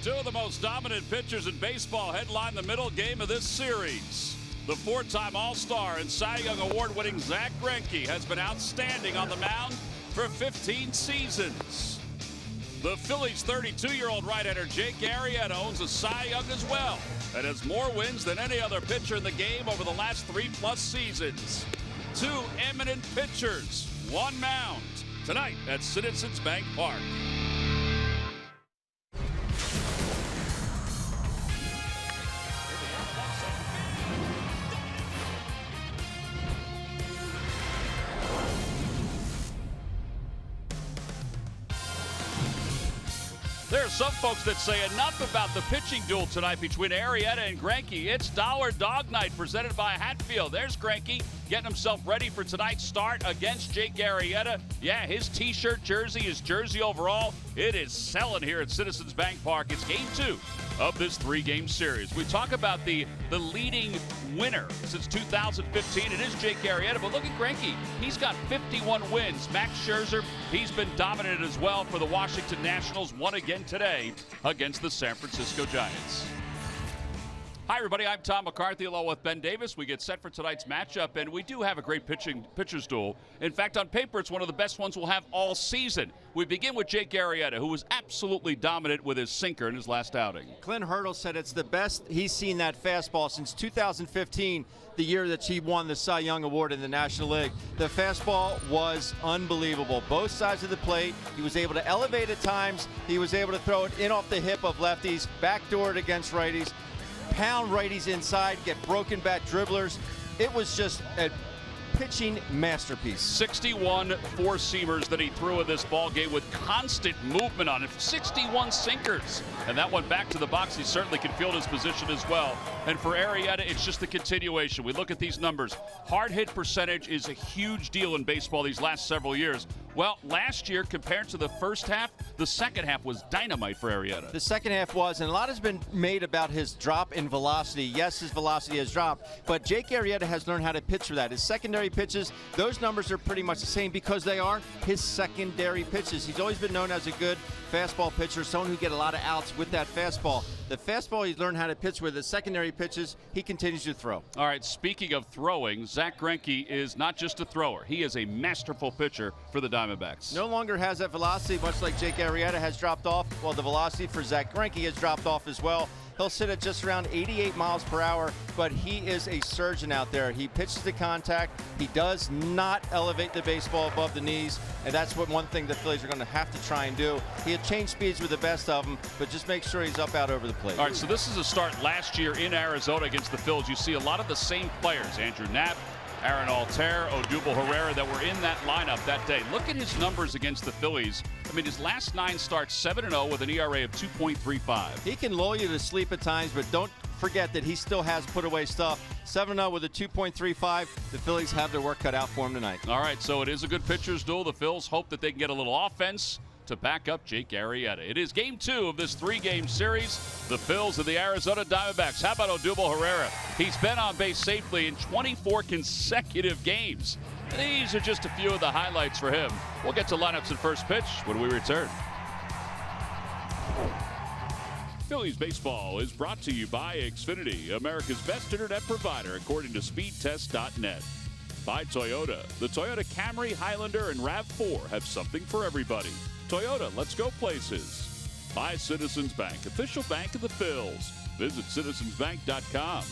Two of the most dominant pitchers in baseball headline the middle game of this series. The four-time All-Star and Cy Young Award-winning Zack Greinke has been outstanding on the mound for 15 seasons. The Phillies' 32-year-old right-hander Jake Arrieta owns a Cy Young as well and has more wins than any other pitcher in the game over the last 3+ seasons. Two eminent pitchers, one mound, tonight at Citizens Bank Park. There are some folks that say enough about the pitching duel tonight between Arrieta and Greinke. It's Dollar Dog Night presented by Hatfield. There's Greinke getting himself ready for tonight's start against Jake Arrieta. Yeah, his T-shirt jersey, his jersey overall, it is selling here at Citizens Bank Park. It's game 2 of this 3-game series. We talk about the leading winner since 2015. It is Jake Arrieta, but look at Greinke. He's got 51 wins. Max Scherzer, he's been dominant as well for the Washington Nationals. Won again today against the San Francisco Giants. Hi, everybody. I'm Tom McCarthy along with Ben Davis. We get set for tonight's matchup, and we do have a great pitcher's duel. In fact, on paper, it's one of the best ones we'll have all season. We begin with Jake Arrieta, who was absolutely dominant with his sinker in his last outing. Clint Hurdle said it's the best he's seen that fastball since 2015, the year that he won the Cy Young Award in the National League. The fastball was unbelievable. Both sides of the plate. He was able to elevate at times. He was able to throw it in off the hip of lefties, backdoor it against righties, pound righties inside, get broken bat dribblers. It was just a pitching masterpiece. 61 four-seamers that he threw in this ball game with constant movement on it. 61 sinkers. And that one back to the box. He certainly can field his position as well. And for Arrieta, it's just the continuation. We look at these numbers. Hard hit percentage is a huge deal in baseball these last several years. Well, last year, compared to the first half, the second half was dynamite for Arrieta. The second half was, and a lot has been made about his drop in velocity. Yes, his velocity has dropped, but Jake Arrieta has learned how to pitch for that. His secondary pitches, those numbers are pretty much the same because they are his secondary pitches. He's always been known as a good fastball pitcher, someone who get a lot of outs with that fastball. The fastball he's learned how to pitch with. The secondary pitches, he continues to throw. All right, speaking of throwing, Zack Greinke is not just a thrower. He is a masterful pitcher for the Diamondbacks. No longer has that velocity, much like Jake Arrieta has dropped off. Well, the velocity for Zack Greinke has dropped off as well. He'll sit at just around 88 miles per hour, but he is a surgeon out there. He pitches to contact. He does not elevate the baseball above the knees, and that's one thing the Phillies are going to have to try and do. He'll change speeds with the best of them, but just make sure he's up out over the plate. All right, so this is a start last year in Arizona against the Phillies. You see a lot of the same players, Andrew Knapp, Aaron Altair, Odubel Herrera, that were in that lineup that day. Look at his numbers against the Phillies. I mean, his last 9 starts, 7-0 with an ERA of 2.35. He can lull you to sleep at times, but don't forget that he still has put away stuff. 7-0 with a 2.35. The Phillies have their work cut out for him tonight. All right, so it is a good pitcher's duel. The Phils hope that they can get a little offense to back up Jake Arrieta. It is game 2 of this 3-game series. The Phils and the Arizona Diamondbacks. How about Odubel Herrera? He's been on base safely in 24 consecutive games. These are just a few of the highlights for him. We'll get to lineups and first pitch when we return. Phillies baseball is brought to you by Xfinity, America's best internet provider according to speedtest.net. By Toyota. The Toyota Camry, Highlander, and RAV4 have something for everybody. Toyota, let's go places. By Citizens Bank, official bank of the Phils. Visit citizensbank.com.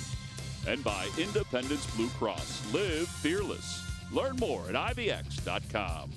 And by Independence Blue Cross. Live fearless. Learn more at ivx.com.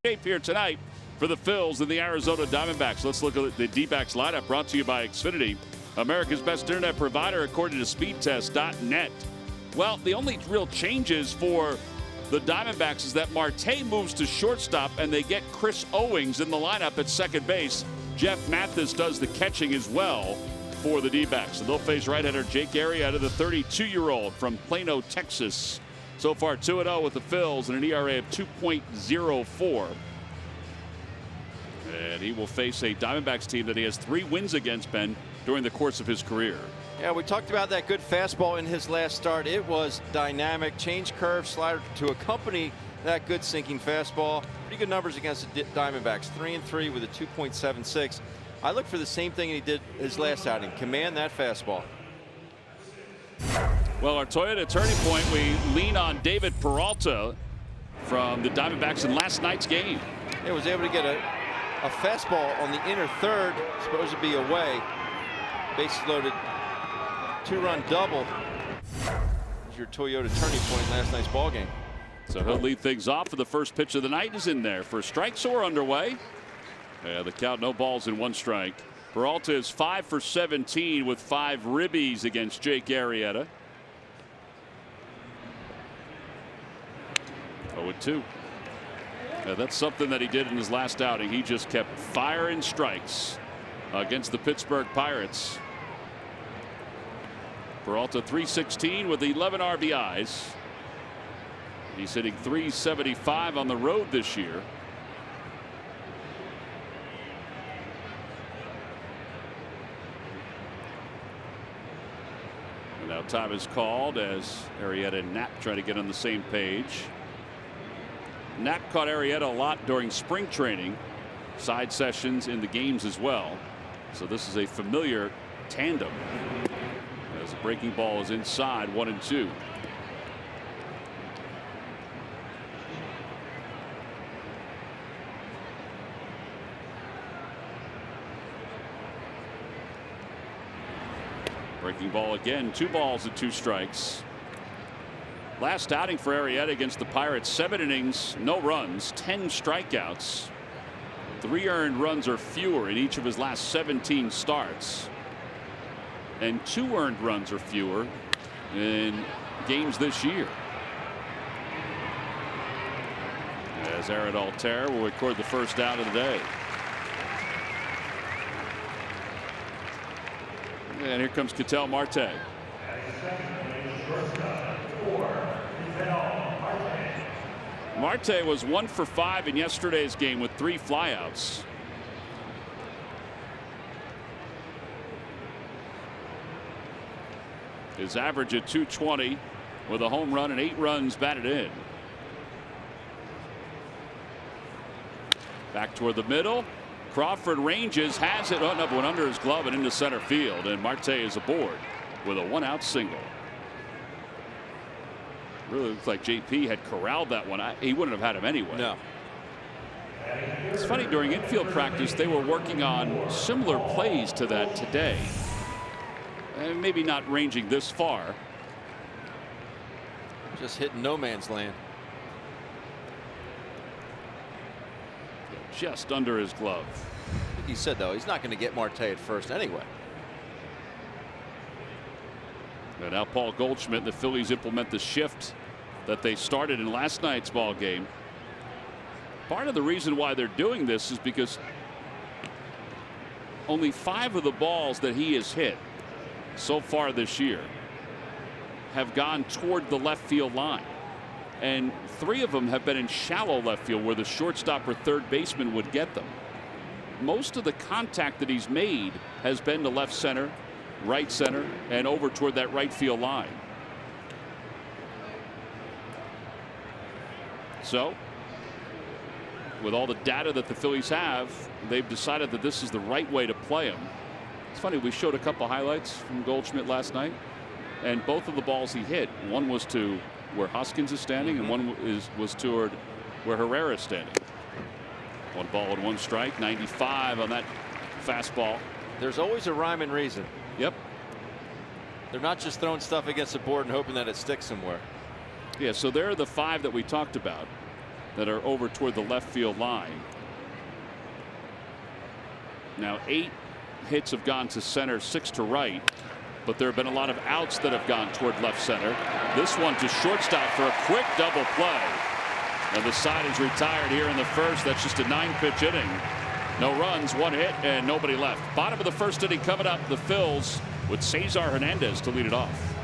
shape here tonight for the Phils and the Arizona Diamondbacks. Let's look at the D-backs lineup brought to you by Xfinity, America's best internet provider according to speedtest.net. Well, the only real changes for the Diamondbacks is that Marte moves to shortstop and they get Chris Owings in the lineup at second base. Jeff Mathis does the catching as well for the D-backs. So they'll face right-hander Jake Arrieta, the 32-year-old from Plano, Texas. So far 2-0 with the Phils and an ERA of 2.04. And he will face a Diamondbacks team that he has 3 wins against, Ben, during the course of his career. Yeah, we talked about that good fastball in his last start. It was dynamic, change curve, slider to accompany that good sinking fastball. Pretty good numbers against the Diamondbacks, 3-3 with a 2.76. I look for the same thing he did his last outing, command that fastball. Well, our Toyota turning point, we lean on David Peralta from the Diamondbacks in last night's game. He was able to get a fastball on the inner third, supposed to be away. Bases loaded, 2-run double. Here's your Toyota turning point in last night's ball game. So he'll lead things off for the first pitch of the night is in there for strikes or underway. Yeah, the count, no balls and 1 strike. Peralta is 5 for 17 with 5 ribbies against Jake Arrieta. 0-2. Yeah, that's something that he did in his last outing. He just kept firing strikes against the Pittsburgh Pirates. Peralta 316 with 11 RBIs. He's hitting .375 on the road this year. And now time is called as Arrieta and Knapp try to get on the same page. Knapp caught Arrieta a lot during spring training, side sessions in the games as well. So this is a familiar tandem as the breaking ball is inside 1-2. Breaking ball again, 2 balls and 2 strikes. Last outing for Arrieta against the Pirates, 7 innings, no runs, 10 strikeouts, 3 earned runs or fewer in each of his last 17 starts, and 2 earned runs or fewer in games this year. As Aaron Altair will record the first out of the day. And here comes Ketel Marte. Marte was 1 for 5 in yesterday's game with 3 flyouts. His average at .220 with a home run and 8 runs batted in. Back toward the middle. Crawford ranges, has it, went under his glove and into center field, and Marte is aboard with a 1-out single. Really looks like JP had corralled that one. He wouldn't have had him anyway. No. It's funny, during infield practice they were working on similar plays to that today, and maybe not ranging this far. Just hitting no man's land. Just under his glove. I think he said, though, he's not going to get Marte at first anyway. And now Paul Goldschmidt and the Phillies implement the shift that they started in last night's ball game. Part of the reason why they're doing this is because only 5 of the balls that he has hit so far this year have gone toward the left field line. And 3 of them have been in shallow left field where the shortstop or third baseman would get them. Most of the contact that he's made has been to left center, right center, and over toward that right field line. So with all the data that the Phillies have, they've decided that this is the right way to play him. It's funny, we showed a couple highlights from Goldschmidt last night, and both of the balls he hit, one was to where Hoskins is standing, and one was toward where Herrera is standing. 1 ball and 1 strike, 95 on that fastball. There's always a rhyme and reason. Yep. They're not just throwing stuff against the board and hoping that it sticks somewhere. Yeah, so there are the 5 that we talked about. that are over toward the left field line. Now 8 hits have gone to center, 6 to right, but there have been a lot of outs that have gone toward left center. This one to shortstop for a quick double play. And the side is retired here in the first. That's just a 9-pitch inning. No runs, 1 hit, and nobody left. Bottom of the first inning coming up. The Phils with Cesar Hernandez to lead it off.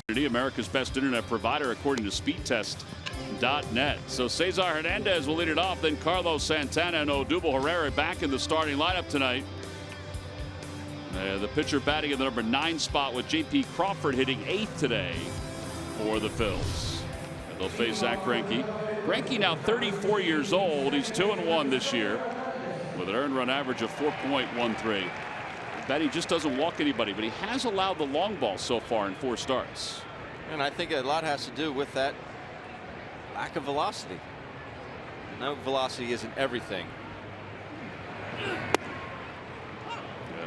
America's best internet provider according to speedtest.net. So Cesar Hernandez will lead it off, then Carlos Santana and Odubel Herrera back in the starting lineup tonight. The pitcher batting in the number 9 spot with J.P. Crawford hitting 8th today for the Phils. And they'll face Zach Greinke. Greinke now 34 years old. He's 2-1 this year with an earned run average of 4.13. That he just doesn't walk anybody, but he has allowed the long ball so far in 4 starts. And I think a lot has to do with that lack of velocity. No, velocity isn't everything. Yeah,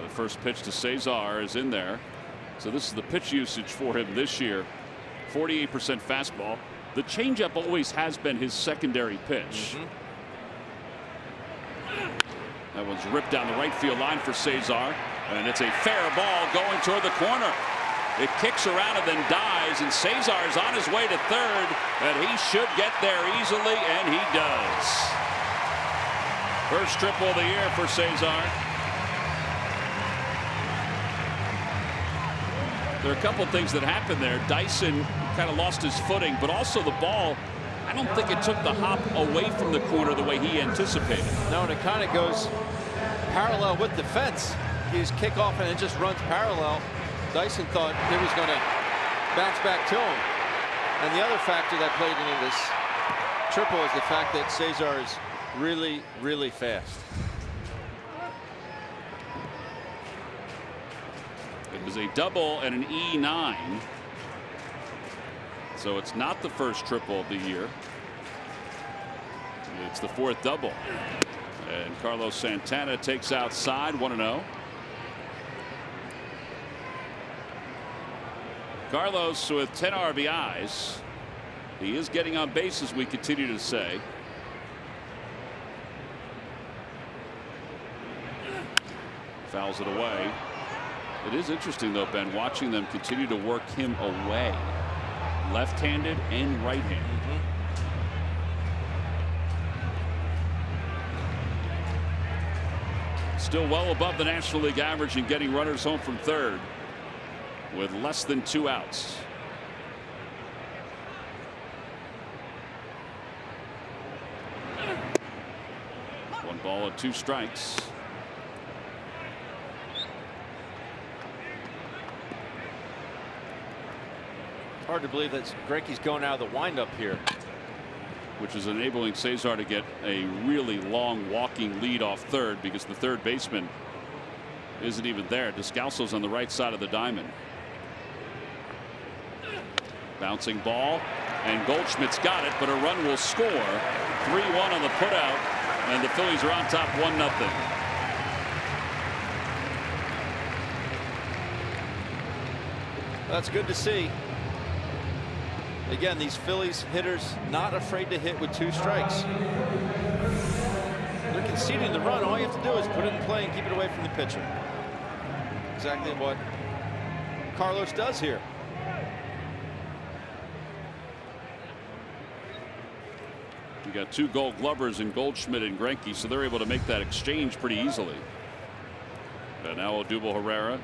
the first pitch to Cesar is in there. So this is the pitch usage for him this year. 48% fastball. The changeup always has been his secondary pitch. That one's ripped down the right field line for Cesar. And it's a fair ball going toward the corner. It kicks around and then dies, and Cesar's on his way to third, and he should get there easily, and he does. First triple of the year for Cesar. There are a couple things that happened there. Dyson kind of lost his footing, but also the ball, I don't think it took the hop away from the corner the way he anticipated. No, and it kind of goes parallel with the fence. His kickoff and it just runs parallel. Dyson thought he was going to bounce back to him. And the other factor that played into this triple is the fact that Cesar is really, really fast. It was a double and an E9. So it's not the first triple of the year. It's the 4th double. And Carlos Santana takes outside 1-0. Carlos with 10 RBIs. He is getting on base, as we continue to say. Fouls it away. It is interesting, though, Ben, watching them continue to work him away. Left-handed and right-handed. Still well above the National League average in getting runners home from third with less than 2 outs. One ball and 2 strikes. Hard to believe that Greinke's going out of the windup here, which is enabling Cesar to get a really long walking lead off third, because the third baseman isn't even there. Descalso's on the right side of the diamond. Bouncing ball, and Goldschmidt's got it, but a run will score. 3-1 on the putout, and the Phillies are on top 1-0. That's good to see. Again, these Phillies hitters not afraid to hit with 2 strikes. They're conceding the run. All you have to do is put it in play and keep it away from the pitcher. Exactly what Carlos does here. You got 2 Gold Glovers in Goldschmidt and Greinke, so they're able to make that exchange pretty easily. And now Odubel Herrera,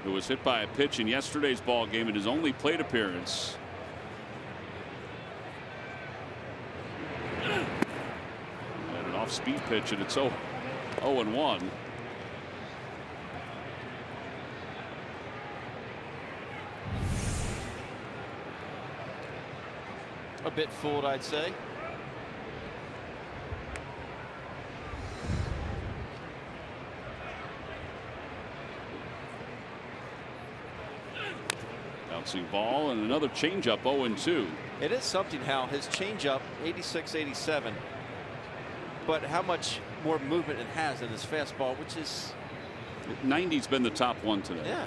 who was hit by a pitch in yesterday's ball game in his only plate appearance. And an off-speed pitch, and it's 0-1. A bit fooled, I'd say. Bouncing ball and another changeup. 0-2. It is something how his changeup 86-87, but how much more movement it has than his fastball, which is 90's been the top one today. Yeah.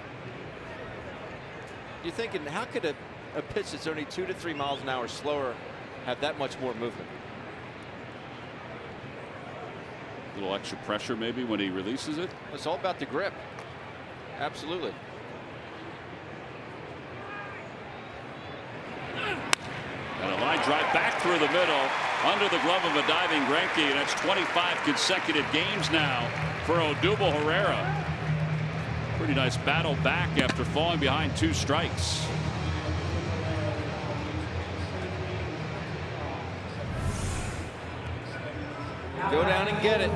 You're thinking, how could a pitch that's only 2 to 3 miles an hour slower have that much more movement? A little extra pressure maybe when he releases it. It's all about the grip. Absolutely. And a line drive back through the middle under the glove of a diving Greinke, and that's 25 consecutive games now for Odubel Herrera. Pretty nice battle back after falling behind 2 strikes. Go down and get it.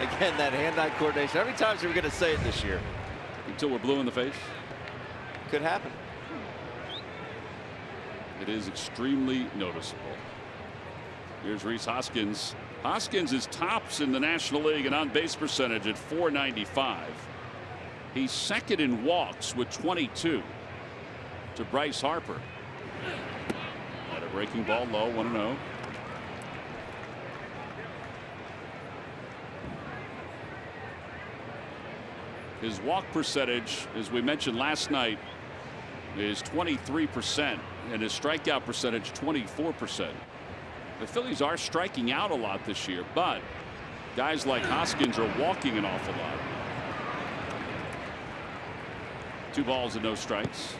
Again, that hand-eye coordination. How many times are we going to say it this year? Until we're blue in the face. Could happen. It is extremely noticeable. Here's Rhys Hoskins. Hoskins is tops in the National League in on-base percentage at .495. He's second in walks with 22 to Bryce Harper. At a breaking ball low, 1-0. His walk percentage, as we mentioned last night, is 23%, and his strikeout percentage 24%. The Phillies are striking out a lot this year, but guys like Hoskins are walking an awful lot. 2 balls and no strikes.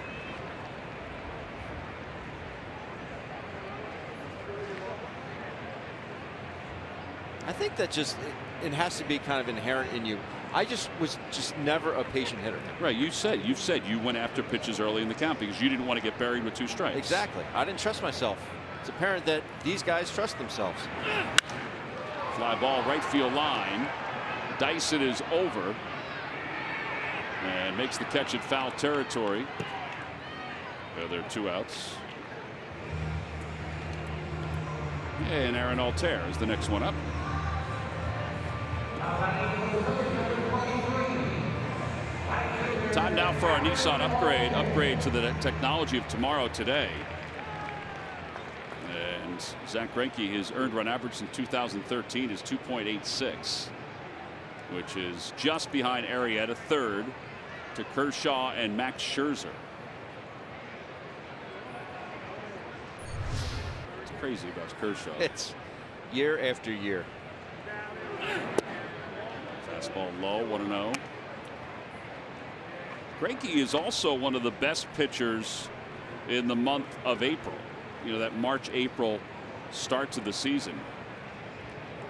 I think that it has to be kind of inherent in you. I was never a patient hitter. Right. You've said you went after pitches early in the count because you didn't want to get buried with 2 strikes. Exactly. I didn't trust myself. It's apparent that these guys trust themselves. Fly ball right field line. Dyson is over and makes the catch at foul territory. There are 2 outs. And Aaron Altair is the next one up. Time now for our Nissan upgrade to the technology of tomorrow today. And Zach Greinke, his earned run average since 2013 is 2.86, which is just behind Arrieta, third to Kershaw and Max Scherzer. It's crazy about Kershaw. It's year after year. Fastball low, 1-0. Greinke is also one of the best pitchers in the month of April. You know, that March-April start to the season.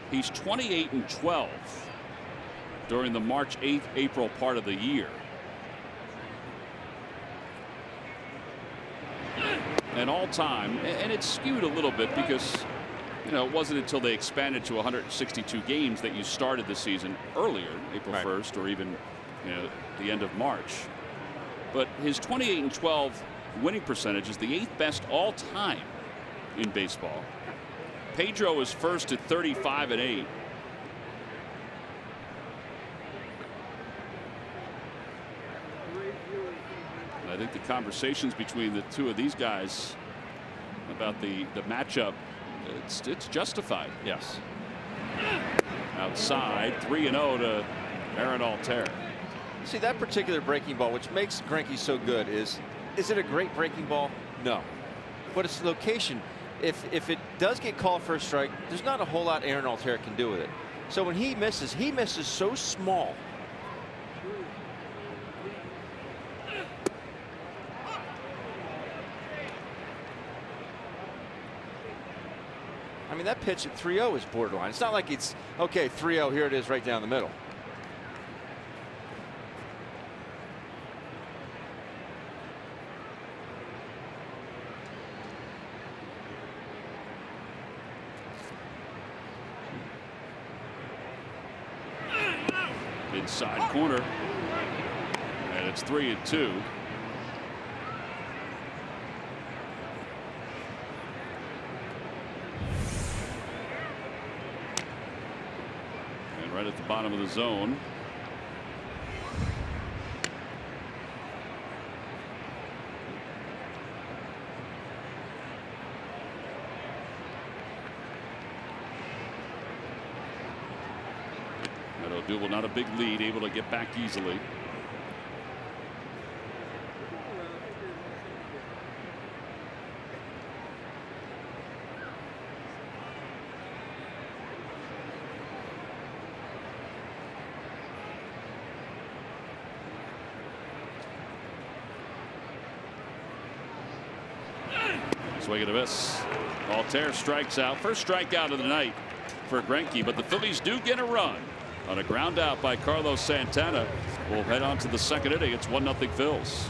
He's 28-12 during the March-April part of the year. And all time, and it's skewed a little bit because, you know, it wasn't until they expanded to 162 games that you started the season earlier, April 1st, or even, you know, the end of March. But his 28-12 winning percentage is the 8th best all time in baseball. Pedro is first at 35-8. And I think the conversations between the 2 of these guys about the matchup, it's justified. Yes. outside. 3-0 to Aaron Altair. See, that particular breaking ball, which makes Greinke so good, is it a great breaking ball? No. But its location, if it does get called for a strike, there's not a whole lot Aaron Altair can do with it. So when he misses so small. I mean, that pitch at 3-0 is borderline. It's not like it's, okay, 3-0, here it is right down the middle. Inside corner, and it's 3-2. And right at the bottom of the zone. Doable, not a big lead, able to get back easily. Swing and a miss. Altair strikes out. First strikeout of the night for Greinke, but the Phillies do get a run on a ground out by Carlos Santana. We'll head on to the second inning. It's 1-0 Phils.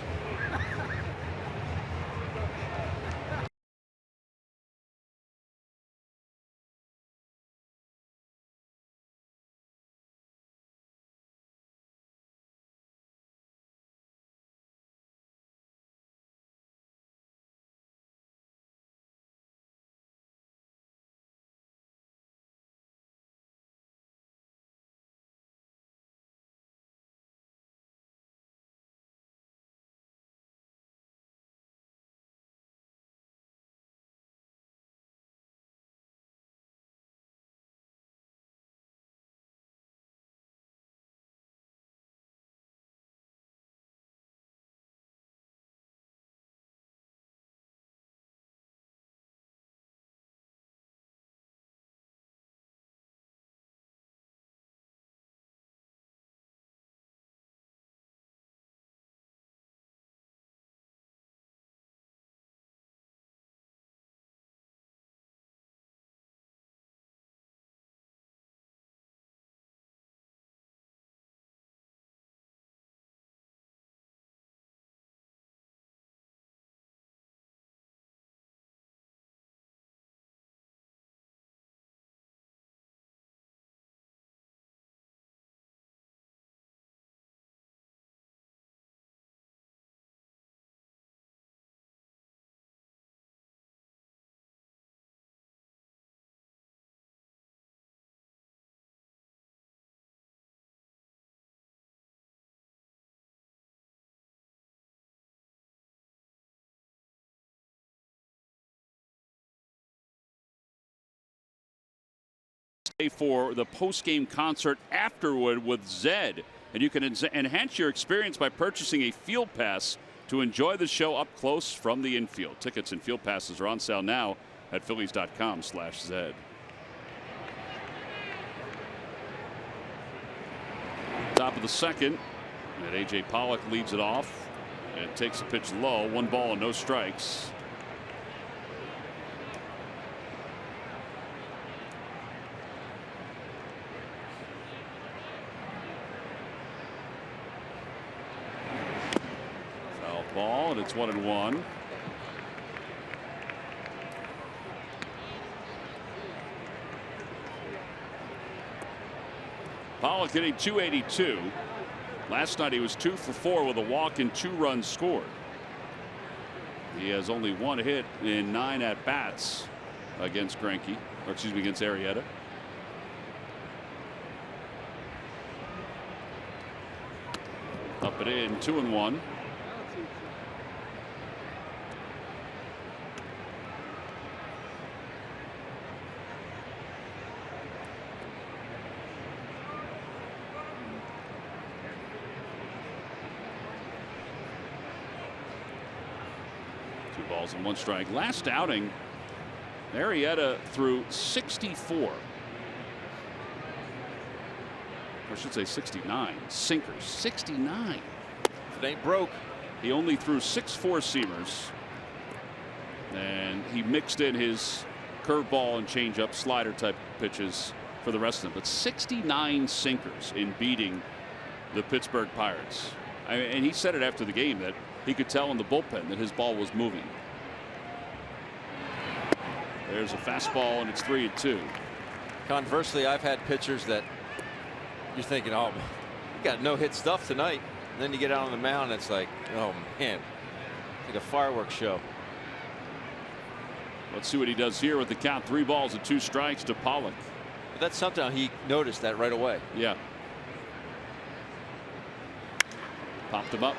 For the post-game concert afterward with Zed, and you can enhance your experience by purchasing a field pass to enjoy the show up close from the infield. Tickets and field passes are on sale now at Phillies.com/Zed. Top of the second, and A.J. Pollock leads it off and takes a pitch low. 1 ball and no strikes. Ball, and it's 1-1. Pollock hitting .282. Last night he was 2 for 4 with a walk and 2 runs scored. He has only 1 hit in 9 at bats against Greinke, or excuse me, against Arrieta. Up and in, 2-1. balls and 1 strike. Last outing, Arrieta threw 64. I should say 69 sinkers. 69. If it ain't broke. He only threw 6 4-seamers, and he mixed in his curveball and changeup slider type pitches for the rest of them. But 69 sinkers in beating the Pittsburgh Pirates. And he said it after the game that he could tell in the bullpen that his ball was moving. There's a fastball, and it's 3-2. Conversely, I've had pitchers that you're thinking, oh, man, you got no hit stuff tonight. And then you get out on the mound, and it's like, oh, man, it's like a fireworks show. Let's see what he does here with the count. 3 balls and 2 strikes to Pollock. But that's something he noticed that right away. Yeah. Popped him up.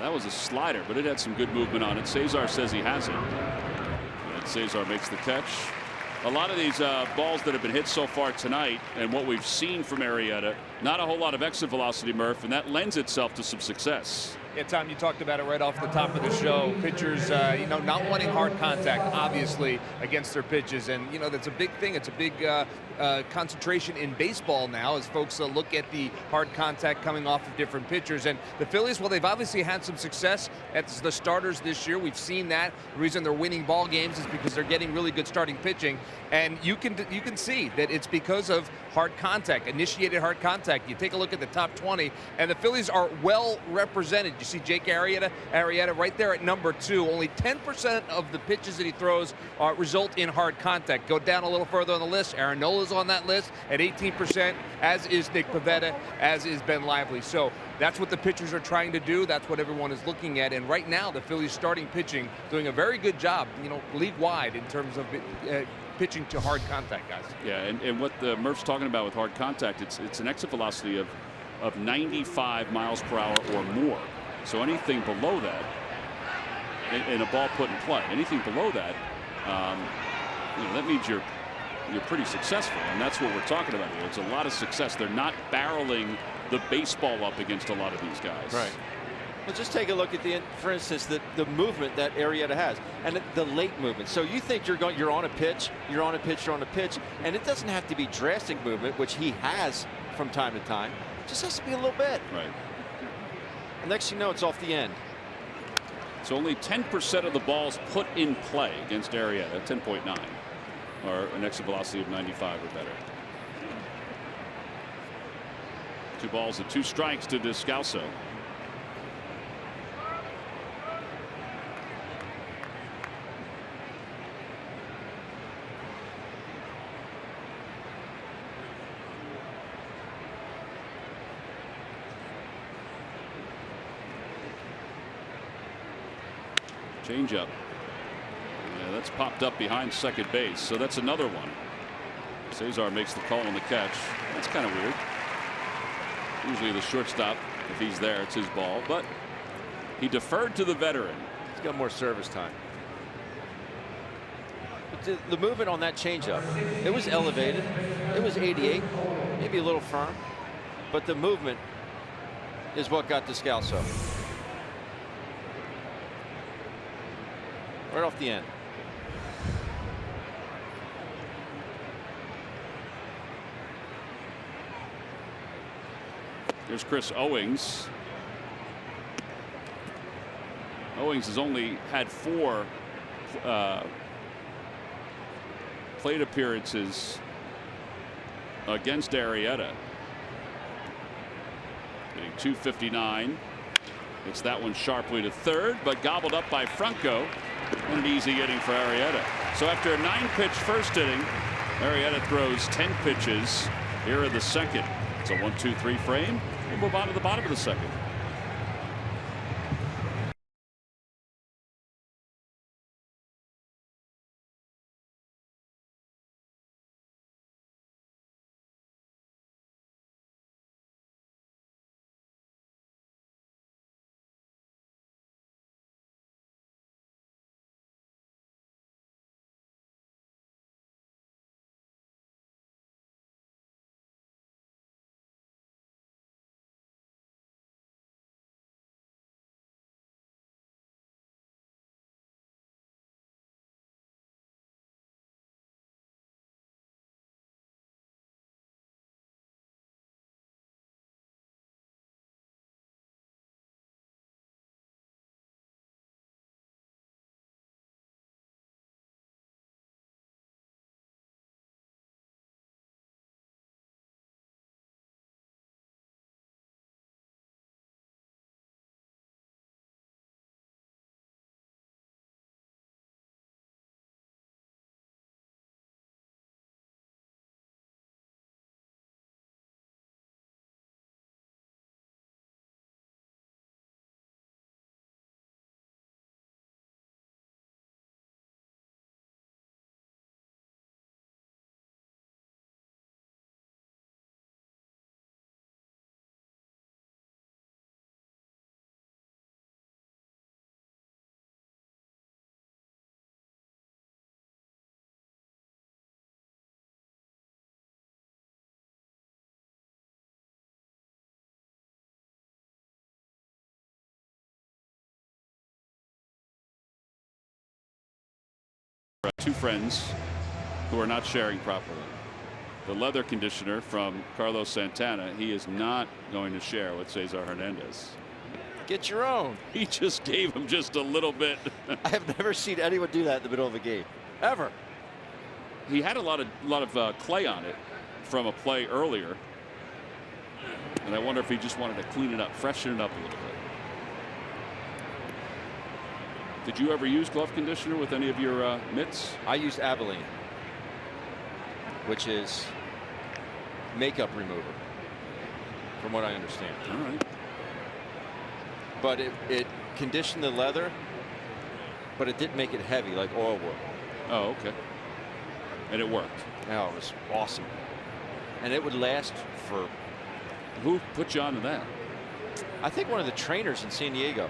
That was a slider, but it had some good movement on it. Cesar says he has it. And Cesar makes the catch. A lot of these balls that have been hit so far tonight, and what we've seen from Arrieta, not a whole lot of exit velocity, Murph, and that lends itself to some success. Yeah, Tom, you talked about it right off the top of the show. Pitchers, not wanting hard contact, obviously, against their pitches. And, that's a big thing. It's a big concentration in baseball now as folks look at the hard contact coming off of different pitchers. And the Phillies, well, they've obviously had some success as the starters this year. We've seen that. The reason they're winning ball games is because they're getting really good starting pitching. And you can see that it's because of hard contact, initiated hard contact. You take a look at the top 20, and the Phillies are well represented. You see Jake Arrieta right there at number 2. Only 10% of the pitches that he throws result in hard contact. Go down a little further on the list. Aaron Nola's on that list at 18%, as is Nick Pivetta, as is Ben Lively. So that's what the pitchers are trying to do. That's what everyone is looking at. And right now, the Phillies starting pitching doing a very good job, league-wide in terms of pitching to hard contact, guys. Yeah, and what the Murph's talking about with hard contact, it's an exit velocity of 95 miles per hour or more. So anything below that, in a ball put in play, anything below that, that means you're pretty successful, and that's what we're talking about here. It's a lot of success. They're not barreling the baseball up against a lot of these guys. Right. Well, just take a look at for instance, the movement that Arrieta has, and the late movement. So you think you're on a pitch, and it doesn't have to be drastic movement, which he has from time to time. It just has to be a little bit. Right. And next thing you know, it's off the end. It's only 10% of the balls put in play against Arrieta, 10.9, or an exit velocity of 95 or better. 2 balls and 2 strikes to Descalso. Changeup. Yeah, that's popped up behind second base, so that's another one. Cesar makes the call on the catch. That's kind of weird. Usually the shortstop, if he's there, it's his ball, but he deferred to the veteran. He's got more service time. But the movement on that changeup, it was elevated. It was 88, maybe a little firm, but the movement is what got Descalso. Right off the end. Here's Chris Owings. Owings has only had 4 plate appearances against Arrieta. Getting 259. It's that one sharply to third, but gobbled up by Franco. And an easy inning for Arrieta. So after a 9-pitch first inning, Arrieta throws 10 pitches here in the second. It's a 1-2-3 frame. We'll move on to the bottom of the second. two friends who are not sharing properly. The leather conditioner from Carlos Santana, he is not going to share with Cesar Hernandez. Get your own. He just gave him just a little bit. I have never seen anyone do that in the middle of a game, ever. He had a lot of clay on it from a play earlier, and I wonder if he just wanted to clean it up, freshen it up a little bit. Did you ever use glove conditioner with any of your mitts? I used Abilene, which is makeup remover, from what I understand. All right. But it conditioned the leather, but it didn't make it heavy like oil would. Oh, okay. And it worked. Oh, it was awesome. And it would last for... Who put you onto that? I think one of the trainers in San Diego.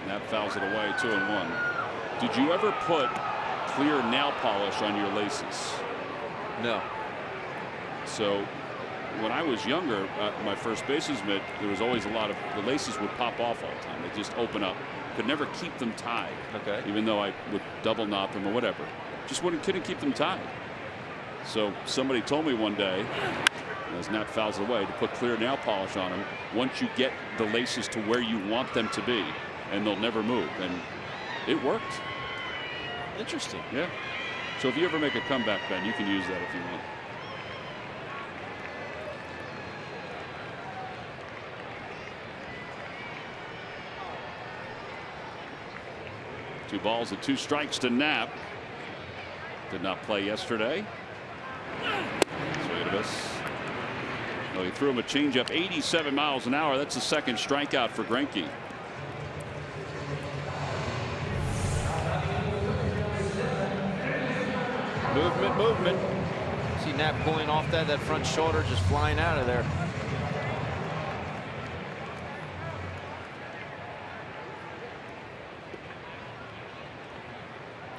And that fouls it away, 2-1. Did you ever put clear nail polish on your laces? No. So when I was younger, my first base's mitt, there was always a lot of, the laces would pop off all the time. They just open up. Could never keep them tied. Okay. Even though I would double knot them or whatever. Just couldn't keep them tied. So somebody told me one day, as Nat fouls it away, to put clear nail polish on them once you get the laces to where you want them to be, and they'll never move. And it worked. Interesting. Yeah. So if you ever make a comeback, Ben, you can use that if you want. Two balls and two strikes to Knapp. Did not play yesterday. Oh, he threw him a changeup 87 miles an hour. That's the second strikeout for Greinke. Movement. See Knapp pulling off that front shoulder, just flying out of there.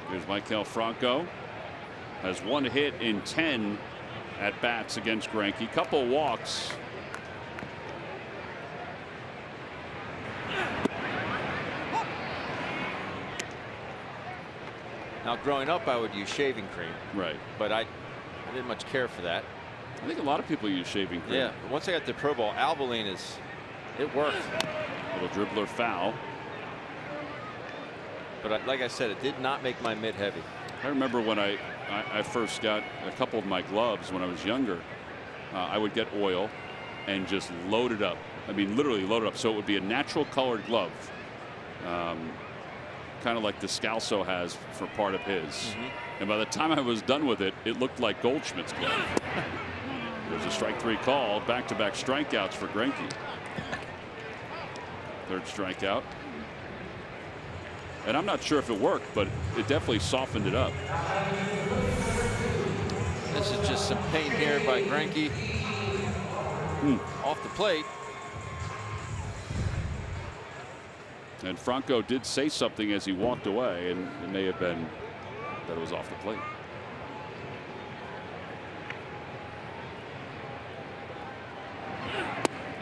Here's Michael Franco. Has one hit in 10 at bats against Greinke. Couple walks. Now, growing up, I would use shaving cream. Right. But I didn't much care for that. I think a lot of people use shaving cream. Yeah. But once I got the Pro Bowl, Abilene it worked. Little dribbler foul. But like I said, it did not make my mitt heavy. I remember when I first got a couple of my gloves when I was younger. I would get oil and just load it up. I mean, literally load it up. So it would be a natural colored glove. Kind of like Descalso has for part of his. And by the time I was done with it, it looked like Goldschmidt's glove. There's a strike three call. Back-to-back strikeouts for Greinke. Third strikeout. And I'm not sure if it worked, but it definitely softened it up. This is just some pain here by Greinke. Off the plate. And Franco did say something as he walked away, and it may have been that it was off the plate.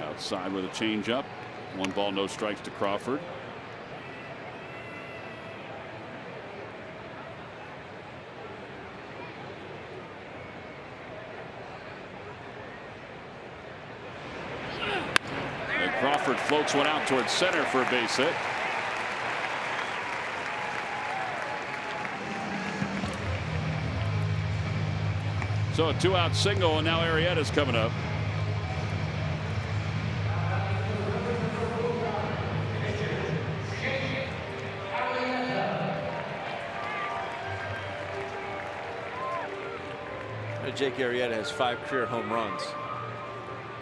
Outside with a changeup. 1 ball, no strikes to Crawford. And Crawford floats one out towards center for a base hit. So a 2-out single, and now Arrieta's coming up. Jake Arrieta has 5 career home runs.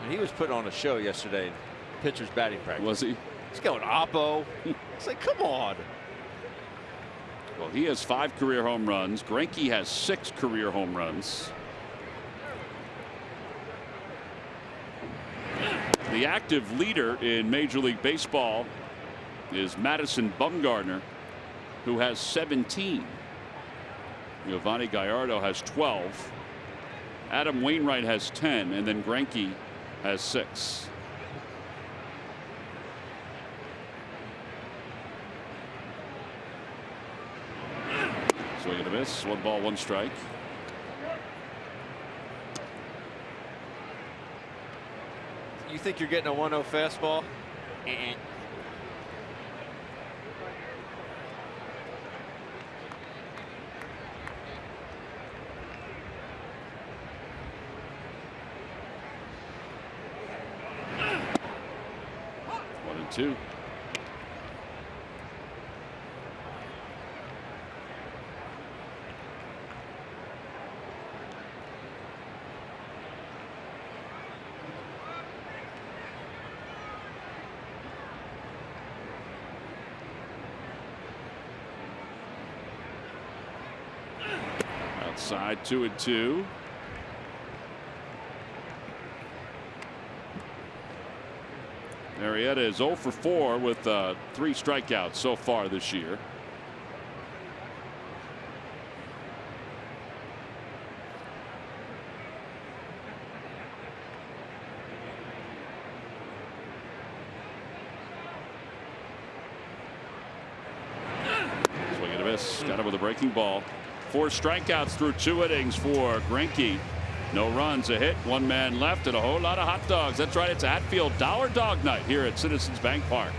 And he was putting on a show yesterday in pitcher's batting practice. Was he? He's going oppo. It's like, come on. Well, he has 5 career home runs. Greinke has 6 career home runs. The active leader in Major League Baseball is Madison Bumgarner, who has 17. Giovanni Gallardo has 12. Adam Wainwright has 10, and then Greinke has 6. Swing and a miss. 1 ball, 1 strike. You think you're getting a 1-0 fastball? Uh-uh. One and two. Outside, 2 and 2. Arrieta is 0 for 4 with 3 strikeouts so far this year. Swing and a miss. Got him with a breaking ball. 4 strikeouts through 2 innings for Greinke. No runs, a hit, 1 man left, and a whole lot of hot dogs. That's right, it's Hatfield Dollar Dog Night here at Citizens Bank Park.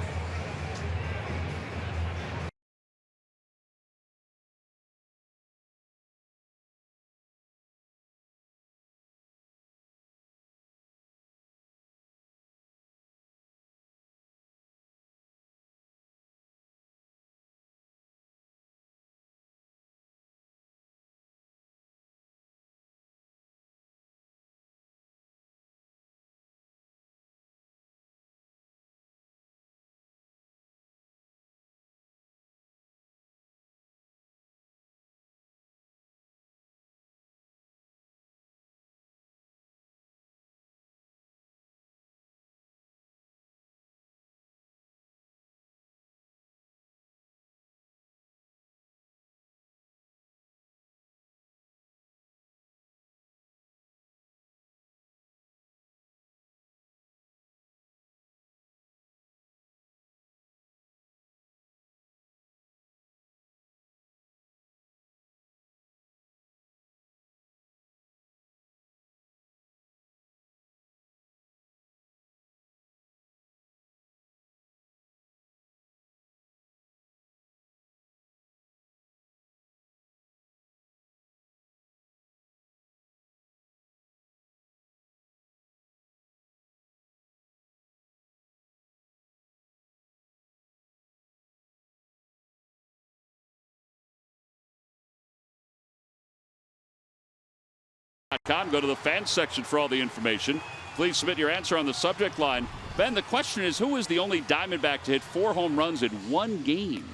Go to the fans section for all the information. Please submit your answer on the subject line. Ben, the question is, who is the only Diamondback to hit 4 home runs in 1 game?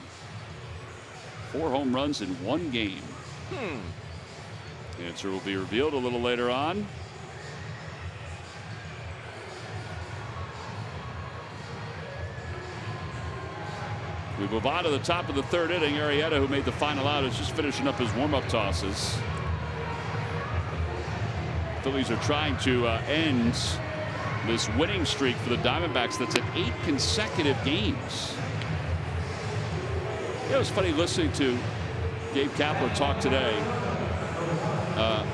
4 home runs in 1 game. The answer will be revealed a little later on. We move on to the top of the 3rd inning. Arrieta, who made the final out, is just finishing up his warm-up tosses. Phillies are trying to end this winning streak for the Diamondbacks that's at 8 consecutive games. It was funny listening to Gabe Kapler talk today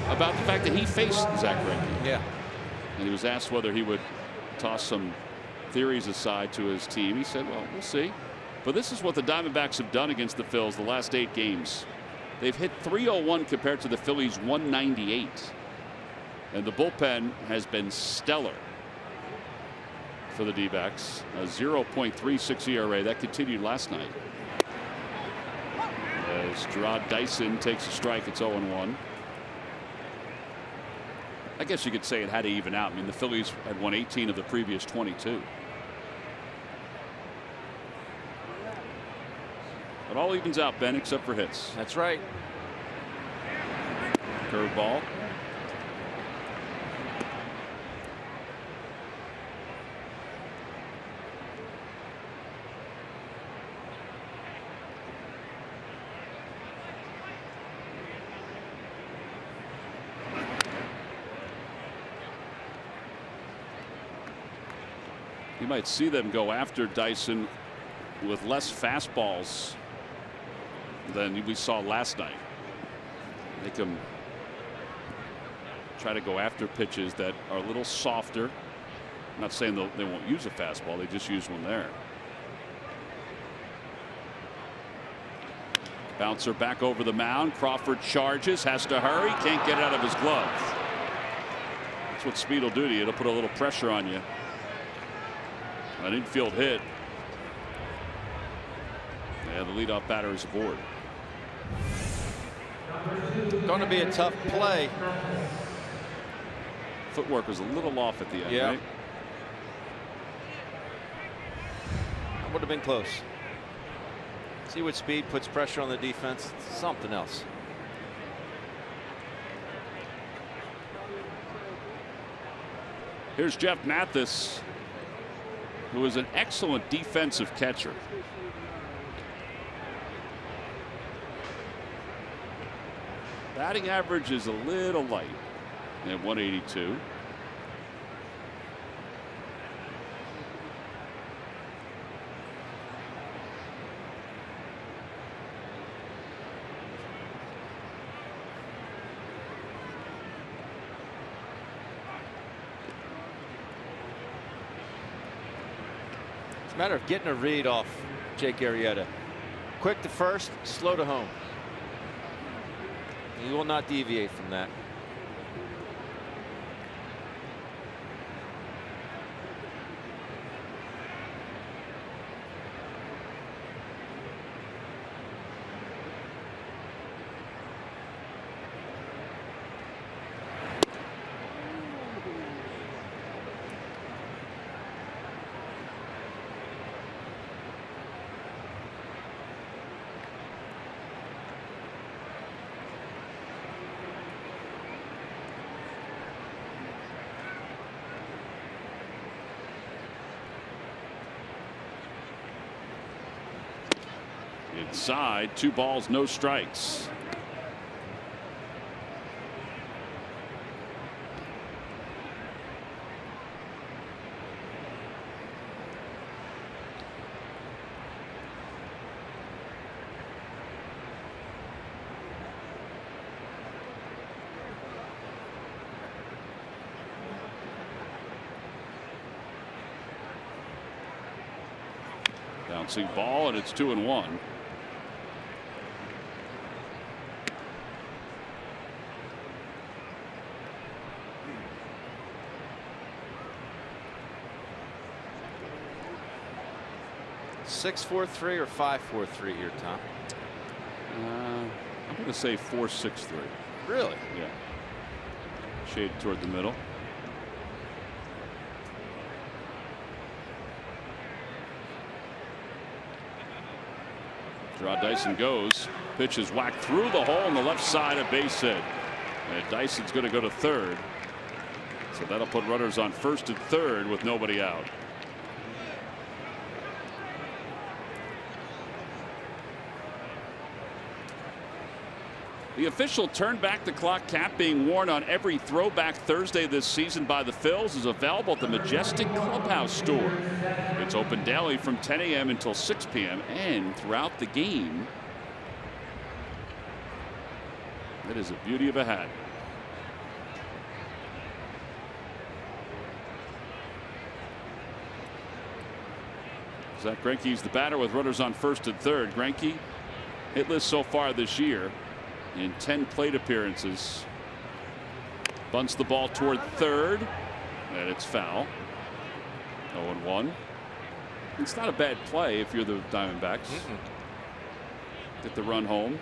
about the fact that he faced Zach Greinke. Yeah. And he was asked whether he would toss some theories aside to his team. He said, well, we'll see. But this is what the Diamondbacks have done against the Phils the last 8 games. They've hit .301 compared to the Phillies' .198. And the bullpen has been stellar for the D-backs. A 0.36 ERA. That continued last night. As Gerard Dyson takes a strike, it's 0-1. I guess you could say it had to even out. I mean, the Phillies had won 18 of the previous 22. It all evens out, Ben, except for hits. That's right. Curveball. You might see them go after Dyson with less fastballs than we saw last night. Make them try to go after pitches that are a little softer. I'm not saying they won't use a fastball, they just use one there. Bouncer back over the mound. Crawford charges, has to hurry, can't get it out of his glove. That's what speed will do to you. It'll put a little pressure on you. An infield hit. Yeah, the leadoff batter is aboard. Going to be a tough play. Footwork was a little off at the end, yeah. Right? That would have been close. See what speed puts pressure on the defense. It's something else. Here's Jeff Mathis, who is an excellent defensive catcher. Batting average is a little light at 182. It's a matter of getting a read off Jake Arrieta. Quick to first, slow to home. He will not deviate from that. Inside, 2 balls, no strikes. Bouncing ball, and it's 2-1. (6-4-3) or 5-4-3 here, Tom? I'm going to say 4-6-3. Really? Yeah. Shade toward the middle. Draw Dyson goes. Pitch is whacked through the hole on the left side, a base hit. And Dyson's going to go to third. So that'll put runners on first and third with nobody out. The official turn back the clock cap being worn on every Throwback Thursday this season by the Phils is available at the Majestic Clubhouse store. It's open daily from 10 a.m. until 6 p.m. and throughout the game. That is a beauty of a hat. Zach Greinke's the batter with runners on first and third. Greinke hitless so far this year in 10 plate appearances. Bunts the ball toward third, and it's foul. 0-1. It's not a bad play if you're the Diamondbacks. Get the run home.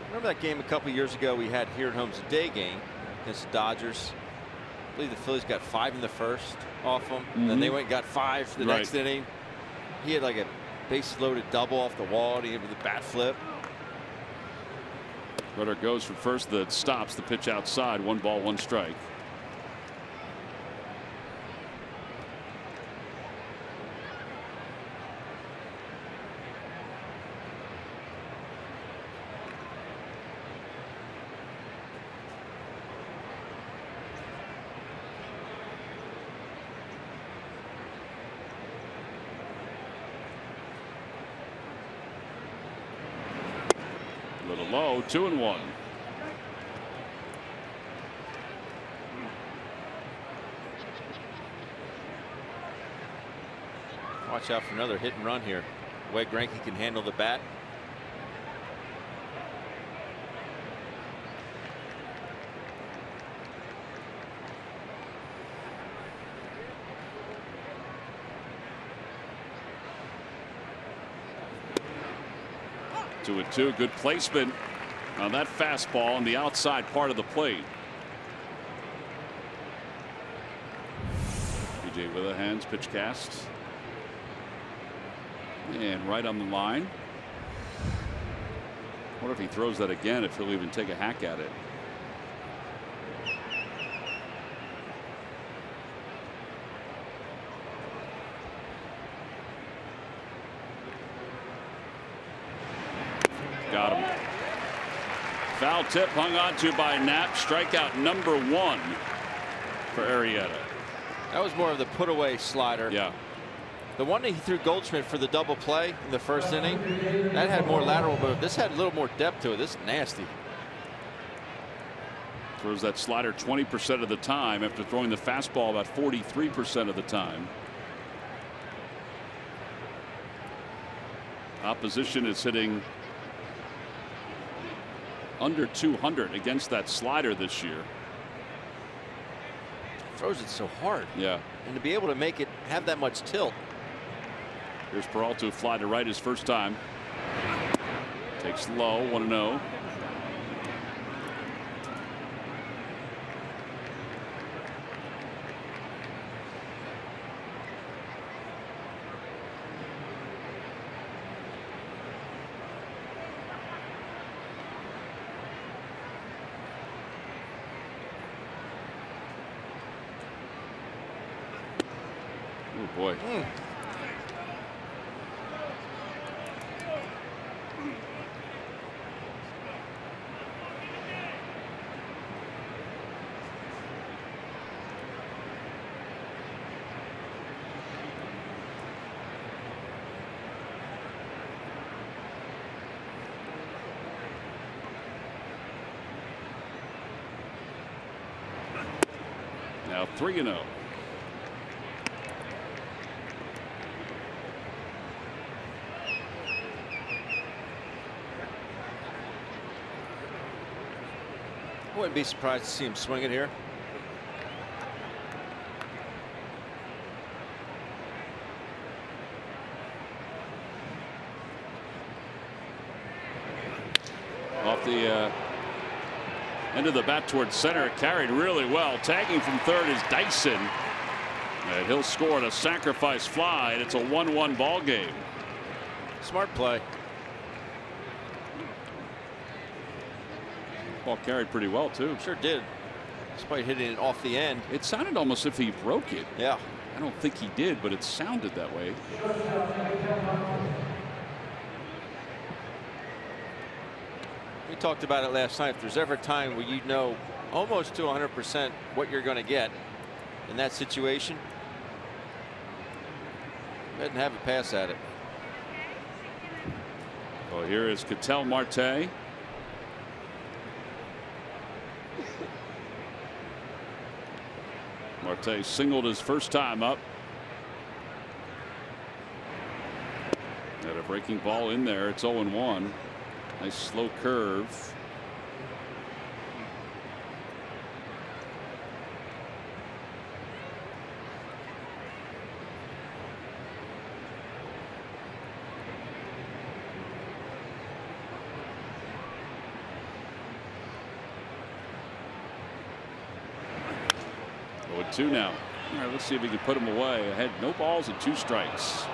Remember that game a couple years ago we had here at home's a day game against the Dodgers. I believe the Phillies got 5 in the first off them. Then they went and got 5 the next inning. He had like a bases loaded double off the wall and he had with a bat flip. Runner goes from first, that stops the pitch outside. 1 ball, 1 strike. Little low, 2-1. Watch out for another hit and run here. The way Greinke can handle the bat. Two and two. Good placement on that fastball on the outside part of the plate. PJ with a hands pitch cast. And right on the line. Wonder if he throws that again, if he'll even take a hack at it. Got him. Foul tip hung on to by Knapp. Strikeout number 1 for Arrieta. That was more of the put away slider. Yeah. The one that he threw Goldschmidt for the double play in the first inning, that had more lateral move. This had a little more depth to it. This is nasty. Throws that slider 20% of the time after throwing the fastball about 43% of the time. Opposition is hitting under 200 against that slider this year. Throws it so hard. Yeah. And to be able to make it have that much tilt. Here's Peralta, fly to right his first time. Takes low, 1-0. Oh boy. Now 3-0. I wouldn't be surprised to see him swing it here. Off the end of the bat towards center. Carried really well. Tagging from third is Dyson. And he'll score on a sacrifice fly, and it's a 1-1 ball game. Smart play. Ball carried pretty well too. Sure did. Despite hitting it off the end. It sounded almost as if he broke it. Yeah. I don't think he did, but it sounded that way. We talked about it last night. If there's ever a time where you know almost to 100% what you're going to get in that situation, go ahead and have a pass at it. Well, here is Ketel Marte. Marte singled his first time up. Had a breaking ball in there. It's 0-1. Nice slow curve. Oh, 2 now. All right, let's see if we can put him away. Ahead, no balls and 2 strikes.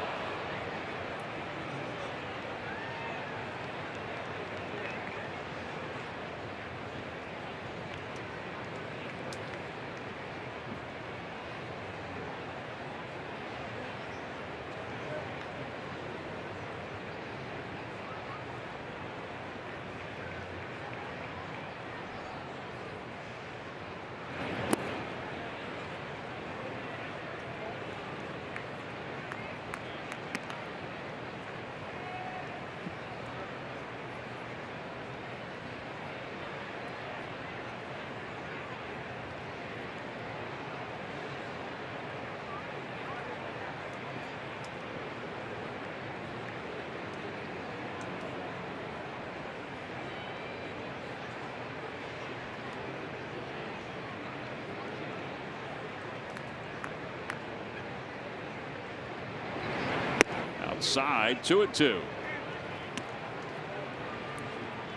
Outside, 2-2.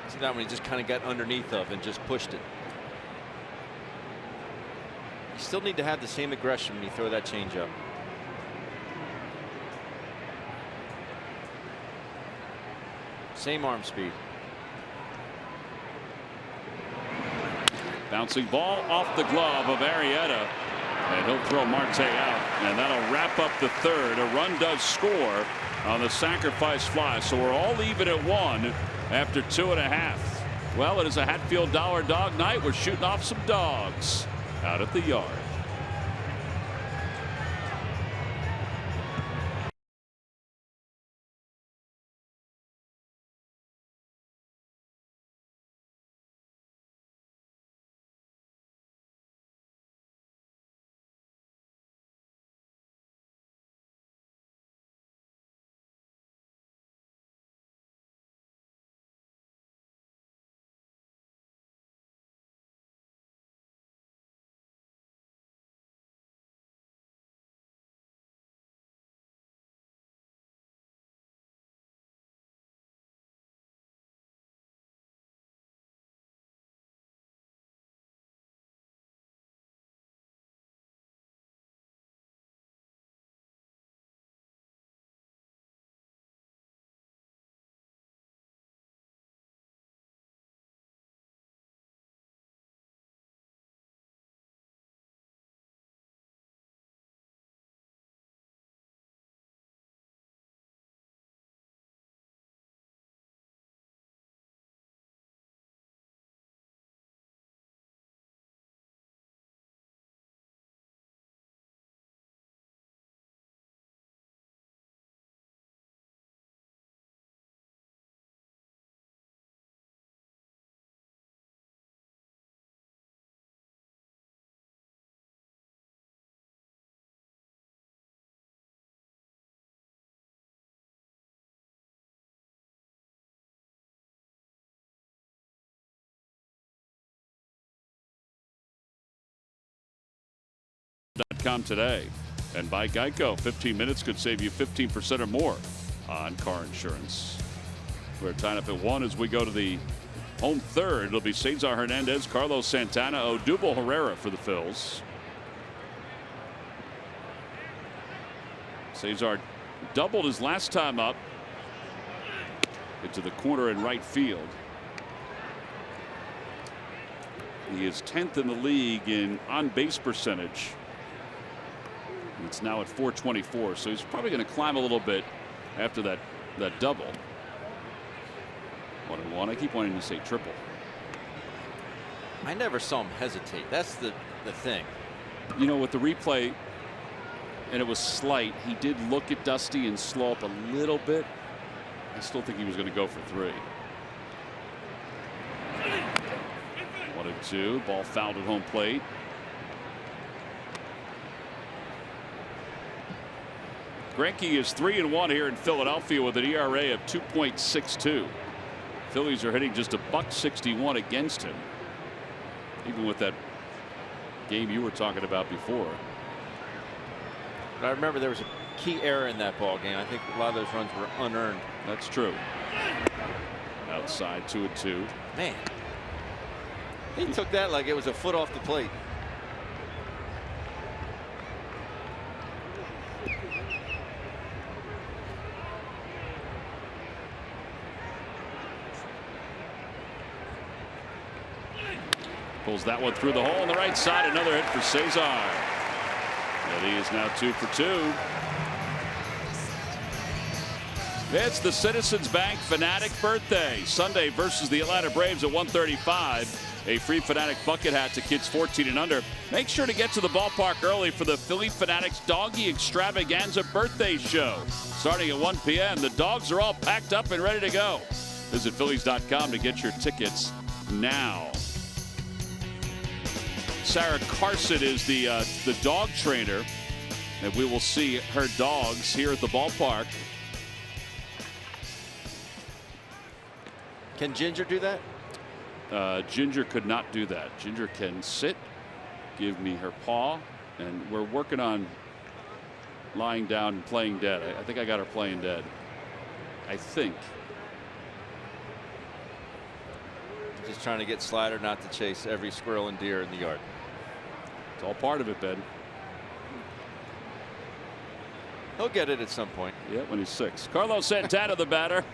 See that one he just kind of got underneath of and just pushed it. You still need to have the same aggression when you throw that changeup. Same arm speed. Bouncing ball off the glove of Arrieta, and he'll throw Marte out, and that'll wrap up the third. A run does score on the sacrifice fly, so we're all even at 1 after 2.5. Well, it is a Hatfield Dollar Dog night. We're shooting off some dogs out at the yard. Today, and by Geico, 15 minutes could save you 15% or more on car insurance. We're tied up at 1 as we go to the home third. It'll be Cesar Hernandez, Carlos Santana, Odubel Herrera for the Phils. Cesar doubled his last time up into the corner in right field. He is 10th in the league in on-base percentage. It's now at .424, so he's probably going to climb a little bit after that double. 1-1. I keep wanting to say triple. I never saw him hesitate. That's the thing. You know, with the replay, and it was slight, he did look at Dusty and slow up a little bit. I still think he was going to go for 3. 1-2. Ball fouled at home plate. Greinke is 3-1 here in Philadelphia with an ERA of 2.62. Phillies are hitting just $1.61 against him, even with that game you were talking about before. But I remember there was a key error in that ball game. I think a lot of those runs were unearned. That's true. Outside, 2-2. Man, he took that like it was a foot off the plate. Pulls that one through the hole on the right side. Another hit for Cesar. And he is now 2 for 2. It's the Citizens Bank Fanatic birthday. Sunday versus the Atlanta Braves at 1:35. A free Fanatic bucket hat to kids 14 and under. Make sure to get to the ballpark early for the Philly Fanatics Doggy Extravaganza birthday show. Starting at 1 p.m. The dogs are all packed up and ready to go. Visit Phillies.com to get your tickets now. Sarah Carson is the dog trainer, and we will see her dogs here at the ballpark. Can Ginger do that? Ginger could not do that. Ginger can sit, give me her paw, and we're working on lying down and playing dead. I think I got her playing dead. I think. Just trying to get Slider not to chase every squirrel and deer in the yard. It's all part of it, Ben. He'll get it at some point. Yeah, when he's 6. Carlos Santana, the batter.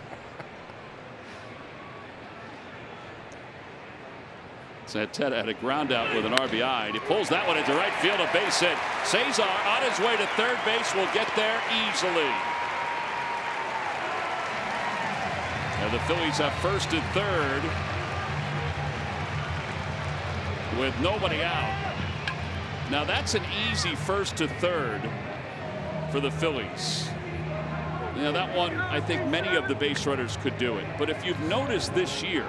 Santana had a ground out with an RBI, and he pulls that one into right field, a base hit. Cesar on his way to third base will get there easily. And the Phillies have first and third with nobody out. Now that's an easy first to third for the Phillies. You know, that one, I think many of the base runners could do it. But if you've noticed this year,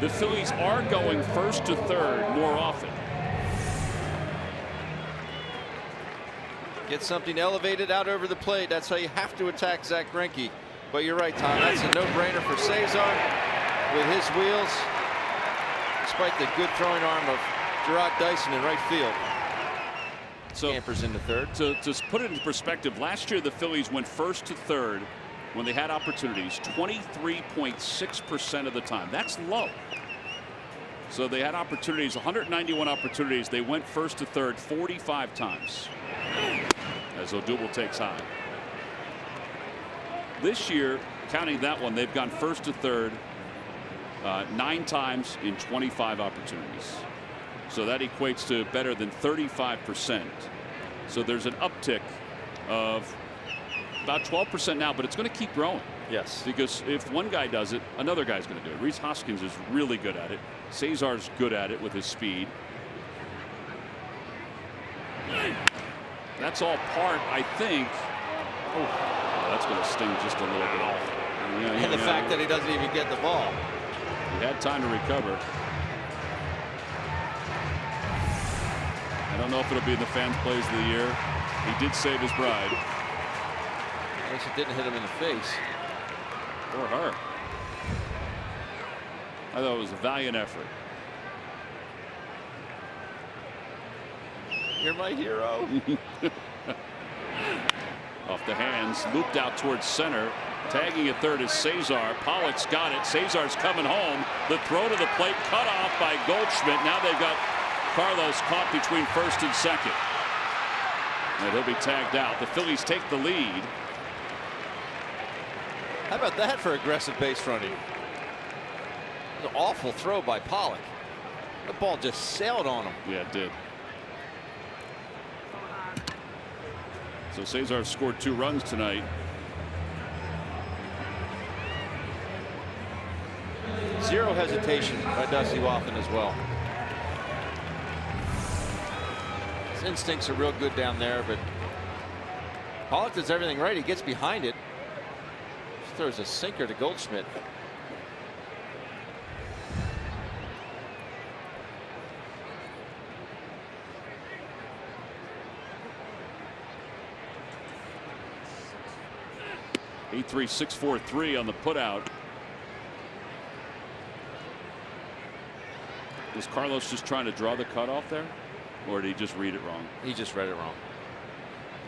the Phillies are going first to third more often. Get something elevated out over the plate. That's how you have to attack Zach Greinke. But you're right, Tom. That's a no-brainer for Cesar with his wheels, despite the good throwing arm of Gerard Dyson in right field. So Campers into third. To put it in perspective, last year the Phillies went first to third when they had opportunities 23.6% of the time. That's low. So they had opportunities, 191 opportunities. They went first to third 45 times as Odubel takes high. This year, counting that one, they've gone first to third 9 times in 25 opportunities. So that equates to better than 35%. So there's an uptick of about 12% now, but it's going to keep growing. Yes. Because if one guy does it, another guy's going to do it. Rhys Hoskins is really good at it. Cesar's good at it with his speed. That's all part, I think. Oh, that's going to sting just a little bit. Yeah, And the fact that he doesn't even get the ball. He had time to recover. I don't know if it'll be in the fans' plays of the year. He did save his bride. At least it didn't hit him in the face. Or her. I thought it was a valiant effort. You're my hero. Off the hands, looped out towards center. Tagging at third is Cesar. Pollock's got it. Cesar's coming home. The throw to the plate cut off by Goldschmidt. Now they've got Carlos caught between first and second. And he'll be tagged out. The Phillies take the lead. How about that for aggressive base running? It was an awful throw by Pollock. The ball just sailed on him. Yeah, it did. So Cesar scored 2 runs tonight. Zero hesitation by Dusty Wathan as well. His instincts are real good down there, but Pollock does everything right. He gets behind it. Just throws a sinker to Goldschmidt. Eight 3 6 4 3 on the putout. Was Carlos just trying to draw the cutoff there, or did he just read it wrong? He just read it wrong.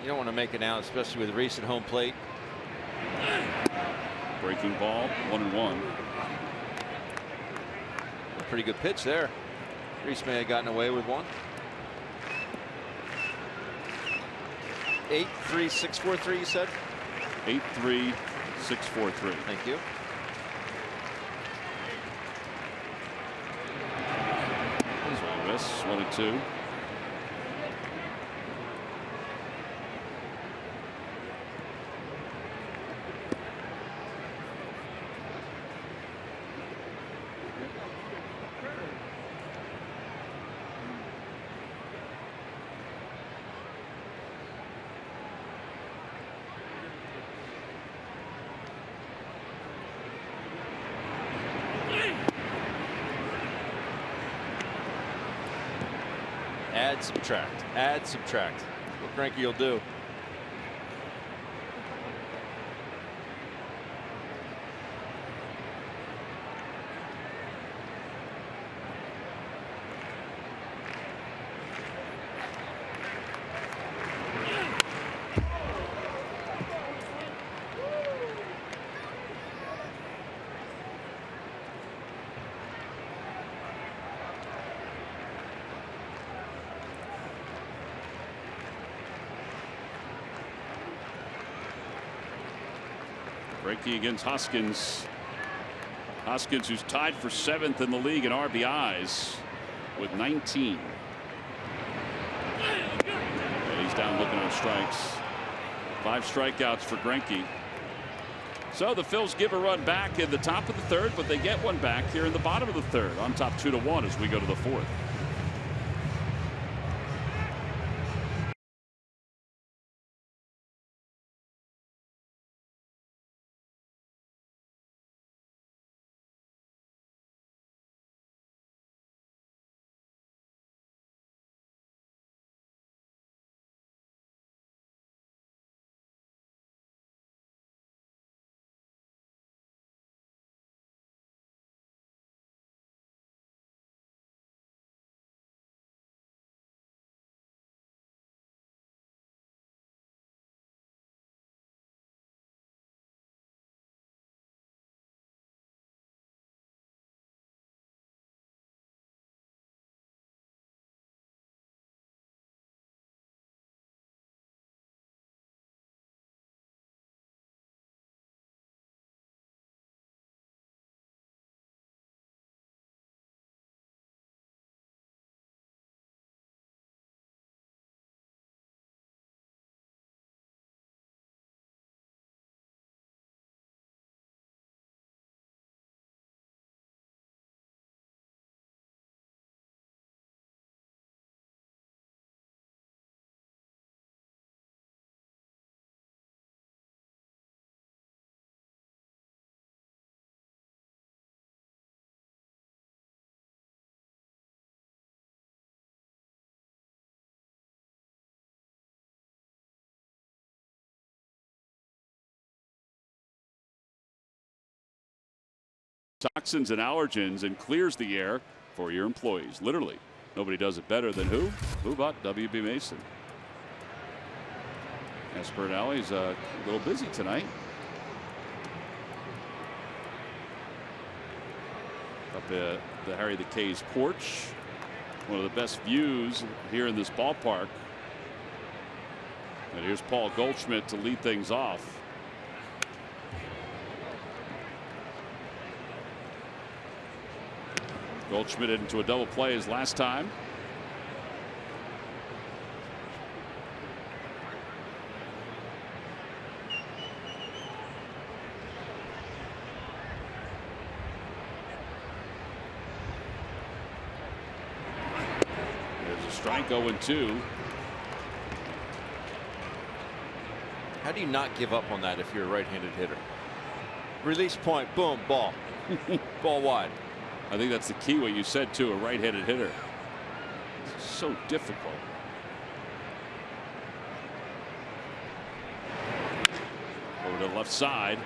You don't want to make it now, especially with Rhys at home plate. Breaking ball, 1-1. A pretty good pitch there. Rhys may have gotten away with one. 8-3-6-4-3, you said? 8-3-6-4-3. Thank you. Miss 1-2. Add, subtract. Add, subtract. What Greinke will do. Greinke against Hoskins. Hoskins, who's tied for 7th in the league in RBIs with 19. And he's down looking on strikes. 5 strikeouts for Greinke. So the Phils give a run back in the top of the 3rd, but they get one back here in the bottom of the 3rd. On top 2-1 as we go to the 4th. Toxins and allergens and clears the air for your employees. Literally, nobody does it better than who? Who but W.B. Mason? Esperinelli's a little busy tonight. Up at the Harry the K's porch. One of the best views here in this ballpark. And here's Paul Goldschmidt to lead things off. Goldschmidt into a double play his last time. There's a strike. 0-2. How do you not give up on that if you're a right-handed hitter? Release point, boom, ball. Ball wide. I think that's the key, what you said, to a right-handed hitter. It's so difficult. Over to the left side.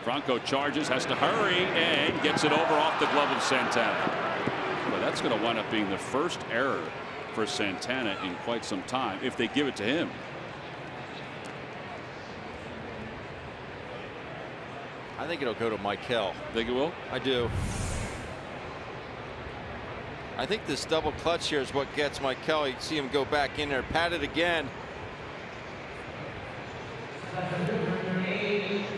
Franco charges, has to hurry, and gets it over off the glove of Santana. Well, that's going to wind up being the first error for Santana in quite some time if they give it to him. I think it'll go to Michael. Think it will? I do. I think this double clutch here is what gets Michael. You can see him go back in there, pat it again.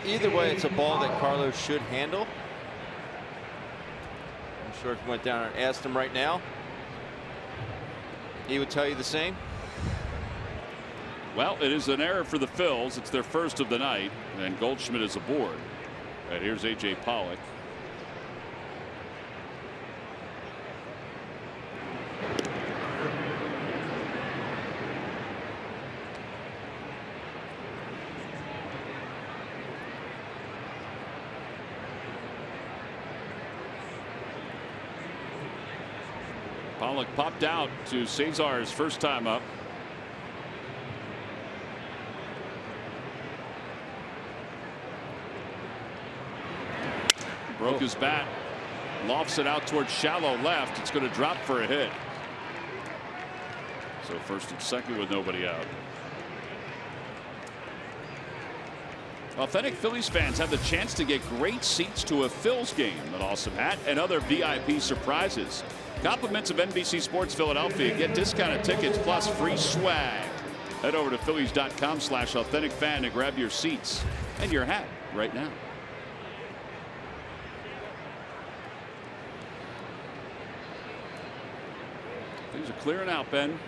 Either way, it's a ball that Carlos should handle. I'm sure if you went down and asked him right now, he would tell you the same. Well, it is an error for the Phils. It's their first of the night, and Goldschmidt is aboard. And here's A.J. Pollock. Pollock popped out to Cesar's first time up. Broke his bat, lofts it out towards shallow left. It's going to drop for a hit. So first and second with nobody out. Authentic Phillies fans have the chance to get great seats to a Phils game, an awesome hat, and other VIP surprises. Compliments of NBC Sports Philadelphia. Get discounted tickets plus free swag. Head over to Phillies.com/authentic fan to grab your seats and your hat right now. Things are clearing out, Ben.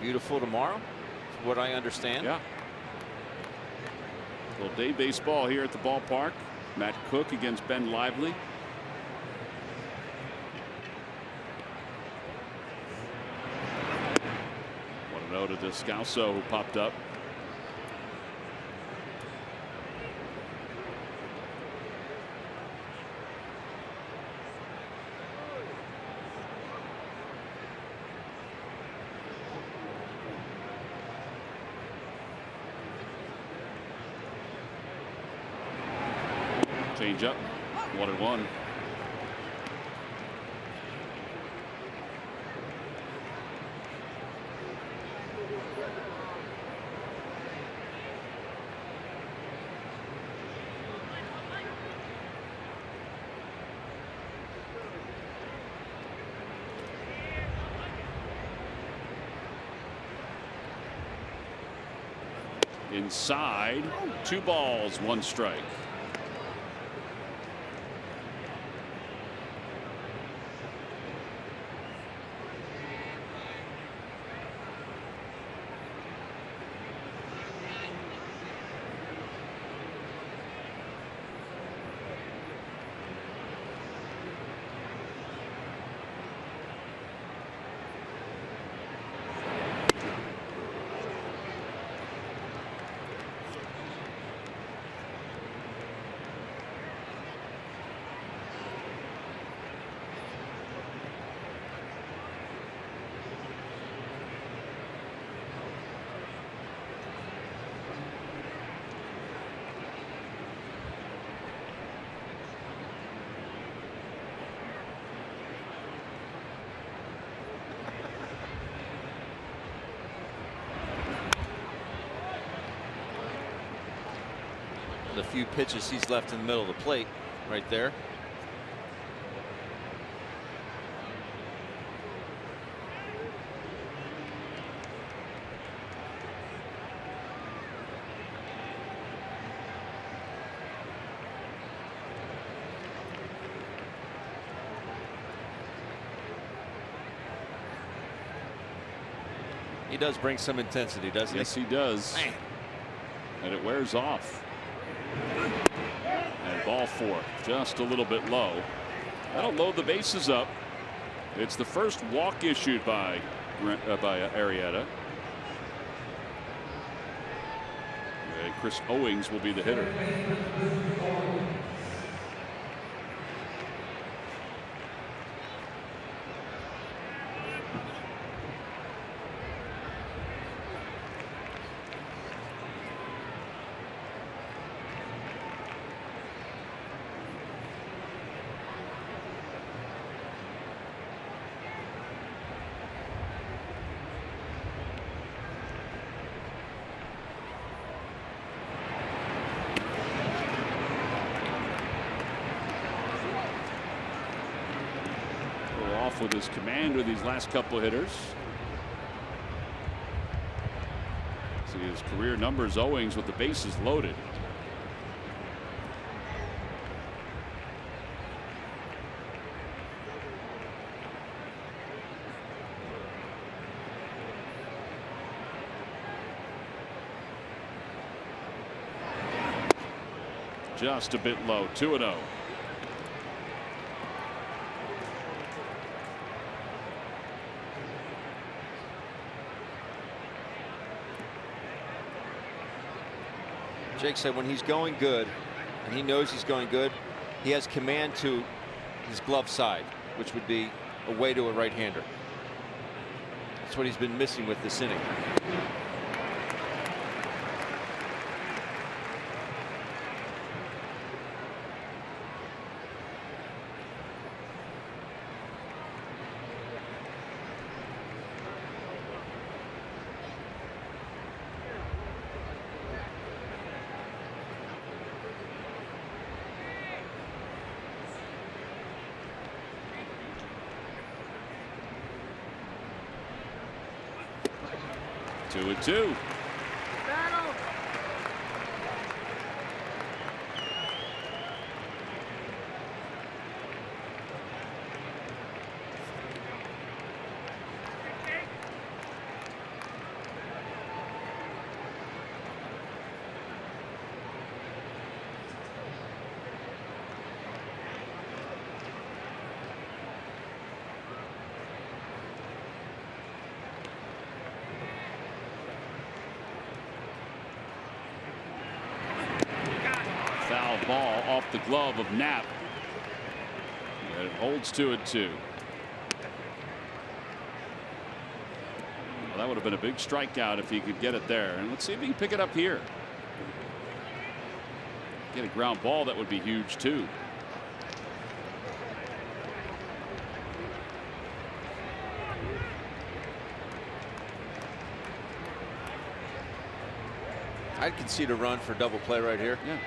Beautiful tomorrow, is what I understand. Yeah. A little day baseball here at the ballpark. Matt Cook against Ben Lively. 1-0 to Descalso, who popped up. Change up, 1-1. Inside, 2 balls, 1 strike. The few pitches he's left in the middle of the plate right there. He does bring some intensity, doesn't he? Yes, he does. Man. And it wears off. And ball 4, just a little bit low. That'll load the bases up. It's the first walk issued by Arrieta. And Chris Owings will be the hitter. With his command with these last couple of hitters. See his career numbers, Owings with the bases loaded. Just a bit low, 2-0. Jake said when he's going good, and he knows he's going good, he has command to his glove side, which would be away to a right-hander. That's what he's been missing with this inning. Two and two. Foul ball off the glove of Knapp. And it holds 2-2. Well, that would have been a big strikeout if he could get it there. And let's see if he can pick it up here. Get a ground ball, that would be huge too. I'd concede a run for double play right here. Yeah.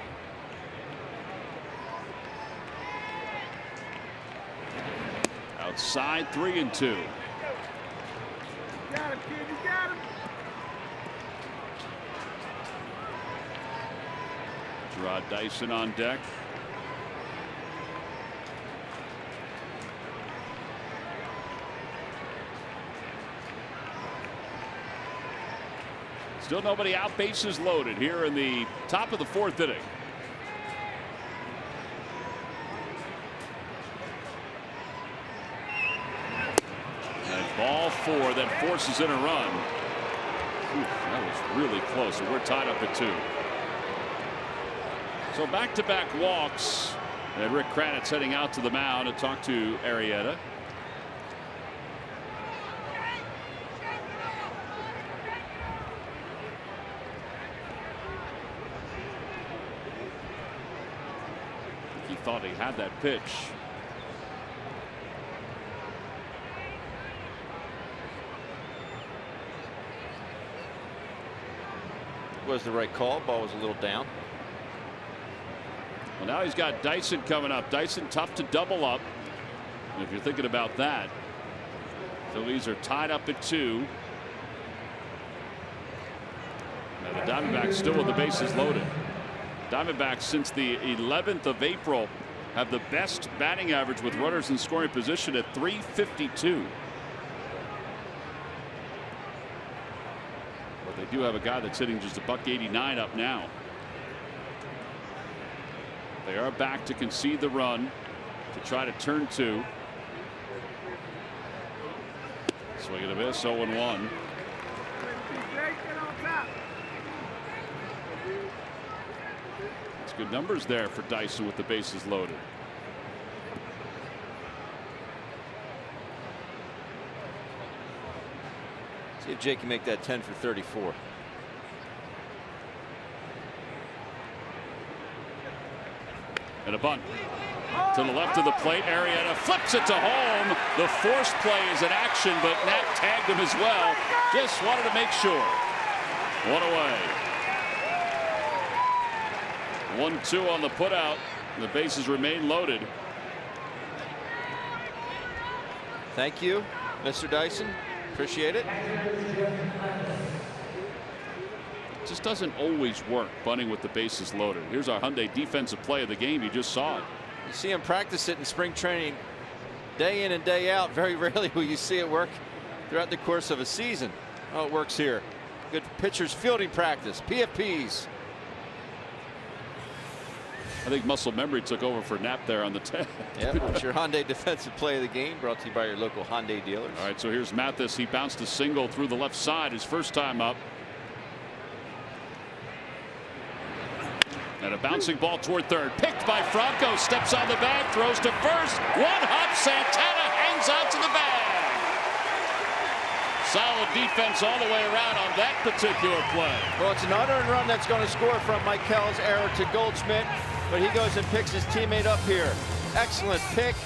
Outside, 3-2. Got him, kid. You got him. Gerard Dyson on deck. Still nobody out, bases loaded here in the top of the 4th inning. And ball 4 that forces in a run. Ooh, that was really close, and we're tied up at 2. So back-to-back walks, and Rick Kranitz heading out to the mound to talk to Arrieta. He thought he had that pitch. Was the right call. Ball was a little down. Well, now he's got Dyson coming up. Dyson tough to double up. And if you're thinking about that, Phillies are tied up at 2. Now the Diamondbacks still with the bases loaded. Diamondbacks since the 11th of April have the best batting average with runners in scoring position at .352. But they do have a guy that's hitting just a .189 up now. They are back to concede the run to try to turn 2. Swing and a miss, 0-1. It's good numbers there for Dyson with the bases loaded. See if Jake can make that 10 for 34. And a bunt to the left of the plate. Arrieta flips it to home. The forced play is in action, but Knapp tagged him as well. Just wanted to make sure. 1 away. 1-2 on the putout. The bases remain loaded. Thank you, Mr. Dyson. Appreciate it. Just doesn't always work bunting with the bases loaded. Here's our Hyundai defensive play of the game. You just saw it. You see him practice it in spring training day in and day out. Very rarely will you see it work throughout the course of a season. Oh, it works here. Good pitcher's fielding practice. PFPs. I think muscle memory took over for Knapp there on the 10. Yep, it's your Hyundai defensive play of the game, brought to you by your local Hyundai dealers. All right, so here's Mathis. He bounced a single through the left side his first time up. And a bouncing ball toward third. Picked by Franco. Steps on the bag. Throws to first. One hop. Santana hangs on to the bag. Solid defense all the way around on that particular play. Well, it's an unearned run that's going to score from Michael's error to Goldschmidt. But he goes and picks his teammate up here. Excellent pick.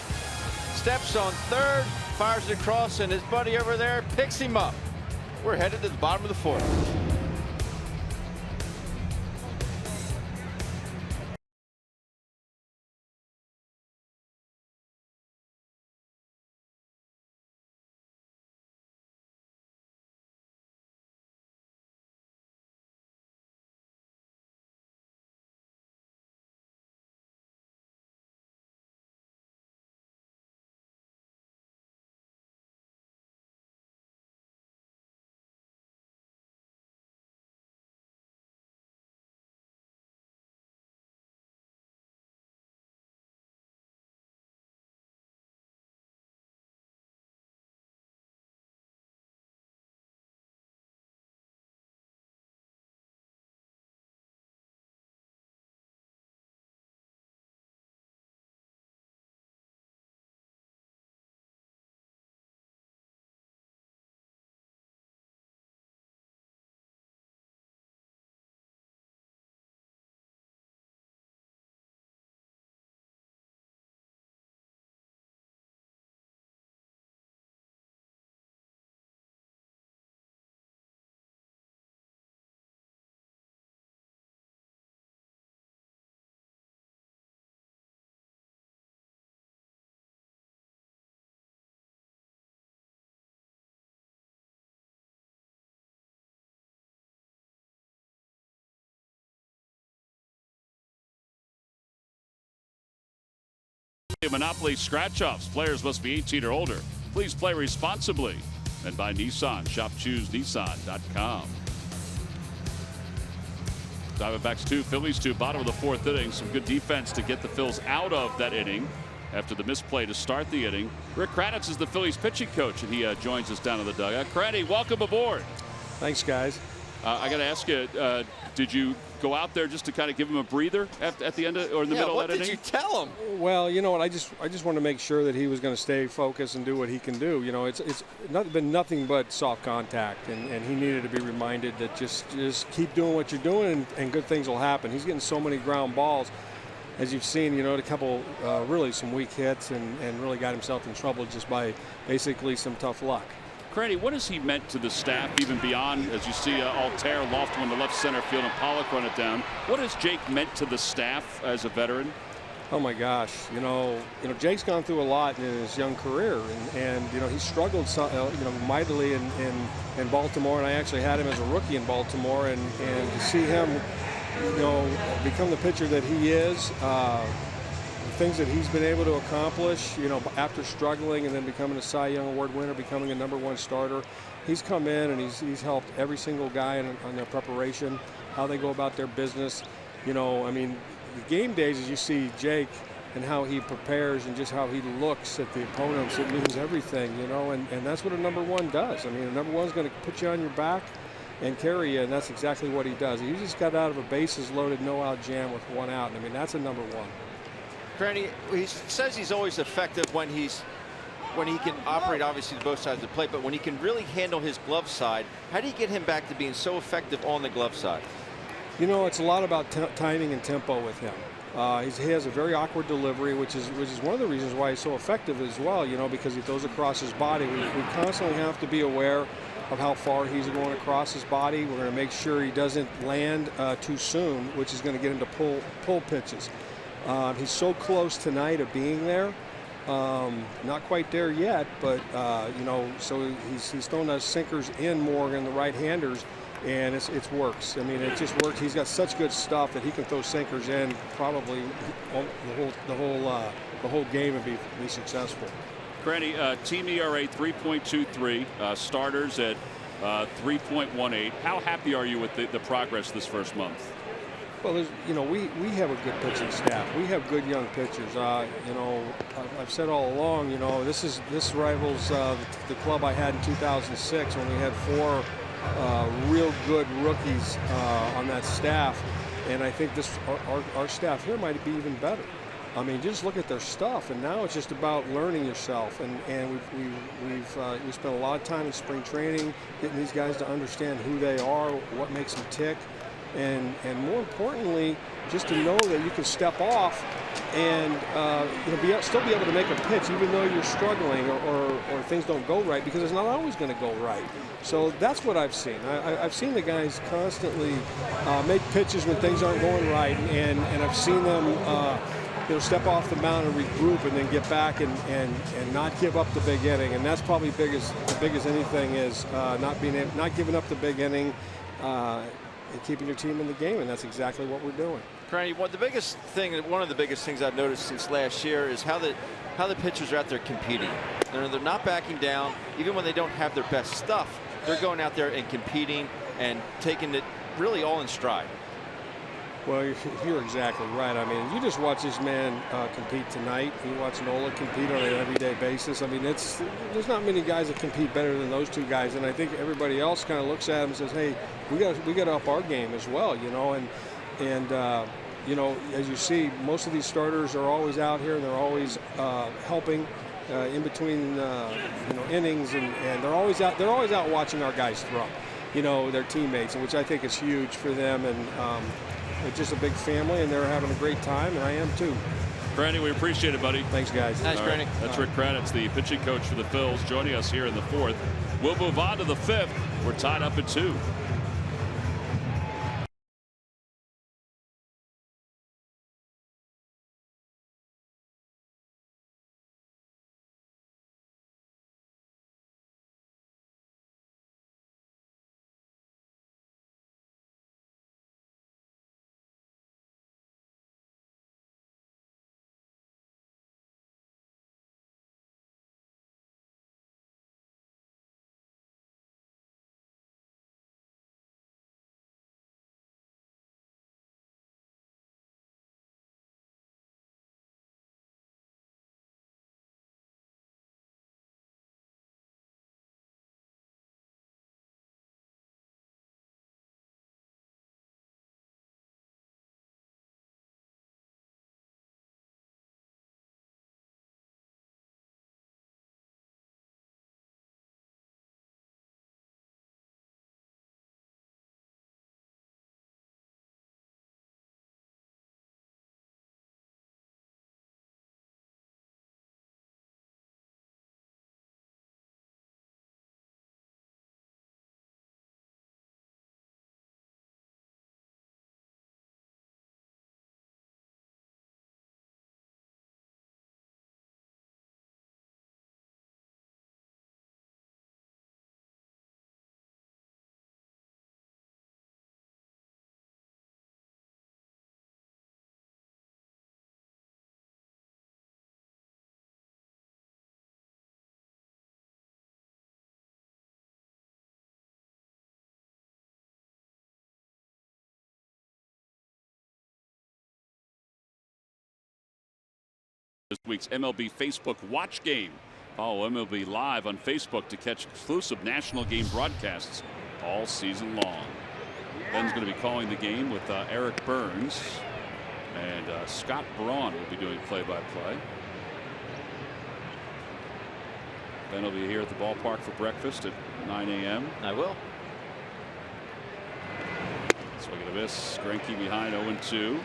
Steps on third. Fires it across. And his buddy over there picks him up. We're headed to the bottom of the 4th. Monopoly scratch-offs. Players must be 18 or older. Please play responsibly. And by Nissan. Shop ChooseNissan.com. Diamondbacks 2, Phillies 2, bottom of the fourth inning. Some good defense to get the Phils out of that inning after the misplay to start the inning. Rick Kranitz is the Phillies pitching coach, and he joins us down in the dugout. Kranny, welcome aboard. Thanks, guys. I got to ask you, did you go out there just to kind of give him a breather at the end or in the middle of that inning? What did you tell him? Well, you know what? I just wanted to make sure that he was going to stay focused and do what he can do. You know, it's been nothing but soft contact, and he needed to be reminded that just keep doing what you're doing, and good things will happen. He's getting so many ground balls, as you've seen. You know, a couple really some weak hits, and really got himself in trouble just by basically some tough luck. Cranny, what has he meant to the staff, even beyond, as you see Altair loft one to left center field and Pollock run it down? What has Jake meant to the staff as a veteran? Oh my gosh, you know, Jake's gone through a lot in his young career, and you know, he struggled mightily in Baltimore, and I actually had him as a rookie in Baltimore, and to see him, you know, become the pitcher that he is. Things that he's been able to accomplish, you know, after struggling and then becoming a Cy Young Award winner, becoming a #1 starter. He's come in and he's helped every single guy on their preparation, how they go about their business. You know, I mean, the game days, as you see Jake and how he prepares and just how he looks at the opponents, it means everything, you know, and that's what a #1 does. I mean, a #1's going to put you on your back and carry you, and that's exactly what he does. He just got out of a bases loaded, no out jam with 1 out, and I mean, that's a #1. Granny, he says he's always effective when he can operate obviously to both sides of the plate, but when he can really handle his glove side, how do you get him back to being so effective on the glove side? You know, it's a lot about timing and tempo with him. He has a very awkward delivery, which is one of the reasons why he's so effective as well, you know, because he throws across his body. We constantly have to be aware of how far he's going across his body. We're going to make sure he doesn't land too soon, which is going to get him to pull pitches. He's so close tonight of being there. Not quite there yet, but you know, so he's throwing those sinkers in more than the right-handers, and it works. I mean, it just works. He's got such good stuff that he can throw sinkers in probably the whole game and be successful. Granny, team ERA 3.23, starters at 3.18. How happy are you with the progress this first month? Well, you know, we have a good pitching staff. We have good young pitchers. You know, I've said all along, you know, this rivals the club I had in 2006 when we had 4 real good rookies on that staff, and I think our staff here might be even better. I mean, just look at their stuff, and now it's just about learning yourself. And we've spent a lot of time in spring training getting these guys to understand who they are, what makes them tick. And more importantly, just to know that you can step off and you know, still be able to make a pitch even though you're struggling or things don't go right, because it's not always going to go right. So that's what I've seen. I've seen the guys constantly make pitches when things aren't going right, and I've seen them you know, step off the mound and regroup and then get back and not give up the big inning. And that's probably big as anything is not giving up the big inning. And keeping your team in the game, and that's exactly what we're doing. Granny, one of the biggest things I've noticed since last year is how the pitchers are out there competing. They're not backing down, even when they don't have their best stuff. They're going out there and competing and taking it really all in stride. Well, you're exactly right. I mean, you just watch this man compete tonight. You watch Nola compete on an everyday basis. I mean, there's not many guys that compete better than those 2 guys, and I think everybody else kind of looks at him and says, "Hey, we got to up our game as well," you know. And you know, as you see, most of these starters are always out here, and they're always helping in between you know, innings, and they're always out watching our guys throw, you know, their teammates, which I think is huge for them. And it's just a big family, and they're having a great time, and I am too. Granny, we appreciate it, buddy. Thanks, guys. Thanks, Granny. That's Rick Kranitz, the pitching coach for the Phils, joining us here in the 4th. We'll move on to the 5th. We're tied up at 2. this week's MLB Facebook Watch Game. Follow MLB Live on Facebook to catch exclusive national game broadcasts all season long. Ben's going to be calling the game with Eric Burns, and Scott Braun will be doing play-by-play. Ben will be here at the ballpark for breakfast at 9 a.m. I will. Swing and a miss. Greinke behind 0-2.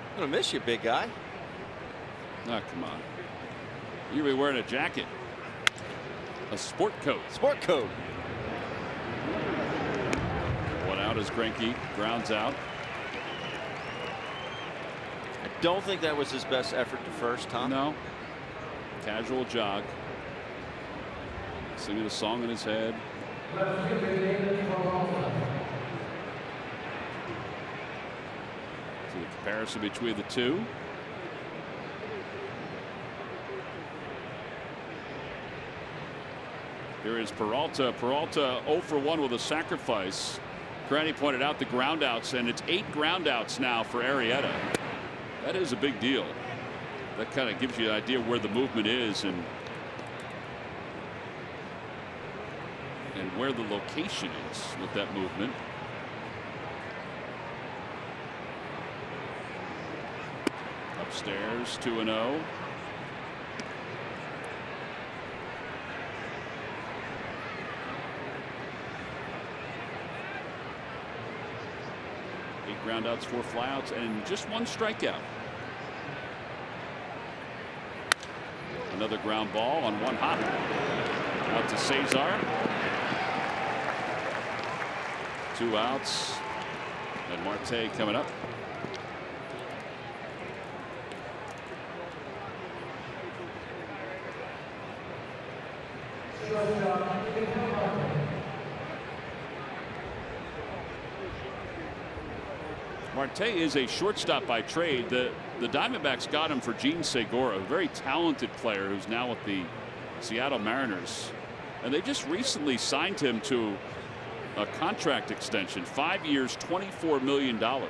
I'm gonna miss you, big guy. Oh, come on. You'll be wearing a jacket. A sport coat. Sport coat. One out as Greinke grounds out. I don't think that was his best effort to first, Tom. No. Casual jog. Singing a song in his head. See the comparison between the two. Here is Peralta. Peralta 0 for 1 with a sacrifice. Granny pointed out the groundouts, and it's 8 groundouts now for Arrieta. That is a big deal. That kind of gives you an idea where the movement is and where the location is with that movement. Upstairs 2-0. Groundouts, 4 flyouts, and just 1 strikeout. Another ground ball on 1 hop. Out to Cesar. 2 outs. And Marte coming up. Marte is a shortstop by trade. The Diamondbacks got him for Gene Segura, a very talented player who's now with the Seattle Mariners. And they just recently signed him to a contract extension, 5 years, $24 million. So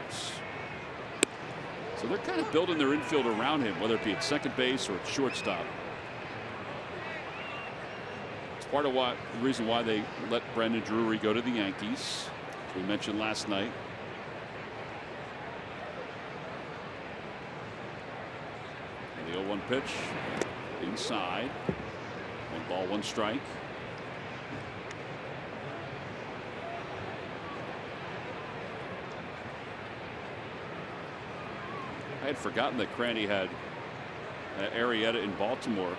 they're kind of building their infield around him, whether it be at second base or at shortstop. It's part of the reason why they let Brandon Drury go to the Yankees, as we mentioned last night. The 0-1 pitch inside. 1 ball, 1 strike. I had forgotten that Cranny had Arrieta in Baltimore.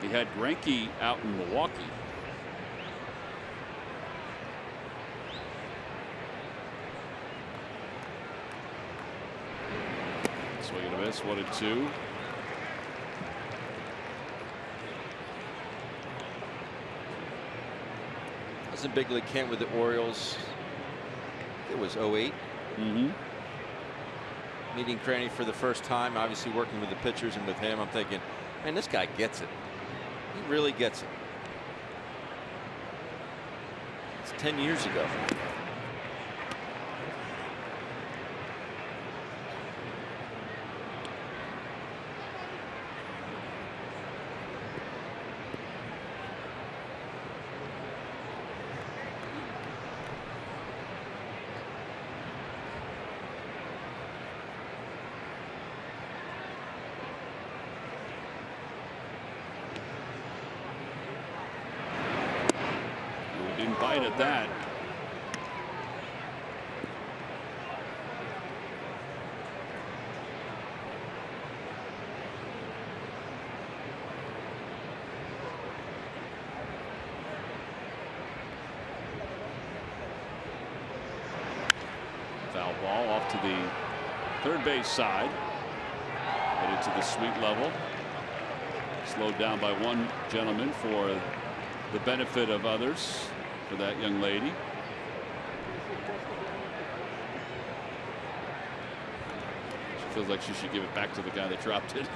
He had Greinke out in Milwaukee. Swing and a miss, 1-2. In big league camp with the Orioles. It was 08. Meeting Cranny for the first time, obviously working with the pitchers and with him. I'm thinking, man, this guy gets it. He really gets it. It's 10 years ago. Bite at that. Foul ball off to the third base side. Headed to the sweet level. Slowed down by one gentleman for the benefit of others. For that young lady. She feels like she should give it back to the guy that dropped it.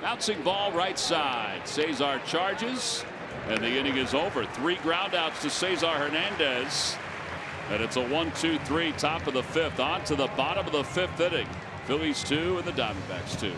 Bouncing ball right side. Cesar charges, and the inning is over. 3 groundouts to Cesar Hernandez. And it's a 1-2-3, top of the 5th. On to the bottom of the 5th inning. Phillies 2 and the Diamondbacks 2.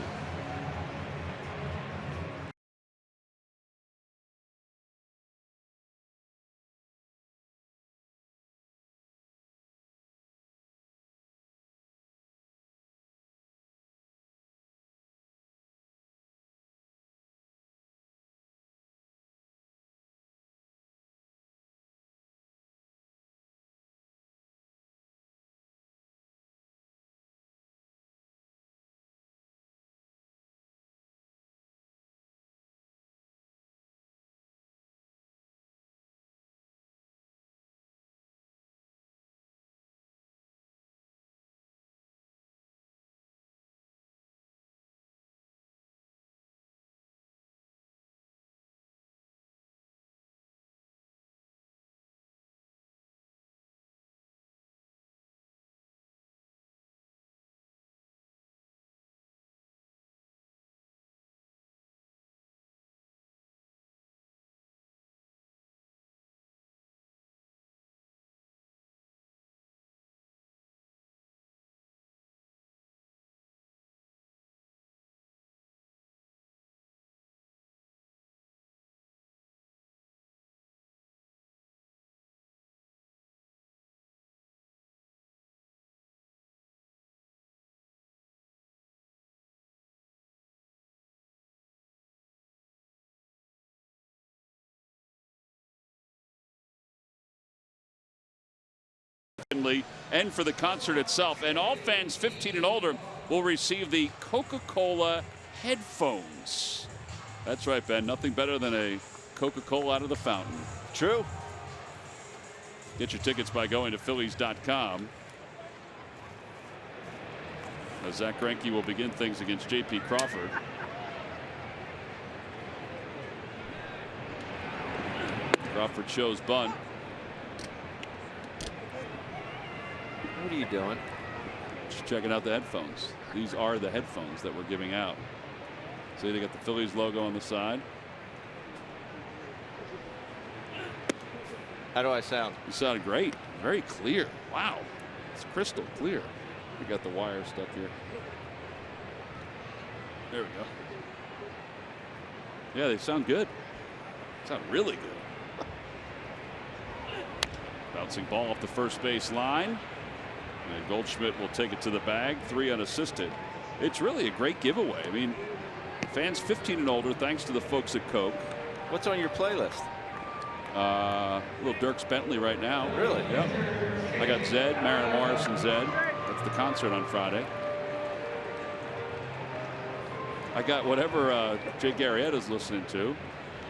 And for the concert itself, and all fans 15 and older will receive the Coca-Cola headphones. That's right, Ben. Nothing better than a Coca-Cola out of the fountain. True. Get your tickets by going to Phillies.com. As Zach Greinke will begin things against J.P. Crawford. Crawford shows bunt. What are you doing? Just checking out the headphones. These are the headphones that we're giving out. See, they got the Phillies logo on the side. How do I sound? You sounded great. Very clear. Wow. It's crystal clear. We got the wire stuck here. There we go. Yeah, they sound good. Sound really good. Bouncing ball off the first base line. And Goldschmidt will take it to the bag. 3 unassisted. It's really a great giveaway. I mean, fans 15 and older, thanks to the folks at Coke. What's on your playlist? Little Dierks Bentley right now. Really? Yep. I got Zed, Maren Morris and Zed. That's the concert on Friday. I got whatever Jake Arrieta's listening to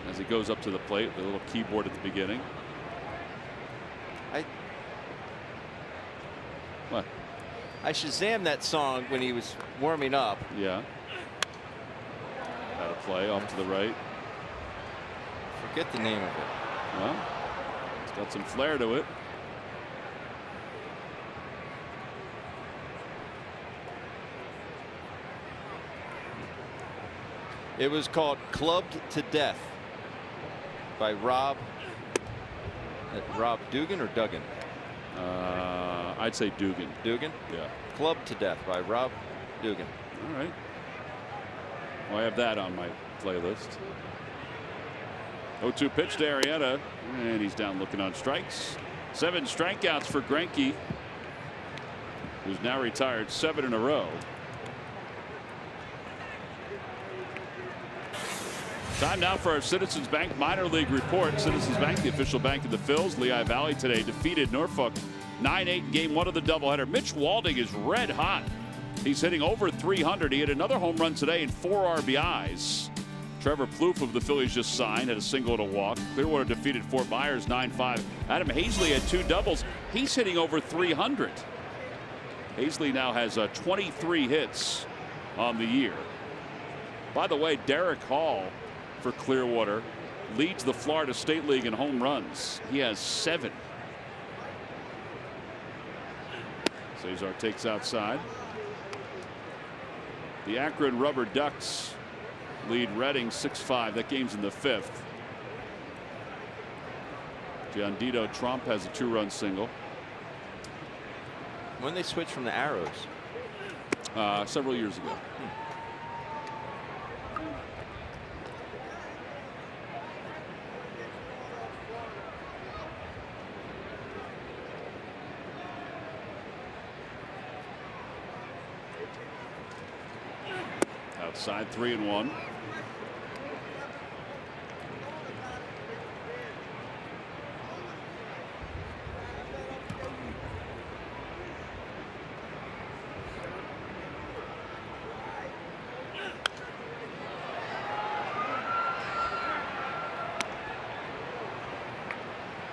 as he goes up to the plate, the little keyboard at the beginning. What? I Shazammed that song when he was warming up. Yeah. Had a play off to the right. Forget the name of it. Well, it's got some flair to it. It was called Clubbed to Death by Rob Dugan or Duggan? I'd say Dugan. Dugan? Yeah. Clubbed to Death by Rob Dugan. All right. Well, I have that on my playlist. 0-2 pitch to Arrieta, and he's down looking on strikes. 7 strikeouts for Greinke, who's now retired 7 in a row. Time now for our Citizens Bank minor league report. Citizens Bank, the official bank of the Phils. Lehigh Valley today defeated Norfolk 9-8 in game 1 of the doubleheader. Mitch Walding is red hot. He's hitting over 300. He hit another home run today and 4 RBIs. Trevor Plouffe of the Phillies just signed, had a single and a walk. Clearwater defeated Fort Myers 9-5. Adam Hazley had 2 doubles. He's hitting over 300. Hazley now has 23 hits on the year. By the way, Derek Hall for Clearwater leads the Florida State League in home runs. He has 7. Cesar takes outside. The Akron Rubber Ducks lead Reading 6-5. That game's in the 5th. Giandito Trump has a 2-run single. When they switched from the arrows? Several years ago. Outside 3-1.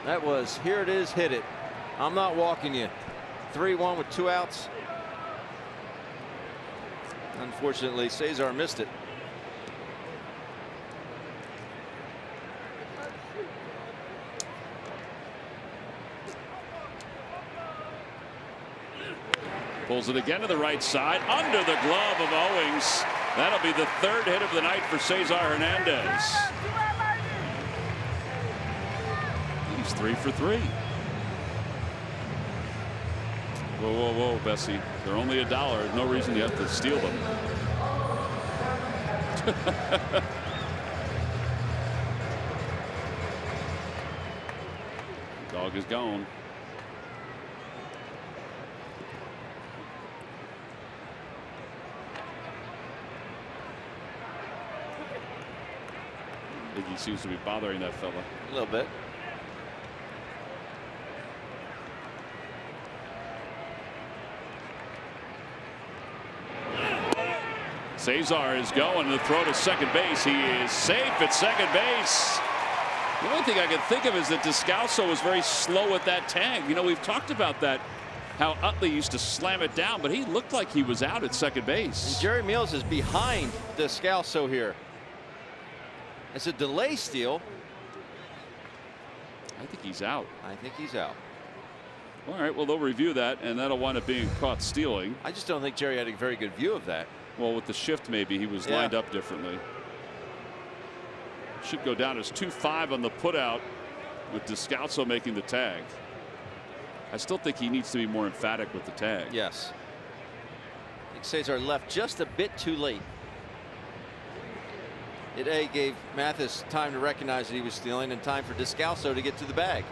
That was, here it is, hit it. I'm not walking you. 3-1 with 2 outs. Unfortunately, Cesar missed it. Pulls it again to the right side, under the glove of Owings. That'll be the 3rd hit of the night for Cesar Hernandez. He's 3 for 3. Whoa, whoa, whoa, Bessie. They're only $1. There's no reason you have to steal them. Dog is gone. I think he seems to be bothering that fella. A little bit. Cesar is going. The throw to second base. He is safe at second base. The only thing I can think of is that Descalso was very slow at that tag. You know, we've talked about that, how Utley used to slam it down, but he looked like he was out at second base. And Jerry Meals is behind Descalso here. It's a delay steal. I think he's out. I think he's out. All right, well, they'll review that, and that'll wind up being caught stealing. I just don't think Jerry had a very good view of that. Well, with the shift, maybe he was lined up differently. Should go down as 2-5 on the putout with Descalso making the tag. I still think he needs to be more emphatic with the tag. Yes. I think Cesar left just a bit too late. It gave Mathis time to recognize that he was stealing and time for Descalso to get to the bag.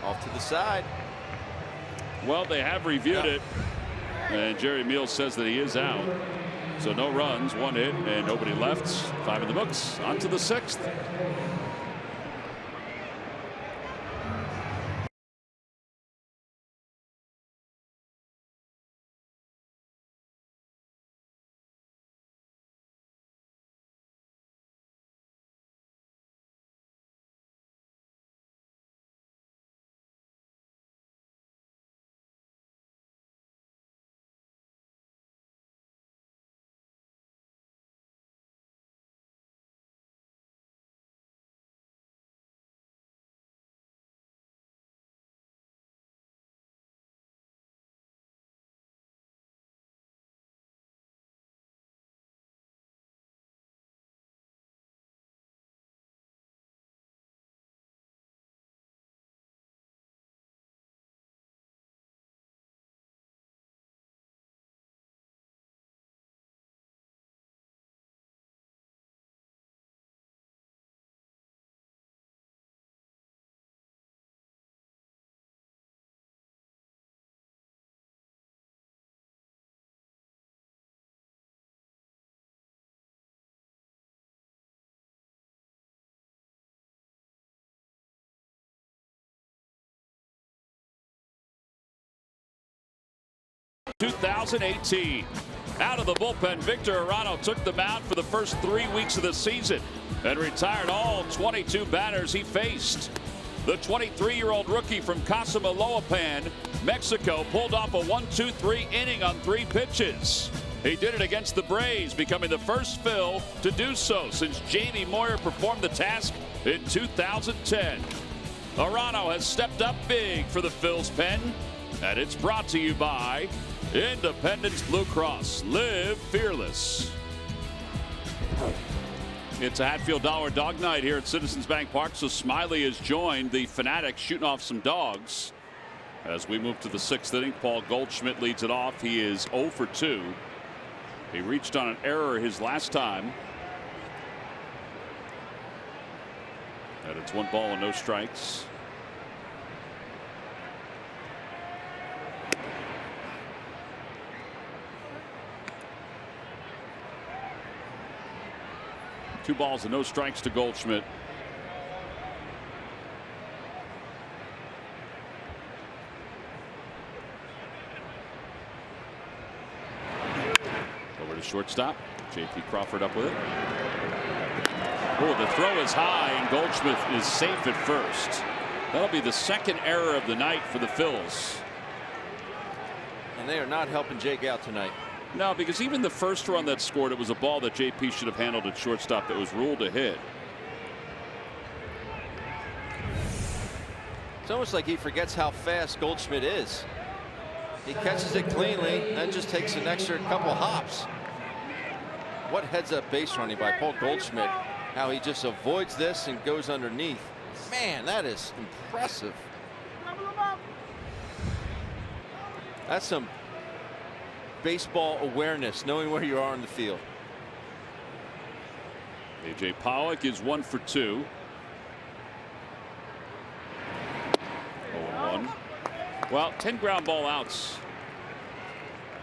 Off to the side. Well, they have reviewed it, and Jerry Meals says that he is out. So no runs, 1 hit, and nobody left. 5 in the books. On to the 6th. ...2018. Out of the bullpen, Victor Arano took the mound for the first 3 weeks of the season and retired all 22 batters he faced. The 23-year-old rookie from Casamaloapan, Mexico, pulled off a 1-2-3 inning on 3 pitches. He did it against the Braves, becoming the first Phil to do so since Jamie Moyer performed the task in 2010. Arano has stepped up big for the Phil's pen, and it's brought to you by Independence Blue Cross. Live fearless. It's a Hatfield Dollar Dog Night here at Citizens Bank Park, so Smiley has joined the Fanatics shooting off some dogs. As we move to the 6th inning, Paul Goldschmidt leads it off. He is 0 for 2. He reached on an error his last time. And it's 1 ball and no strikes. Two balls and no strikes to Goldschmidt. Over to shortstop. J.P. Crawford up with it. Oh, the throw is high, and Goldschmidt is safe at first. That'll be the 2nd error of the night for the Phils. And they are not helping Jake out tonight. No, because even the first run that scored, it was a ball that JP should have handled at shortstop that was ruled a hit. It's almost like he forgets how fast Goldschmidt is. He catches it cleanly, then just takes an extra couple hops. What heads-up base running by Paul Goldschmidt. How he just avoids this and goes underneath. Man, that is impressive. That's some baseball awareness, knowing where you are on the field. A.J. Pollock is 1 for 2. 0-1. Well, 10 ground ball outs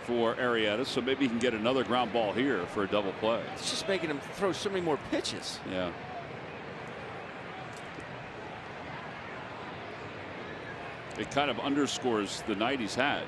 for Arrieta, so maybe he can get another ground ball here for a double play. It's just making him throw so many more pitches. Yeah. It kind of underscores the night he's had.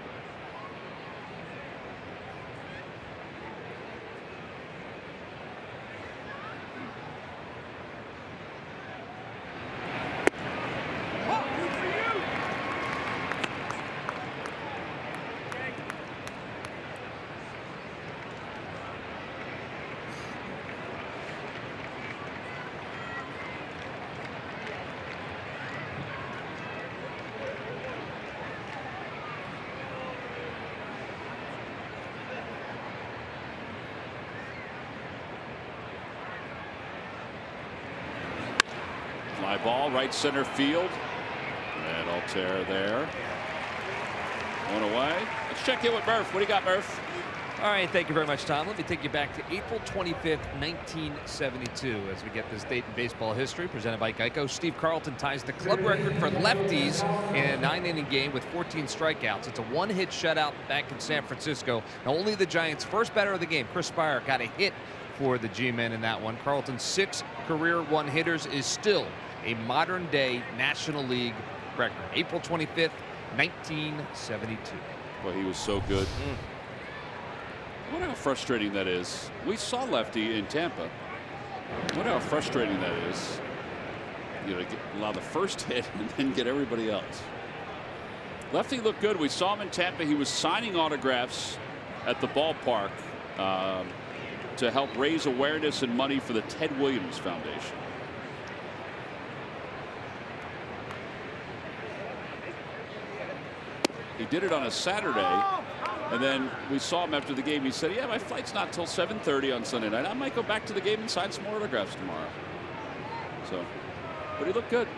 Fly ball, right center field. And Altair there. 1 away. Let's check in with Murph. What do you got, Murph? All right, thank you very much, Tom. Let me take you back to April 25th, 1972, as we get this date in baseball history, presented by Geico. Steve Carlton ties the club record for lefties in a 9-inning game with 14 strikeouts. It's a 1-hit shutout back in San Francisco. Now, only the Giants' first batter of the game, Chris Spire, got a hit for the G-men in that one. Carlton's 6 career one-hitters is still a modern-day National League record. April 25th, 1972. Well, he was so good. I wonder how frustrating that is. We saw Lefty in Tampa. I wonder how frustrating that is. You know, allow the first hit and then get everybody else. Lefty looked good. We saw him in Tampa. He was signing autographs at the ballpark to help raise awareness and money for the Ted Williams Foundation. He did it on a Saturday, and then we saw him after the game. He said, yeah, my flight's not till 7:30 on Sunday night. I might go back to the game and sign some more autographs tomorrow. So, but he looked good.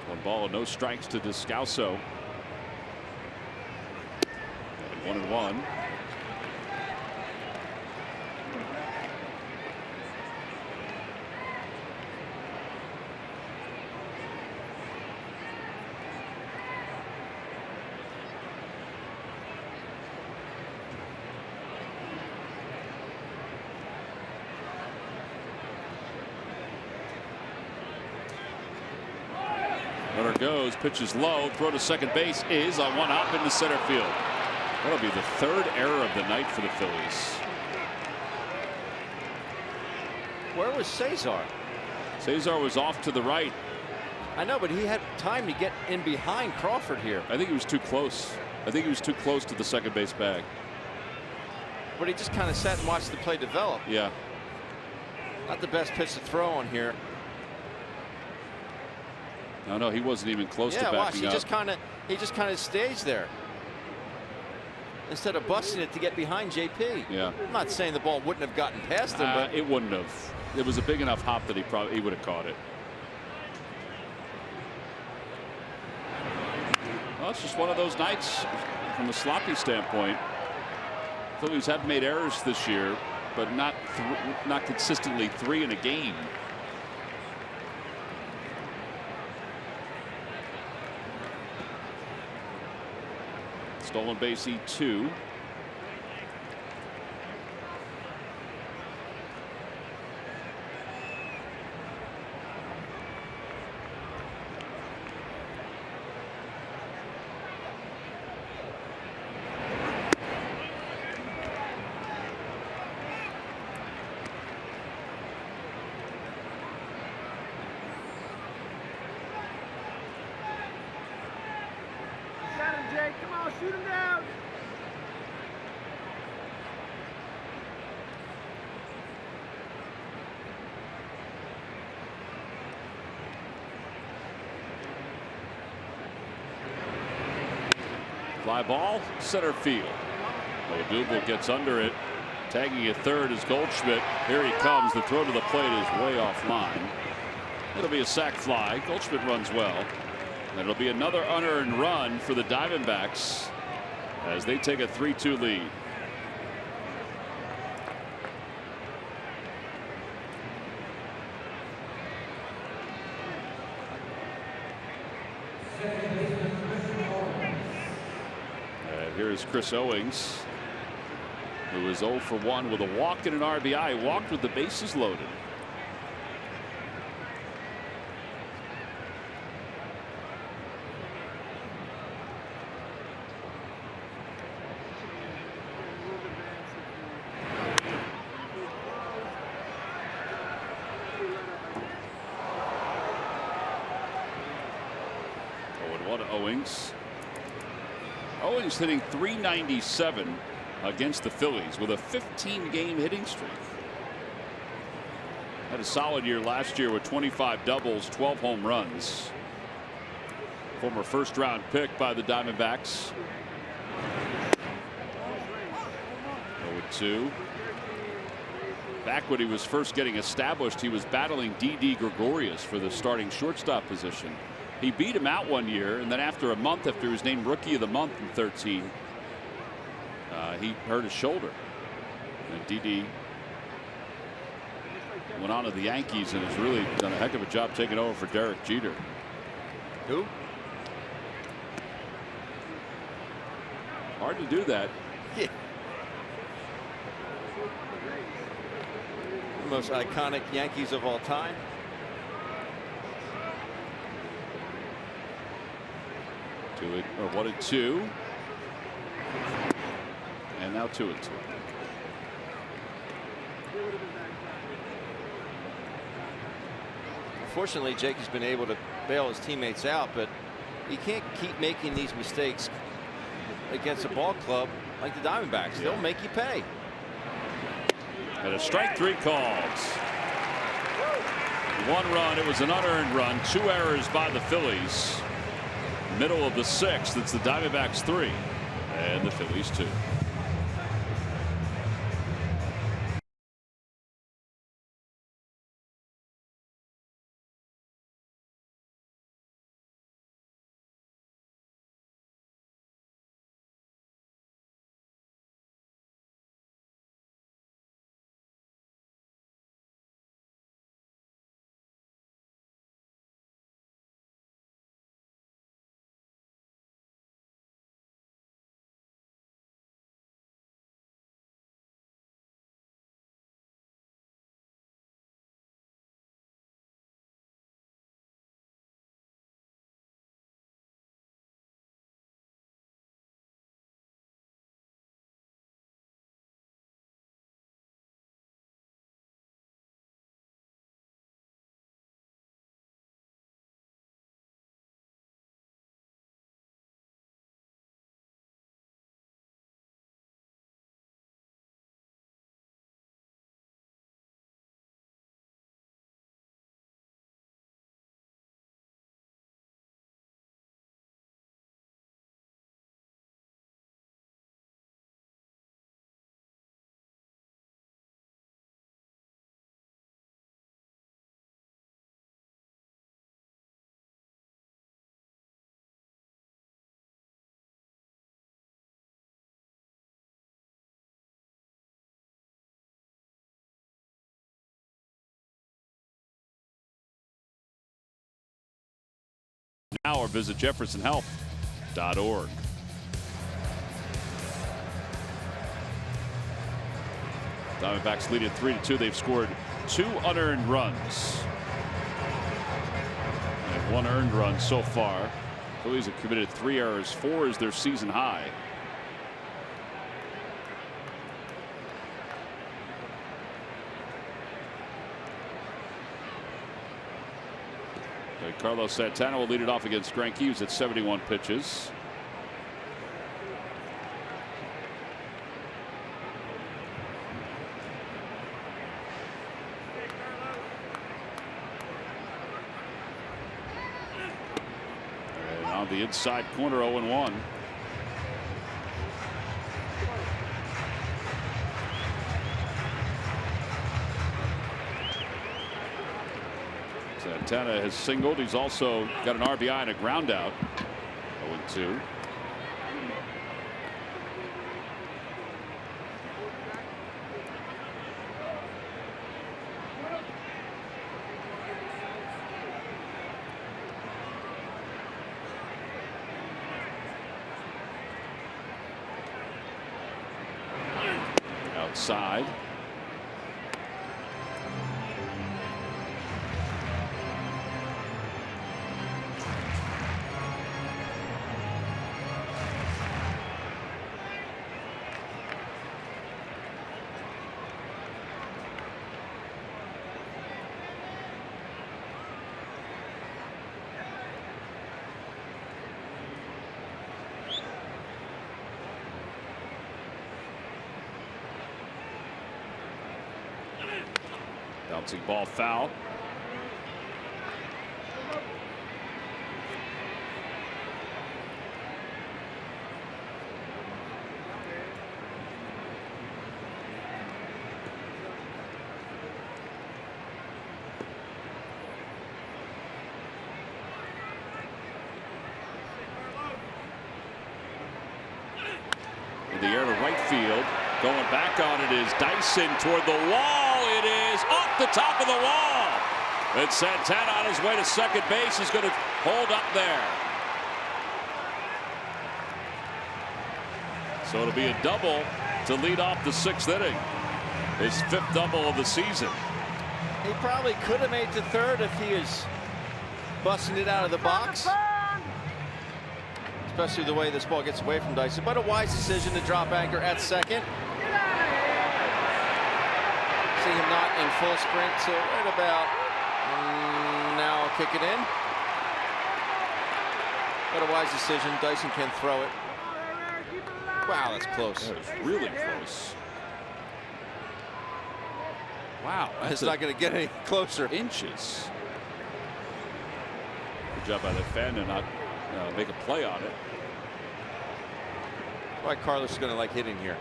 One ball and no strikes to Descalso. And 1-1. Runner goes, pitches low, throw to second base is on one hop into center field. That'll be the 3rd error of the night for the Phillies. Where was Cesar? Cesar was off to the right. I know, but he had time to get in behind Crawford here. I think he was too close. I think he was too close to the second base bag. but he just kind of sat and watched the play develop. Yeah. Not the best pitch to throw on here. No, he wasn't even close to Yeah, backing watch. He up. just kind of staged there instead of busting it to get behind JP. Yeah. I'm not saying the ball wouldn't have gotten past him, but it wouldn't have. It was a big enough hop that he would have caught it. Well, it's just one of those nights from a sloppy standpoint. Phillies have made errors this year, but not consistently 3 in a game. Stolen base E2. Shoot him down. Fly ball, center field. Odubel gets under it. Tagging at third is Goldschmidt. Here he comes. The throw to the plate is way off line. It'll be a sac fly. Goldschmidt runs well. And it'll be another unearned run for the Diamondbacks as they take a 3-2 lead. And here's Chris Owings, who is 0 for 1 with a walk and an RBI. Walked with the bases loaded. Owings hitting .397 against the Phillies with a 15-game hitting streak. Had a solid year last year with 25 doubles, 12 home runs. Former first-round pick by the Diamondbacks. 0-2. Back when he was first getting established, he was battling Didi Gregorius for the starting shortstop position. He beat him out one year, and then after a month, after he was named Rookie of the Month in 13, he hurt his shoulder. And Didi went on to the Yankees and has really done a heck of a job taking over for Derek Jeter. Who? Hard to do that. Yeah. The most iconic Yankees of all time. Or 1-2, and now 2-2. Fortunately, Jake has been able to bail his teammates out, but you can't keep making these mistakes against a ball club like the Diamondbacks. Yeah. They'll make you pay. And a strike 3 calls. 1 run. It was an unearned run. 2 errors by the Phillies. Middle of the 6th, it's the Diamondbacks 3 and the Phillies 2. now or visit jeffersonhealth.org. Diamondbacks lead at 3-2. They've scored 2 unearned runs. And 1 earned run so far. Phillies have committed 3 errors. 4 is their season high. Carlos Santana will lead it off against Greinke, who's at 71 pitches. And on the inside corner, 0-1. Santana has singled. He's also got an RBI and a ground out. 0-2. Outside. Bouncing ball foul. In the air to right field. Going back on it is Dyson toward the wall. It is off the top of the wall. And Santana on his way to second base. He's going to hold up there. So it'll be a double to lead off the 6th inning. His 5th double of the season. He probably could have made the 3rd if he was busting it out of the box. Especially the way this ball gets away from Dyson. But a wise decision to drop anchor at second. See him not in full sprint, so right about now kick it in. But a wise decision. Dyson can throw it. Wow, that's close. That was really close. Wow, it's not going to get any closer. Inches. Good job by the fan to not make a play on it. Why Carlos is going to like hitting here.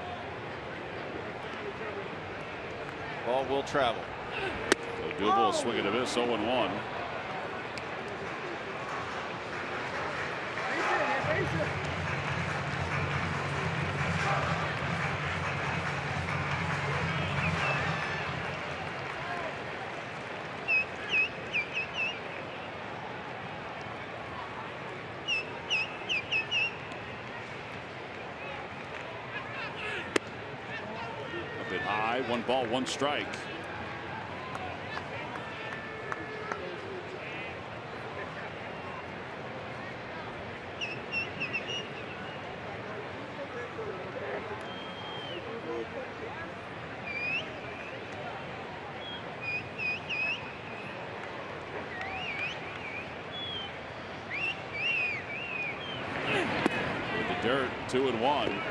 Ball will travel. So doable, swing and a miss, 0-1. Up and high, 1 ball, 1 strike. Dirt, 2-1.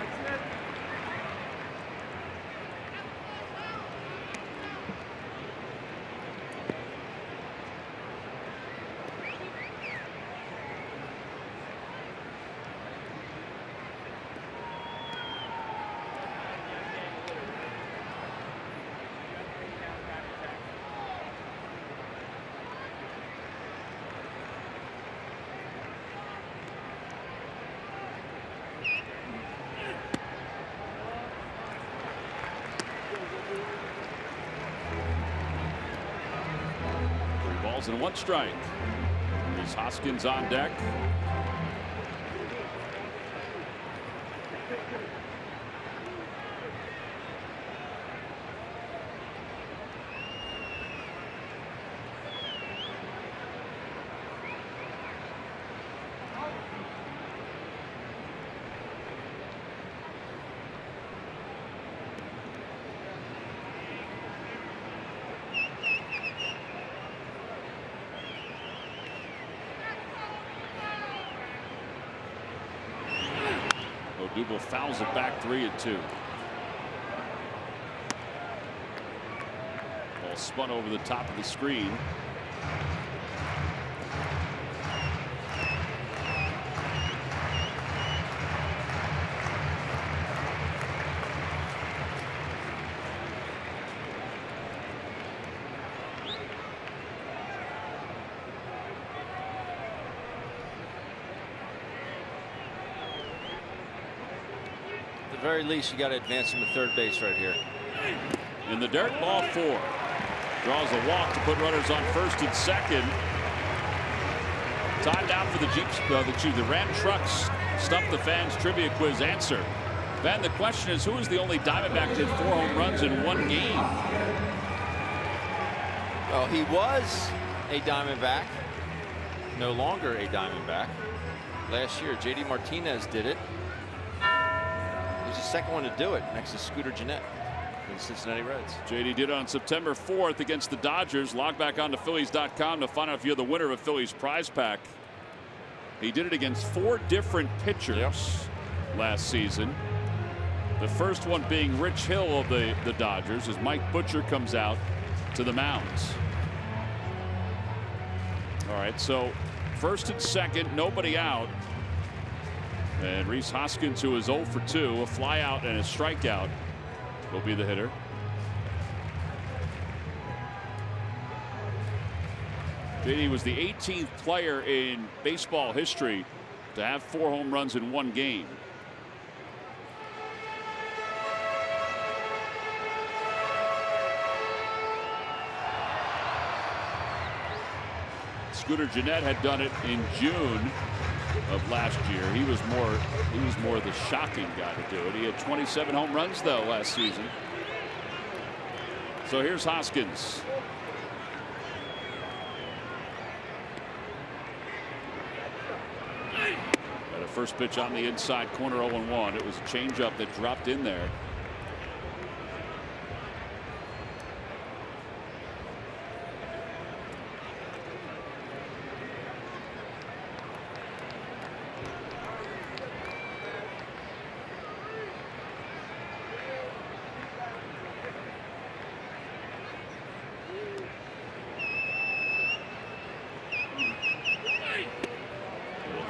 And 1 strike. Here's Rhys Hoskins on deck. Odubel fouls it back 3-2. Ball spun over the top of the screen. At the very least, you got to advance him to third base right here. In the dirt, ball 4. Draws a walk to put runners on first and second. Time now for the Ram Trucks Stump the Fans trivia quiz answer. Ben, the question is, who is the only Diamondback to hit 4 home runs in 1 game? Well, he was a Diamondback, no longer a Diamondback. Last year, J.D. Martinez did it. He was the second one to do it, next to Scooter Gennett for the Cincinnati Reds. JD did it on September 4th against the Dodgers. Log back on to Phillies.com to find out if you're the winner of a Phillies prize pack. He did it against 4 different pitchers last season. The first one being Rich Hill of the Dodgers as Mike Butcher comes out to the mounds. All right, so first and second, nobody out. And Rhys Hoskins, who is 0 for 2, a fly out and a strikeout, will be the hitter. JD was the 18th player in baseball history to have 4 home runs in 1 game. Scooter Gennett had done it in June of last year. He was more the shocking guy to do it. He had 27 home runs though last season. So here's Hoskins. Got a first pitch on the inside corner, 0-1. It was a changeup that dropped in there.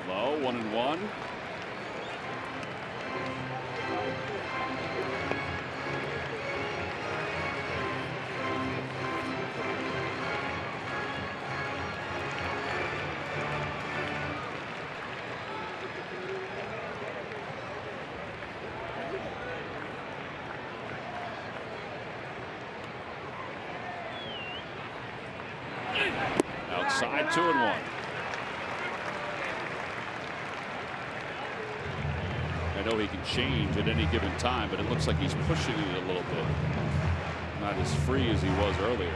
Low, 1-1. Outside, 2-1. I know he can change at any given time, but it looks like he's pushing it a little bit. Not as free as he was earlier.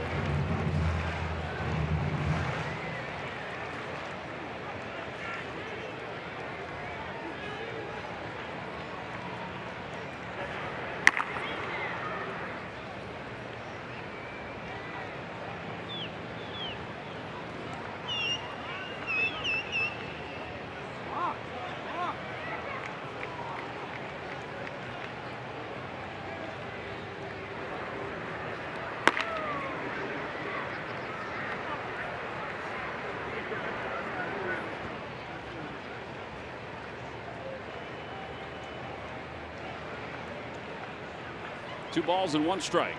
Two balls and 1 strike.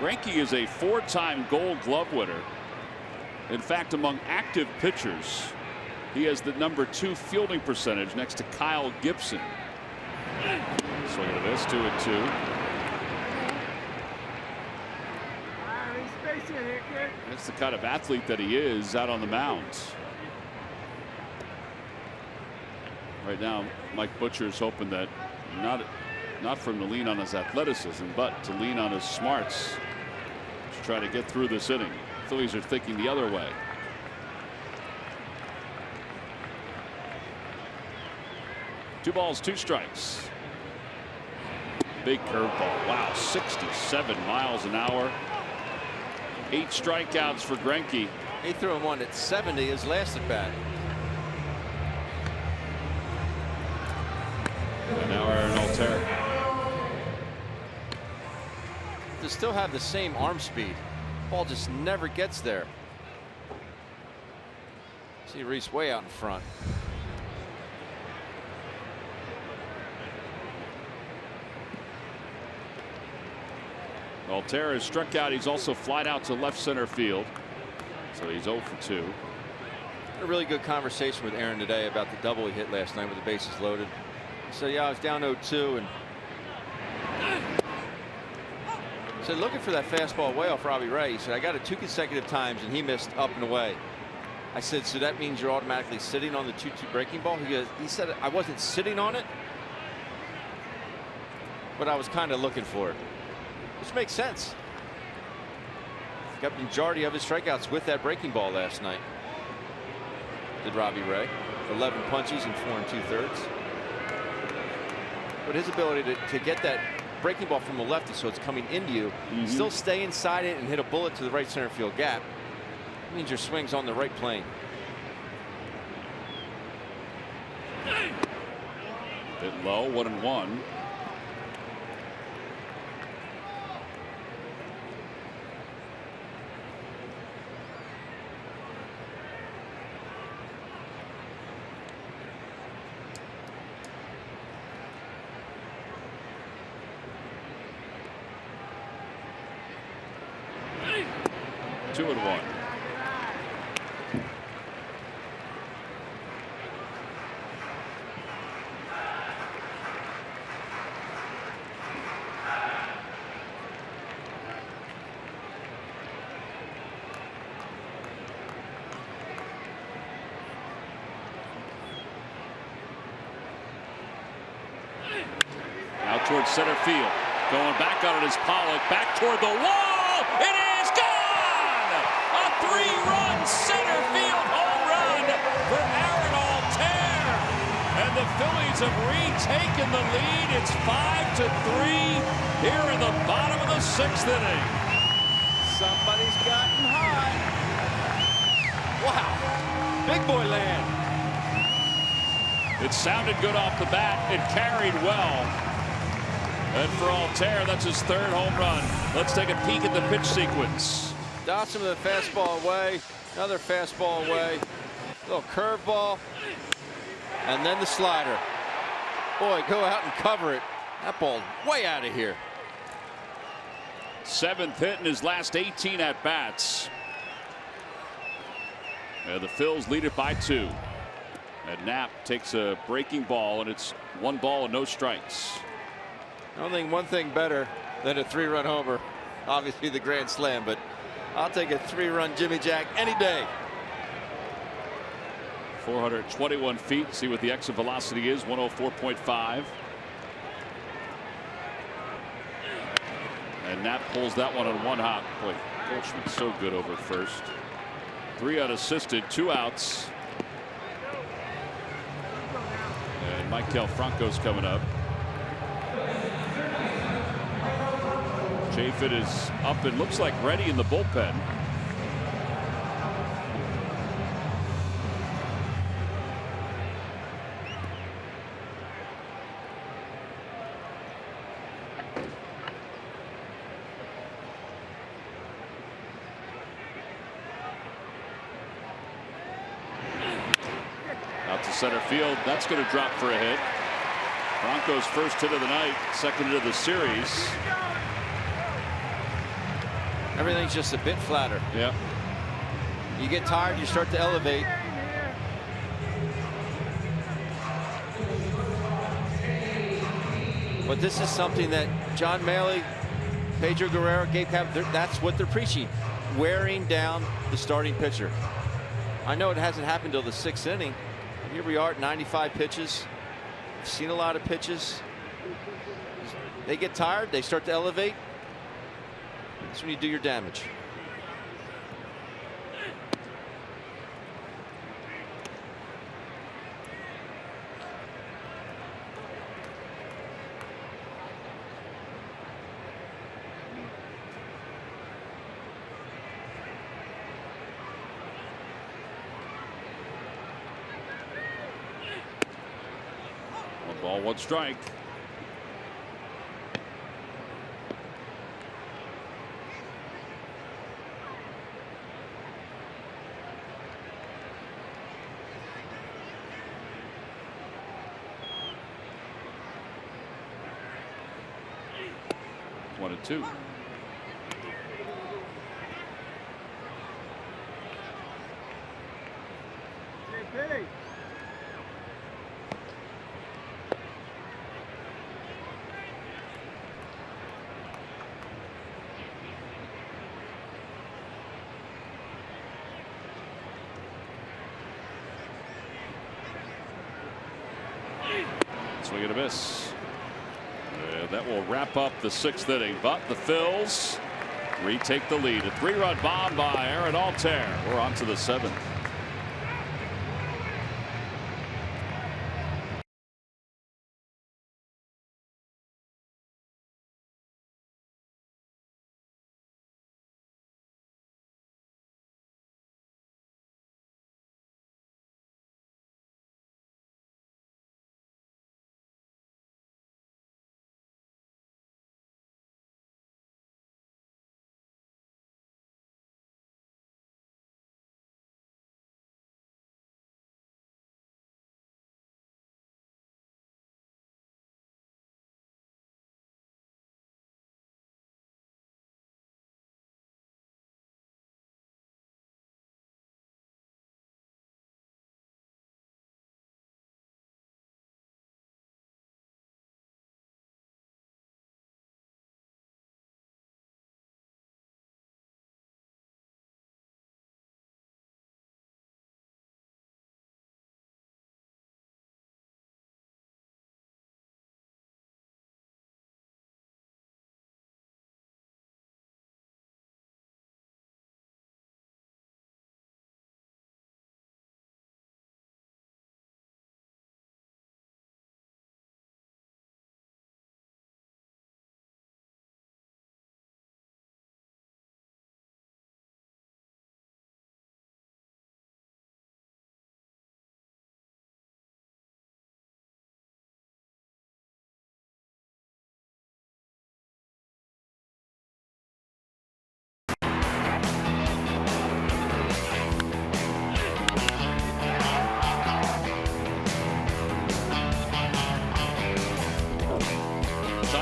Greinke is a 4-time Gold Glove winner. In fact, among active pitchers, he has the #2 fielding percentage next to Kyle Gibson. Swing and a miss, 2-2. That's the kind of athlete that he is out on the mound. Right now, Mike Butcher's hoping that not for him to lean on his athleticism, but to lean on his smarts to try to get through this inning. Phillies are thinking the other way. Two balls, 2 strikes. Big curveball. Wow, 67 miles an hour. 8 strikeouts for Greinke. He threw him one at 70 his last at bat. And now Altair. To still have the same arm speed. Ball just never gets there. See Reese way out in front. Altair has struck out. He's also flied out to left center field. So he's 0 for 2. Had a really good conversation with Aaron today about the double he hit last night with the bases loaded. So yeah, I was down 0-2 and said looking for that fastball way off Robbie Ray. He said I got it 2 consecutive times and he missed up and away. I said, so that means you're automatically sitting on the 2-2 breaking ball? He said I wasn't sitting on it, but I was kind of looking for it. Which makes sense. Got the majority of his strikeouts with that breaking ball last night. Did Robbie Ray. 11 punches in 4 2/3. But his ability to get that breaking ball from the lefty so it's coming into you, still stay inside it and hit a bullet to the right center field gap, means your swing's on the right plane. Bit low, 1-1. Two and 1. Out towards center field. Going back on it is Pollock. Back toward the wall. It is gone! A 3-run center field home run for Aaron Altair. And the Phillies have retaken the lead. It's 5-3 here in the bottom of the 6th inning. Somebody's gotten hot. Wow. Big boy land. It sounded good off the bat. It carried well. And for Altair, that's his 3rd home run. Let's take a peek at the pitch sequence. Dawson with a fastball away. Another fastball away. Little curveball. And then the slider. Boy, go out and cover it. That ball's way out of here. 7th hit in his last 18 at-bats. And the Phils lead it by 2. And Knapp takes a breaking ball, and it's 1 ball and no strikes. I don't think one thing better than a 3-run homer. Obviously the grand slam, but I'll take a 3-run Jimmy Jack any day. 421 feet. See what the exit velocity is. 104.5. And Knapp pulls that one on 1 hop. Boy, Goldschmidt's so good over first. 3 unassisted, 2 outs. And Michael Franco's coming up. Chafin is up and looks like ready in the bullpen. Out to center field. That's going to drop for a hit. Franco's first hit of the night, 2nd hit of the series. Everything's just a bit flatter. Yeah. You get tired, you start to elevate. But this is something that John Maley, Pedro Guerrero, Gabe Cap, that's what they're preaching. Wearing down the starting pitcher. I know it hasn't happened till the 6th inning. Here we are at 95 pitches. I've seen a lot of pitches. They get tired, they start to elevate. That's when you do your damage. Ball, 1 strike. One and 2. Swing and a miss. And that will wrap up the 6th inning. But the Phils retake the lead. A 3-run bomb by ARI Altair. We're on to the 7th.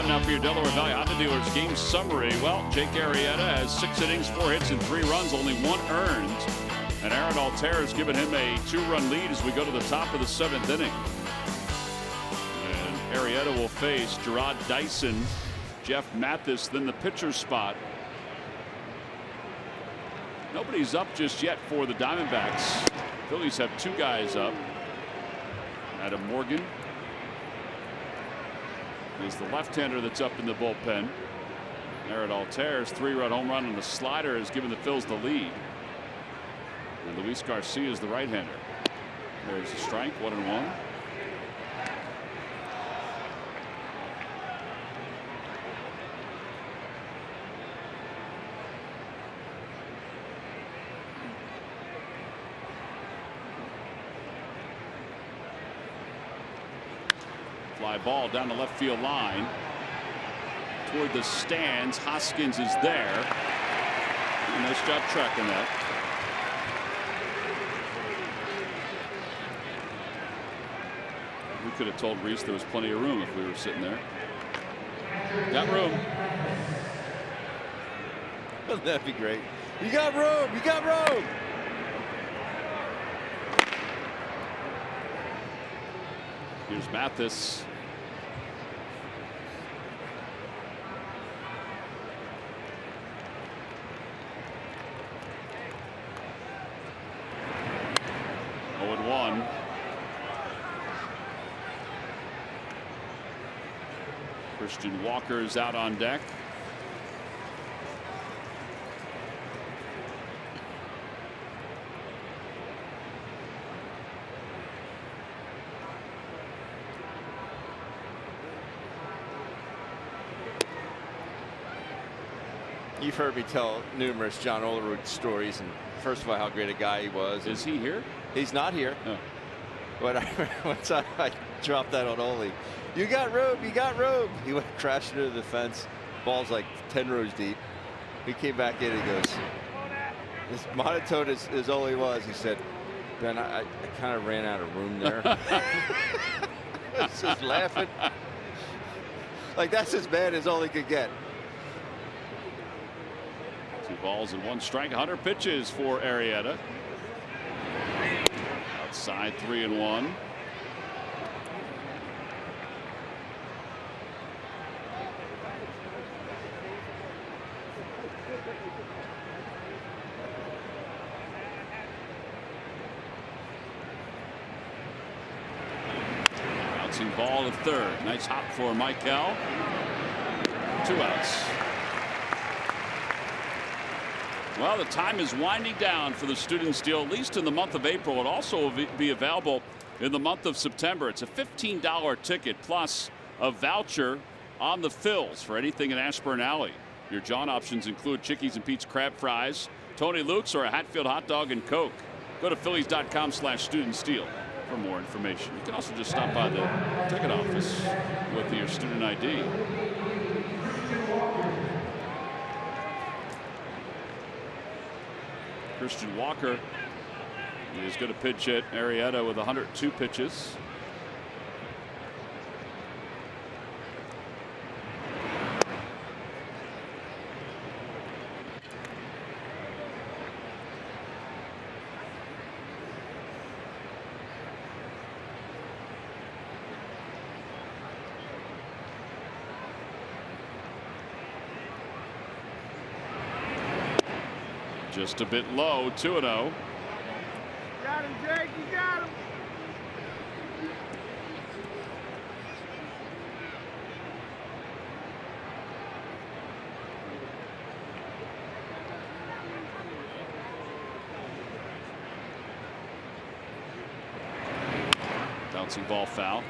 Now for your Delaware Valley Honda Dealers game summary. Well, Jake Arrieta has 6 innings, 4 hits, and 3 runs, only 1 earned. And ARI Altair has given him a 2-run lead as we go to the top of the 7th inning. And Arrieta will face Gerard Dyson, Jeff Mathis, then the pitcher's spot. Nobody's up just yet for the Diamondbacks. Phillies have 2 guys up. Adam Morgan is the left-hander that's up in the bullpen. ARI Altair's 3-run home run on the slider has given the Phils the lead. And Luis Garcia is the right-hander. There's a strike, 1-1. Fly ball down the left field line toward the stands. Hoskins is there. Nice job tracking that. We could have told Reese there was plenty of room if we were sitting there. Got room. That'd be great. You got room. You got room. Here's Mathis. Oh, and 1. Christian Walker is out on deck. You've heard me tell numerous John Olerud stories, and first of all, how great a guy he was. Is he here? He's not here. Oh. But once I dropped that on Ole, you got room, you got room. He went crashing into the fence. Ball's like 10 rows deep. He came back in and he goes, as monotone as Ole was, he said, Ben, I kind of ran out of room there. I was just laughing. Like, that's as bad as Ole could get. 2 balls and 1 strike. 100 pitches for Arrieta. Outside 3-1. Bouncing ball to third. Nice hop for Michael. 2 outs. Well, the time is winding down for the Students deal, at least in the month of April. It also will be available in the month of September. It's a $15 ticket plus a voucher on the Phillies for anything in Ashburn Alley. Your John options include Chickies and Pete's crab fries, Tony Luke's, or a Hatfield hot dog and Coke. Go to Phillies.com/studentsteal for more information. You can also just stop by the ticket office with your student ID. Christian Walker is going to pitch at Arrieta with 102 pitches. Just a bit low, 2-0. Got him, Jake, you got him. Bouncing ball foul.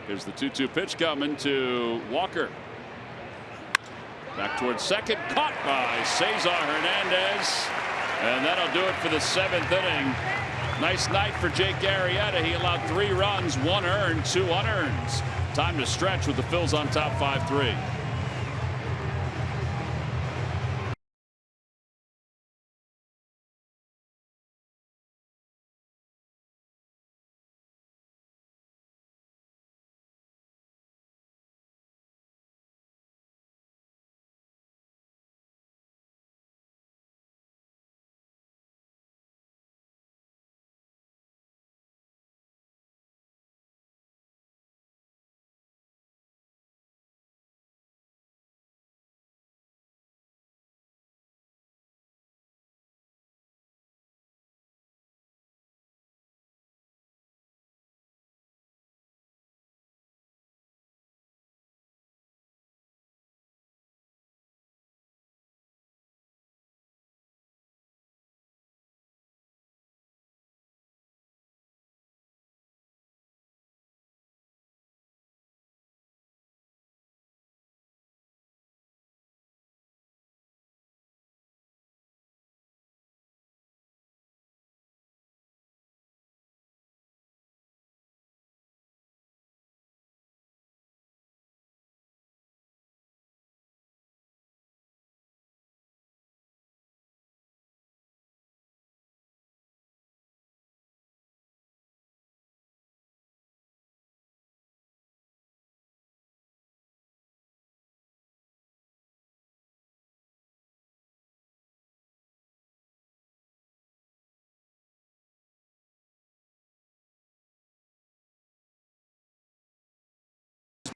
Here's the 2-2 pitch coming to Walker. Back towards second. Caught by Cesar Hernandez. And that'll do it for the 7th inning. Nice night for Jake Arrieta. He allowed 3 runs, 1 earned, 2 unearned. Time to stretch with the Phils on top 5-3.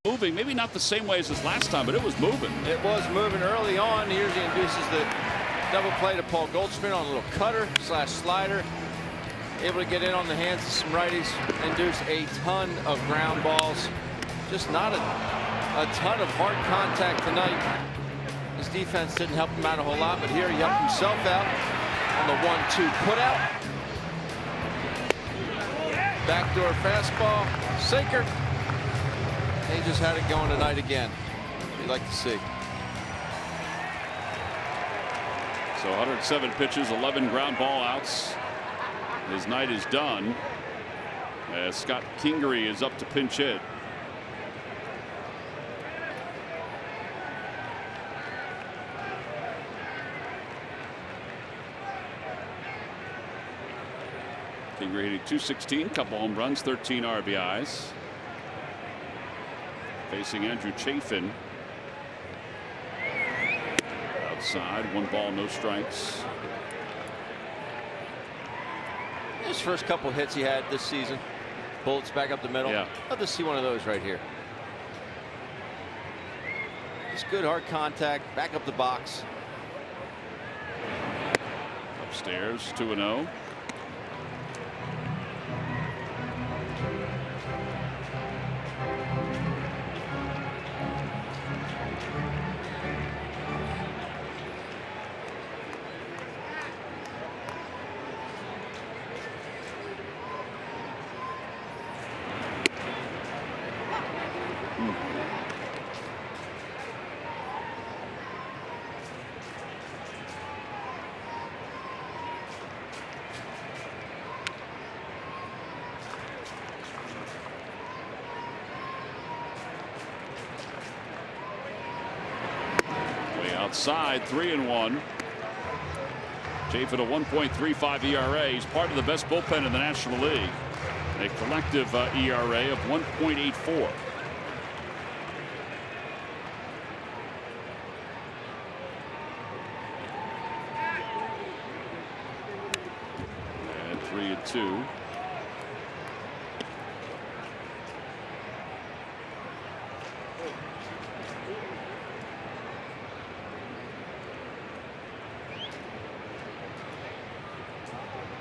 moving, maybe not the same way as this last time, but it was moving. It was moving early on. Here's he induces the double play to Paul Goldschmidt on a little cutter / slider. Able to get in on the hands of some righties. Induce a ton of ground balls. Just not a ton of hard contact tonight. His defense didn't help him out a whole lot, but here he helped himself out on the 1-2 putout. Backdoor fastball, sinker. He just had it going tonight again. You'd like to see. So 107 pitches, 11 ground ball outs. His night is done as Scott Kingery is up to pinch hit. Kingery hitting .216, couple home runs, 13 RBIs. Facing Andrew Chafin. Outside, 1 ball, no strikes. His first couple hits he had this season. Bullets back up the middle. Yeah. Love to see one of those right here. Just good hard contact, back up the box. Upstairs, 2-0. Outside, 3-1. Chafin a 1.35 ERA. He's part of the best bullpen in the National League. A collective ERA of 1.84. And 3-2.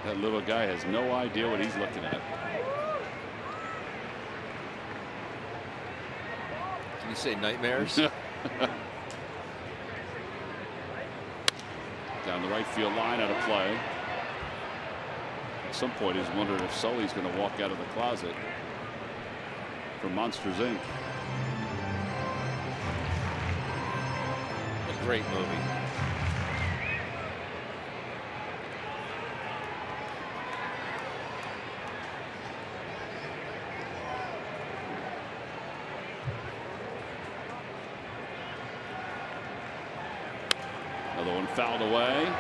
That little guy has no idea what he's looking at. Can you say nightmares? Down the right field line, out of play. At some point he's wondering if Sully's going to walk out of the closet for Monsters Inc. A great movie. Another one fouled away.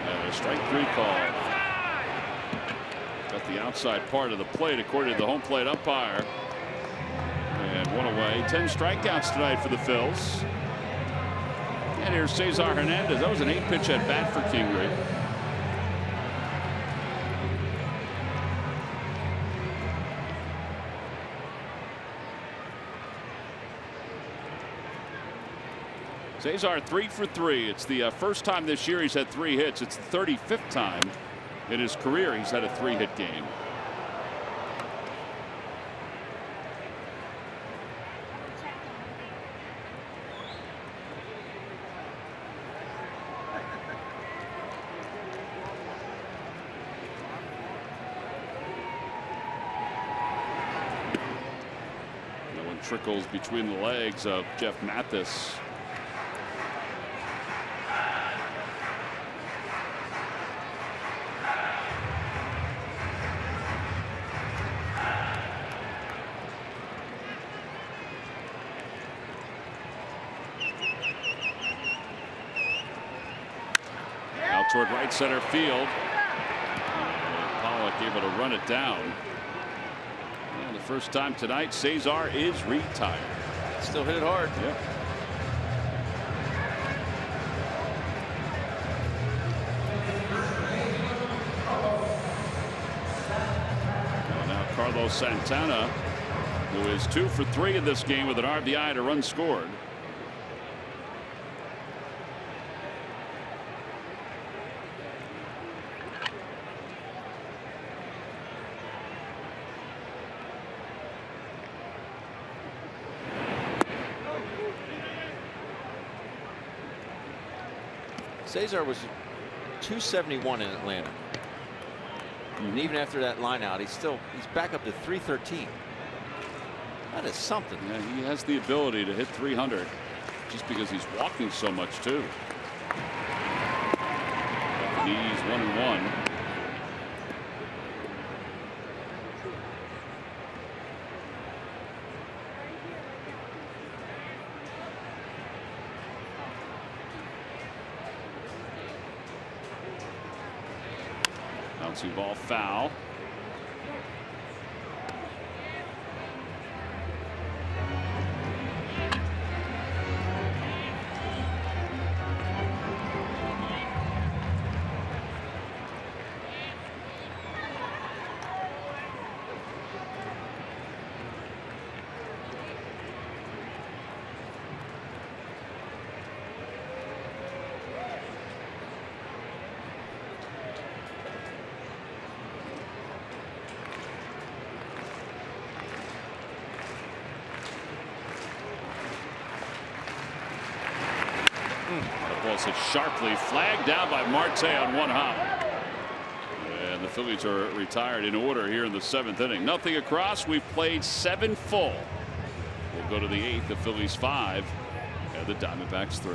And a strike 3 call. The outside part of the plate according to the home plate umpire, and 1 away. 10 strikeouts tonight for the Phils. And here's Cesar Hernandez. That was an 8-pitch at bat for Kingery. Cesar 3 for 3. It's the first time this year he's had 3 hits. It's the 35th time in his career he's had a 3-hit game. That one trickles between the legs of Jeff Mathis. out toward right center field. And Pollock able to run it down. And the first time tonight, Cesar is retired. Still hit it hard. Yep. Now Carlos Santana, who is 2 for 3 in this game with an RBI and a run scored. Cesar was 271 in Atlanta. And even after that line out, he's back up to 313. That is something. Yeah, he has the ability to hit 300 just because he's walking so much too. He's 1-1. Bouncing ball foul. Hit sharply, flagged down by Marte on one hop. And the Phillies are retired in order here in the 7th inning. Nothing across. We've played 7 full. We'll go to the 8th. The Phillies 5 and the Diamondbacks 3.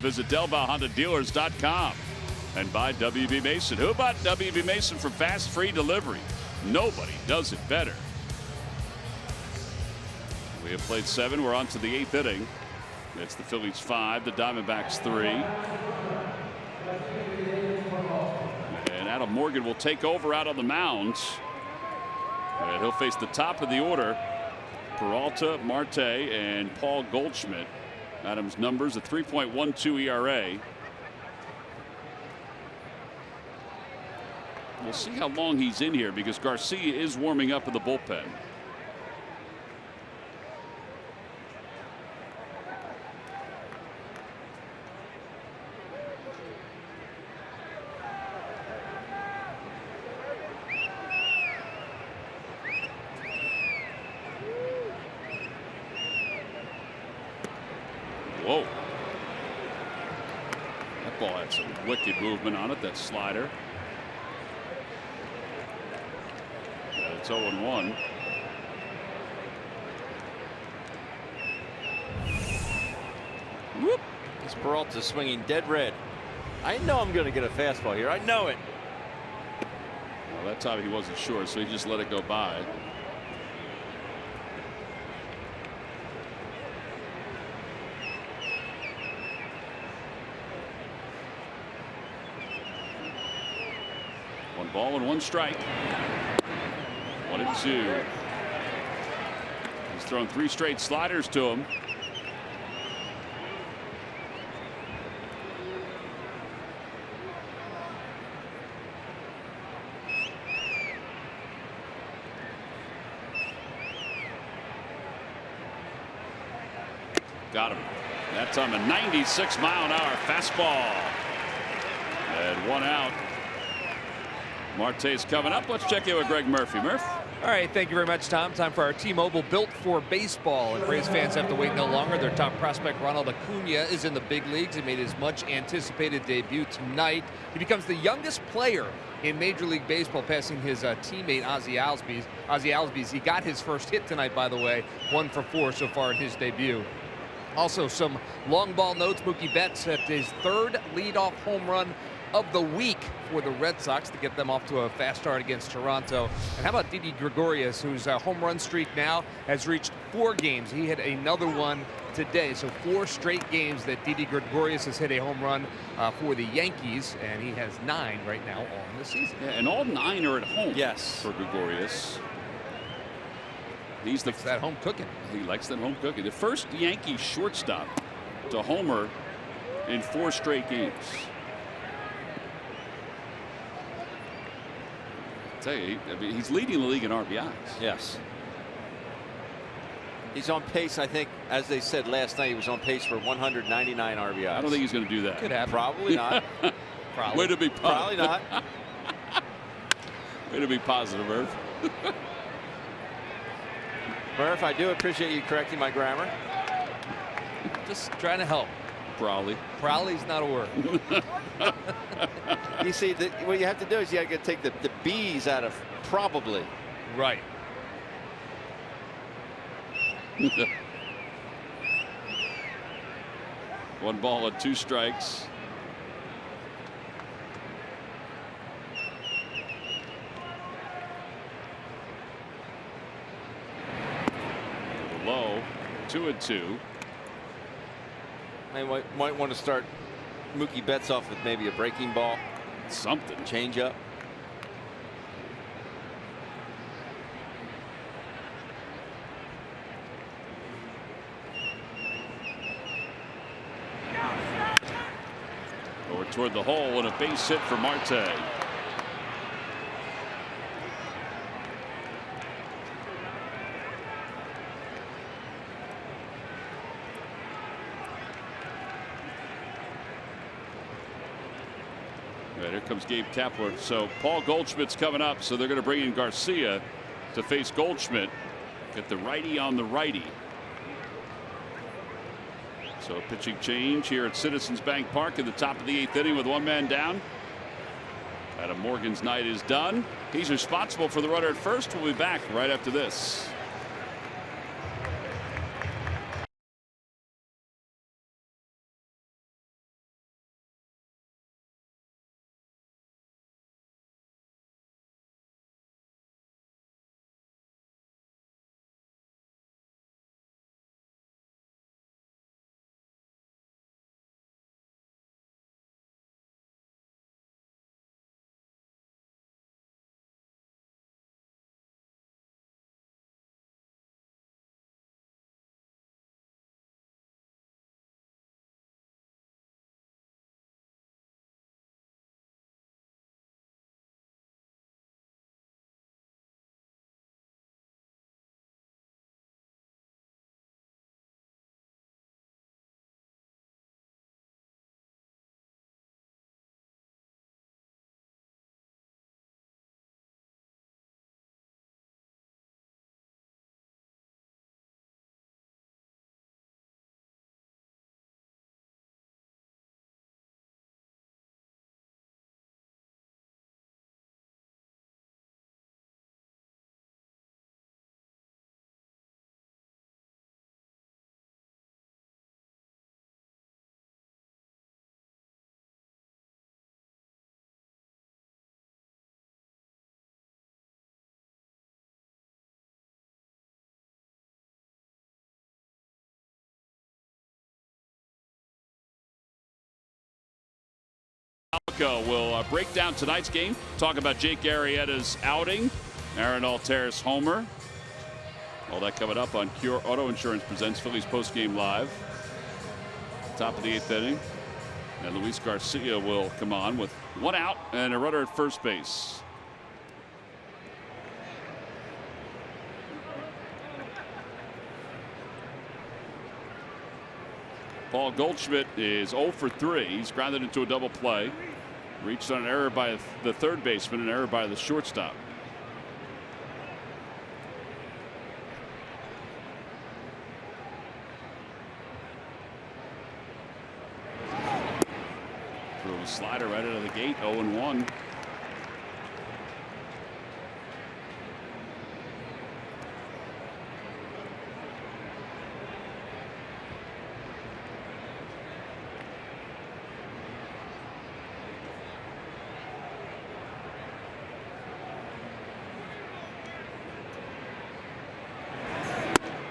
Visit DelvalHondaDealers.com and buy WB Mason. Who bought WB Mason for fast, free delivery? Nobody does it better. We have played 7. We're on to the 8th inning. It's the Phillies 5, the Diamondbacks 3. And Adam Morgan will take over out on the mound. And he'll face the top of the order. Peralta, Marte, and Paul Goldschmidt. Adams' numbers, a 3.12 ERA. We'll see how long he's in here because Garcia is warming up in the bullpen. Whoa. That ball had some wicked movement on it, that slider. It's 0-1. Whoop. This Peralta swinging dead red. I know I'm going to get a fastball here. I know it. Well, that time he wasn't sure, so he just let it go by. One ball and one strike. 1-2. He's thrown 3 straight sliders to him. Got him. That time a 96-mile-an-hour fastball. And 1 out. Marte's coming up. Let's check in with Greg Murphy. Murph? All right, thank you very much, Tom. Time for our T-Mobile Built for Baseball. And Braves fans have to wait no longer. Their top prospect, Ronald Acuna, is in the big leagues. He made his much-anticipated debut tonight. He becomes the youngest player in Major League Baseball, passing his teammate Ozzie Albies. He got his first hit tonight, by the way, 1 for 4 so far in his debut. Also, some long ball notes. Mookie Betts hit his 3rd leadoff home run of the week for the Red Sox to get them off to a fast start against Toronto. And how about Didi Gregorius, whose home run streak now has reached 4 games. He hit another one today, so 4 straight games that Didi Gregorius has hit a home run for the Yankees, and he has 9 right now on the season. Yeah, and all 9 are at home. Yes. For Gregorius. He's that home cooking. He likes that home cooking. The first Yankee shortstop to homer in 4 straight games. I tell you, I mean, he's leading the league in RBIs. Yes. He's on pace, I think, as they said last night, he was on pace for 199 RBIs. I don't think he's going to do that. Could happen. Probably not. Probably. Way to be Probably not. Way to be positive, Irv. Murph, I do appreciate you correcting my grammar. Just trying to help. Probably. Probably's not a word. You see, what you have to do is you got to take the B's out of probably. Right. One ball and 2 strikes. Low, 2-2. I might want to start Mookie Betts off with maybe a breaking ball. Something. Change up. Over toward the hole and a base hit for Marte. Right, here comes Gabe Kapler. So Paul Goldschmidt's coming up, so they're going to bring in Garcia to face Goldschmidt. Get the righty on the righty. So a pitching change here at Citizens Bank Park in the top of the 8th inning with 1 man down. Adam Morgan's night is done. He's responsible for the runner at first. We'll be back right after this. We'll break down tonight's game, talk about Jake Arrieta's outing, Aaron Altair's homer. All that coming up on Cure Auto Insurance presents Phillies postgame live. Top of the 8th inning. And Luis Garcia will come on with 1 out and a runner at first base. Paul Goldschmidt is 0 for 3. He's grounded into a double play. Reached on an error by the third baseman, an error by the shortstop. Threw a slider right out of the gate, 0-1.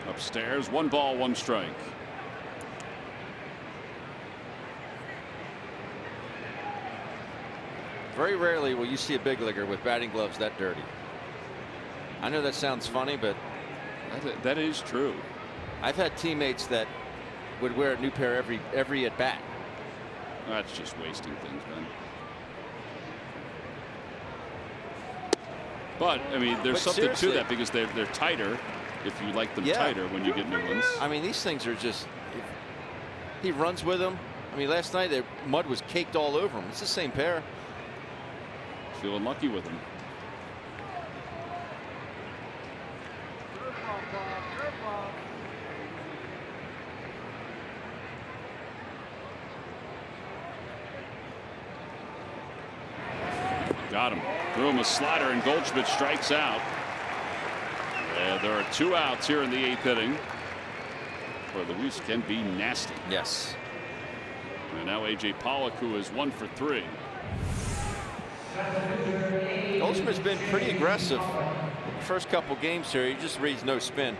Upstairs, 1 ball, 1 strike. Very rarely will you see a big leaguer with batting gloves that dirty. I know that sounds funny, but that is true. I've had teammates that would wear a new pair every at bat. That's just wasting things, man. But I mean, there's something to that because they're tighter. If you like them tighter when you get new ones. I mean, these things are just. He runs with them. I mean, last night the mud was caked all over him. It's the same pair. Feeling lucky with him. Got him. Threw him a slider, and Goldschmidt strikes out. And there are 2 outs here in the 8th inning. Where Luis can be nasty. Yes. And now A.J. Pollock, who is 1 for 3. Goldschmidt's been pretty aggressive the first couple games here. He just reads no spin.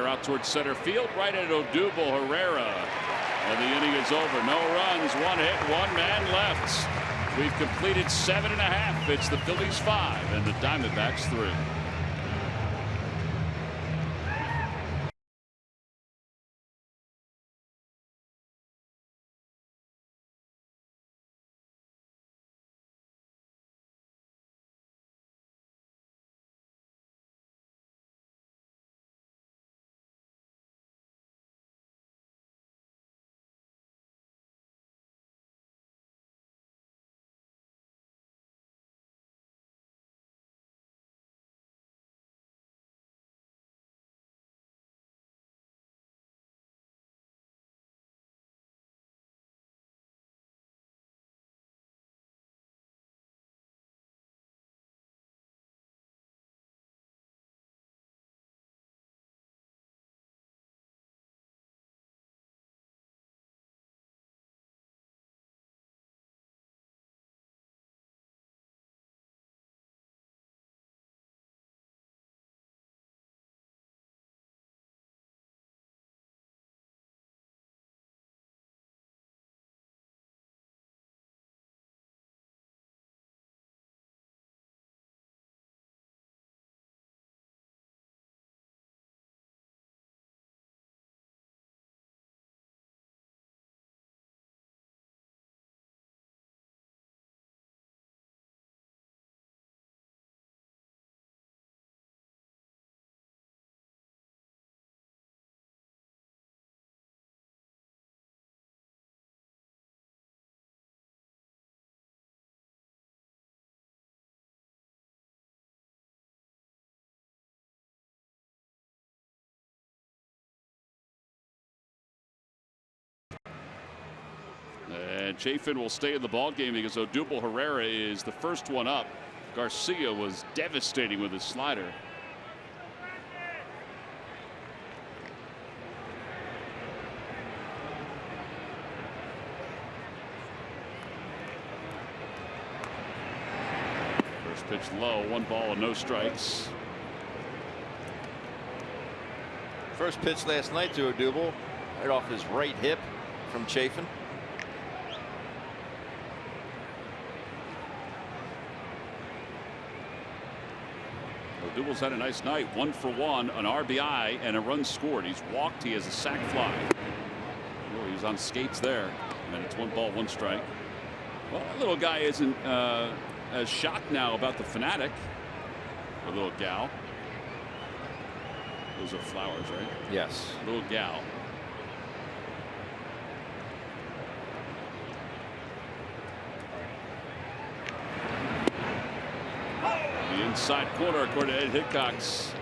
Out towards center field, right at Odubel Herrera, and the inning is over. No runs, 1 hit, 1 man left. We've completed 7.5. It's the Phillies 5 and the Diamondbacks 3. And Chafin will stay in the ball game because Odubel Herrera is the first one up. Garcia was devastating with his slider. Pitch low, 1 ball and no strikes. First pitch last night to Odubel, right off his right hip from Chafin. Odubel's had a nice night. 1 for 1, an RBI and a run scored. He's walked. He has a sac fly. Oh, he's on skates there. And it's 1 ball, 1 strike. Well, that little guy isn't as shocked now about the Fanatic. A little gal. Those are flowers, right? Yes. Little gal. The inside corner, according to Ed Hickox.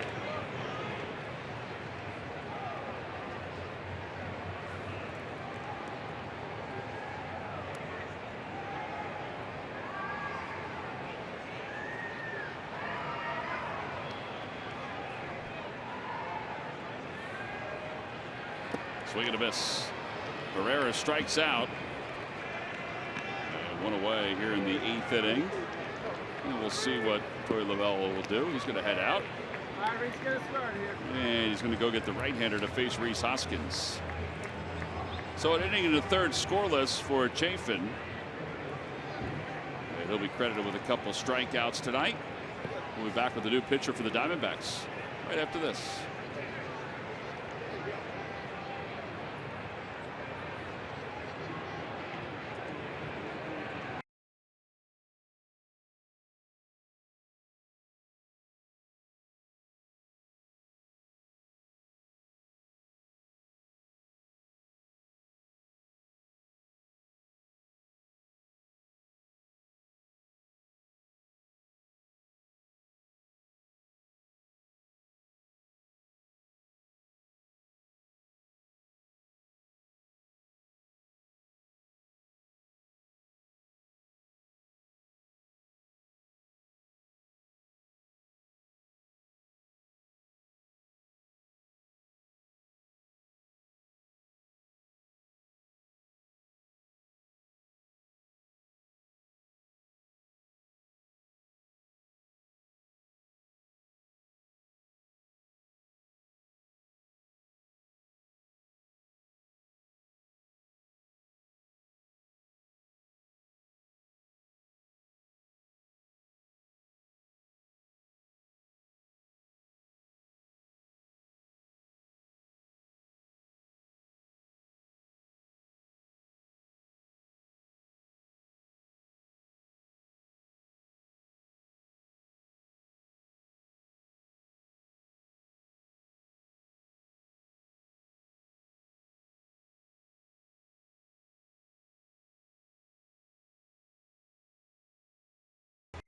Swing and a miss. Herrera strikes out. And 1 away here in the 8th inning. And we'll see what Troy Lavelle will do. He's going to head out. All right, Reese, get a start here. And he's going to go get the right-hander to face Rhys Hoskins. So an inning in the 3rd scoreless for Chafin. And he'll be credited with a couple strikeouts tonight. We'll be back with a new pitcher for the Diamondbacks right after this.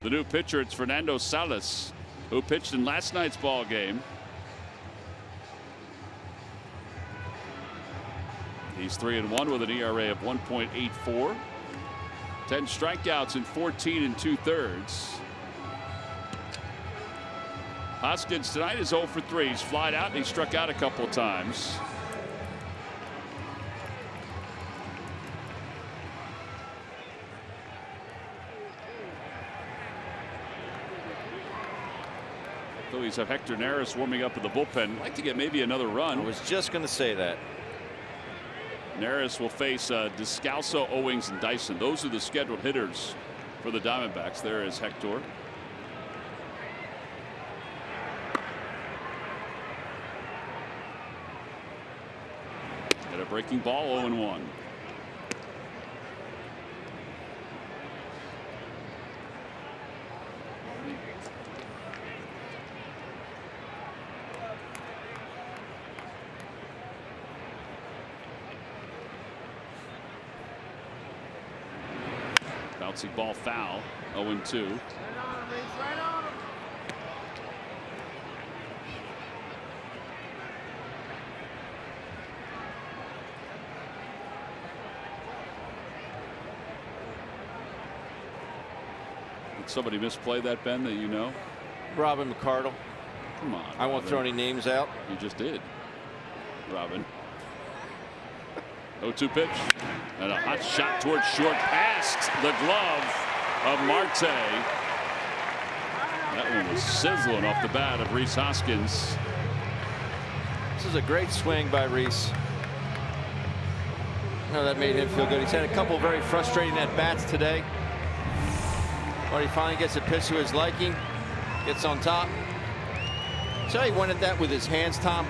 The new pitcher, it's Fernando Salas, who pitched in last night's ball game. He's 3-1 with an ERA of 1.84. 10 strikeouts in 14 2/3. Hoskins tonight is 0 for 3. He's flied out and he struck out a couple of times. Phillies have Hector Neris warming up in the bullpen. Like to get maybe another run. I was just going to say that. Neris will face Descalso, Owings, and Dyson. Those are the scheduled hitters for the Diamondbacks. There is Hector. Get a breaking ball, 0-1. Bouncing ball foul, 0-2. Right on him, Reese, right on him. Did somebody misplay that, Ben, that you know? Robin McCardle. Come on. I won't Robin. throw any names out. You just did, Robin. 0-2 pitch. And a hot shot towards short, past the glove of Marte. That one was sizzling off the bat of Rhys Hoskins. This is a great swing by Rhys. That made him feel good. He's had a couple very frustrating at-bats today. But he finally gets a pitch to his liking. Gets on top. So he went at that with his hands, Tom.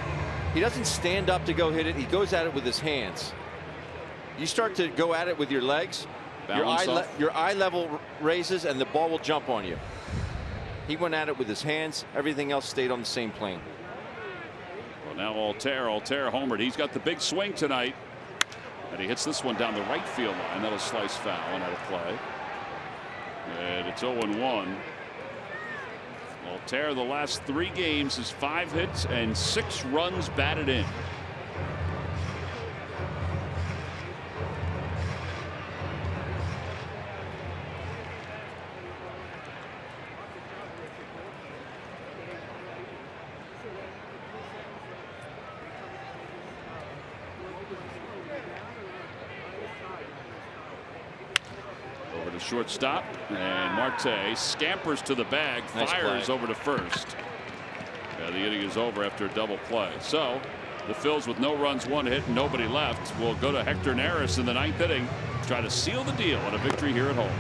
He doesn't stand up to go hit it. He goes at it with his hands. You start to go at it with your legs, your eye level raises and the ball will jump on you. He went at it with his hands. Everything else stayed on the same plane. Well, now Altair homered. He's got the big swing tonight. And he hits this one down the right field line. That'll slice foul and out of play. And it's 0-1. Altair, the last 3 games, is 5 hits and 6 runs batted in. Shortstop, and Marte scampers to the bag, fires over to first. Yeah, the inning is over after a double play. So the Phils, with no runs, 1 hit, and nobody left, will go to Hector Neris in the 9th inning, try to seal the deal on a victory here at home.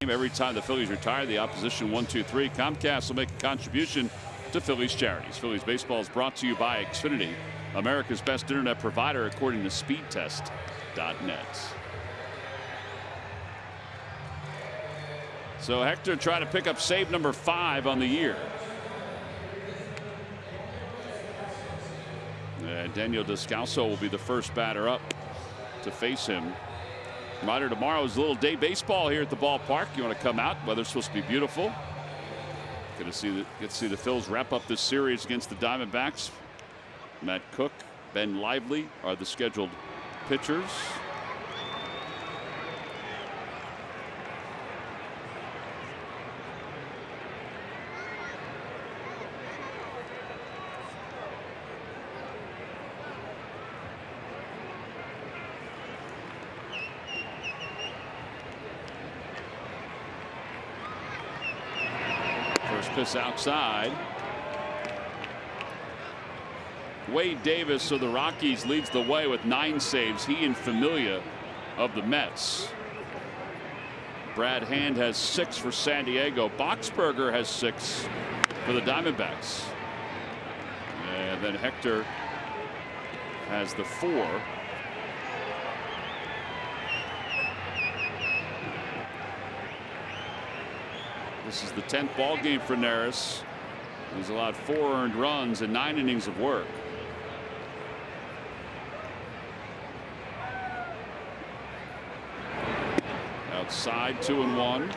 Game every time the Phillies retire, the opposition 1-2-3. Comcast will make a contribution to Phillies charities. Phillies baseball is brought to you by Xfinity, America's best internet provider according to speedtest.net. So Hector trying to pick up save number 5 on the year. And Daniel Descalso will be the first batter up to face him. Reminder, tomorrow is a little day baseball here at the ballpark. You want to come out? Weather's supposed to be beautiful. Get to see the Phils wrap up this series against the Diamondbacks. Matt Cook, Ben Lively are the scheduled pitchers. Pitch outside. Wade Davis of the Rockies leads the way with 9 saves. He and Familia of the Mets. Brad Hand has 6 for San Diego. Boxberger has 6 for the Diamondbacks. And then Hector has the 4. This is the 10th ball game for Neris. He's allowed 4 earned runs and 9 innings of work. Outside, 2-1.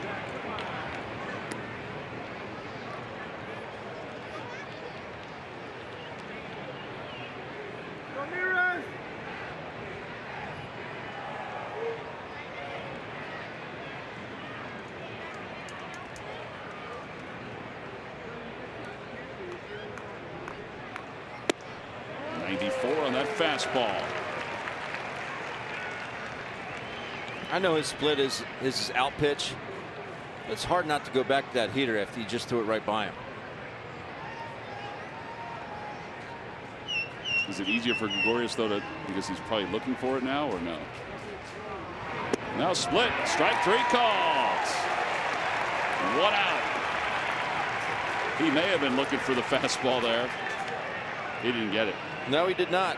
that fastball. I know his split is his out pitch. It's hard not to go back to that heater after you just threw it right by him. Is it easier for Gregorius though because he's probably looking for it now, or no? Now split, strike 3 called. 1 out. He may have been looking for the fastball there. He didn't get it. No, he did not.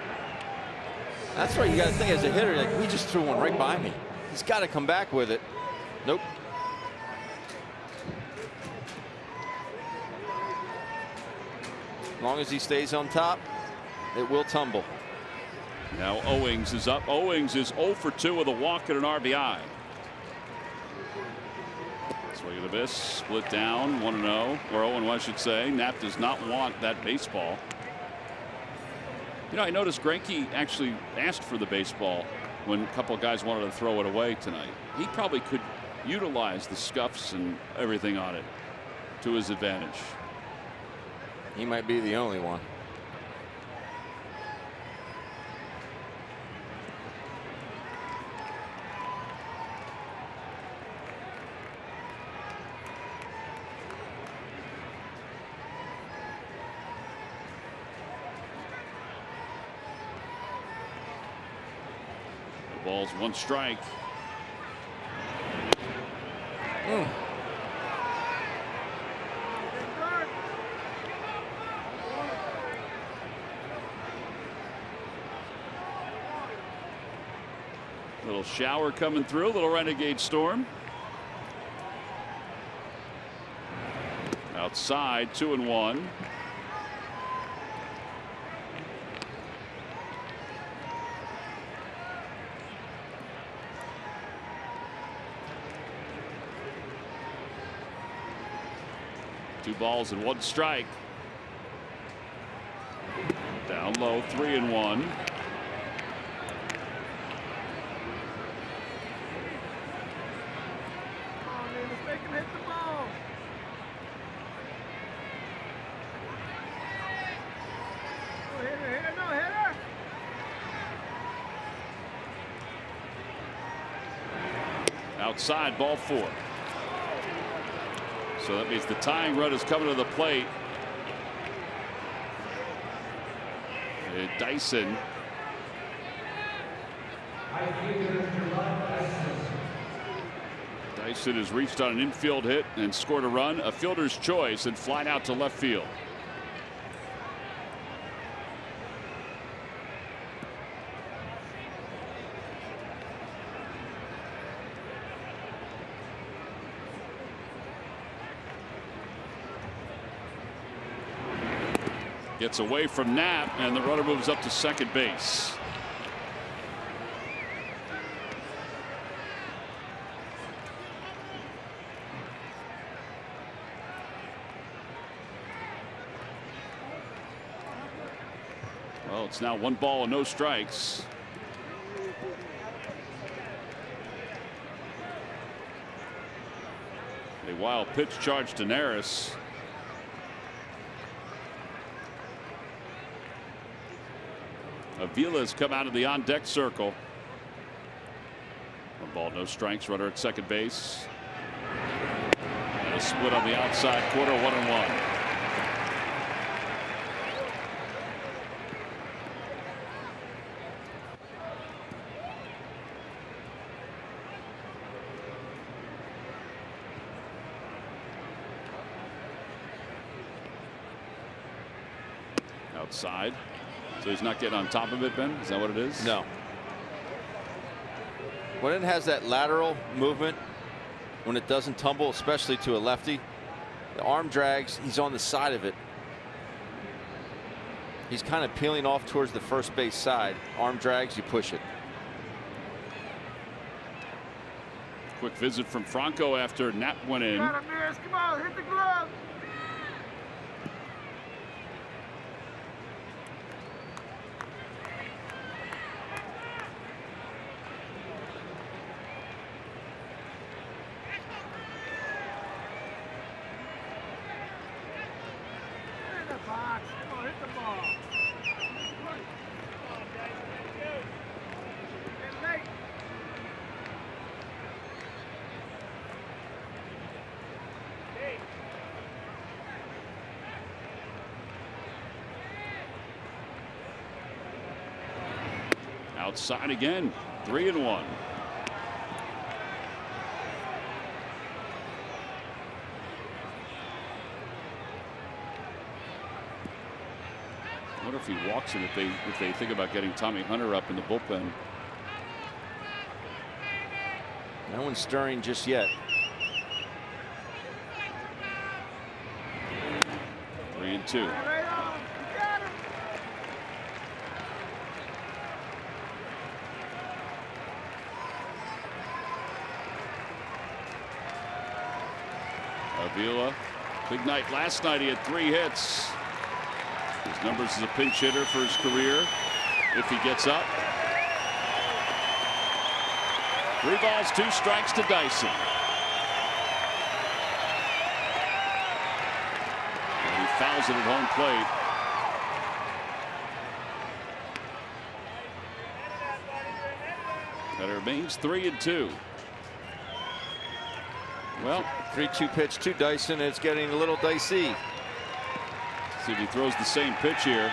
That's why you got to think as a hitter, like, he just threw one right by me. He's got to come back with it. Nope. As long as he stays on top, it will tumble. Now Owings is up. Owings is 0 for 2 with a walk and an RBI. Swing of the miss, split down 1-0, or 0-1 I should say. Knapp does not want that baseball. You know, I noticed Greinke actually asked for the baseball when a couple of guys wanted to throw it away tonight. He probably could utilize the scuffs and everything on it to his advantage. He might be the only one. Ball's 1 strike. Little shower coming through, little renegade storm. Outside, 2-1. Two balls and 1 strike. Down low, 3-1. Outside, ball 4. So that means the tying run is coming to the plate. And Dyson. Dyson has reached on an infield hit and scored a run, a fielder's choice, and flying out to left field. Gets away from Knapp, and the runner moves up to second base. Well, it's now 1 ball and no strikes. A wild pitch charge to Neris. Avila's come out of the on-deck circle. 1 ball, no strikes. Runner at second base. And a split on the outside corner, 1-1. Outside. So he's not getting on top of it, Ben? Is that what it is? No. When it has that lateral movement, when it doesn't tumble, especially to a lefty, the arm drags, he's on the side of it. He's kind of peeling off towards the first base side. Arm drags, you push it. Quick visit from Franco after Knapp went in. Got him, Neris. Come on, hit the glove. outside again. 3-1. I wonder if he walks him if they think about getting Tommy Hunter up in the bullpen. No one's stirring just yet. 3-2. Avila, big night last night. He had 3 hits. His numbers as a pinch hitter for his career if he gets up. 3 balls, 2 strikes to Dyson. And he fouls it at home plate. And it remains 3-2. Well, 3-2 pitch to Dyson. It's getting a little dicey. See if he throws the same pitch here.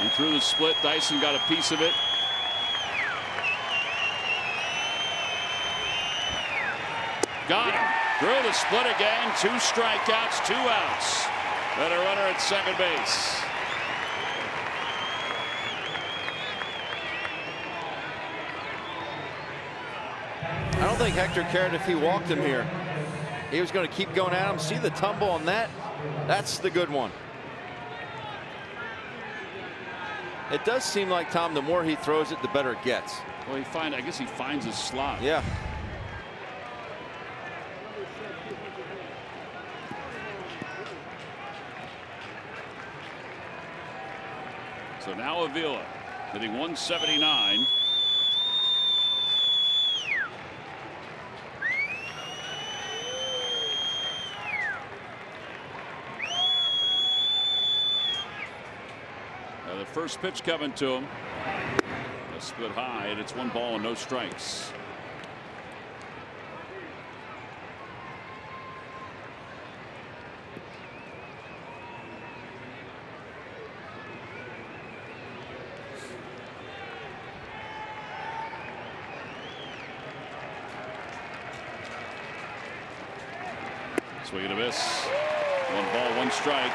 He threw the split. Dyson got a piece of it. Got him. Threw the split again. 2 strikeouts, 2 outs. And a runner at second base. I don't think Hector cared if he walked him here. He was going to keep going at him. See the tumble on that? That's the good one. It does seem like, Tom, the more he throws it, the better it gets. Well, I guess he finds his slot. Yeah. So now Avila hitting 179. The first pitch coming to him. A split high, and it's 1 ball and no strikes. Swing and a miss. 1 ball, 1 strike.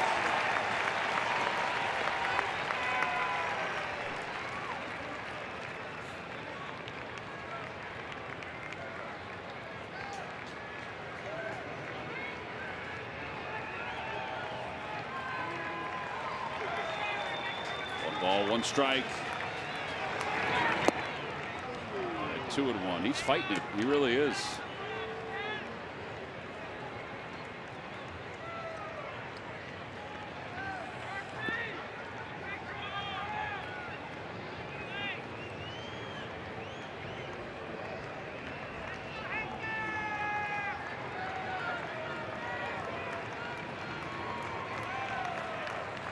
Ball, 1 strike. 2-1. He's fighting it. He really is.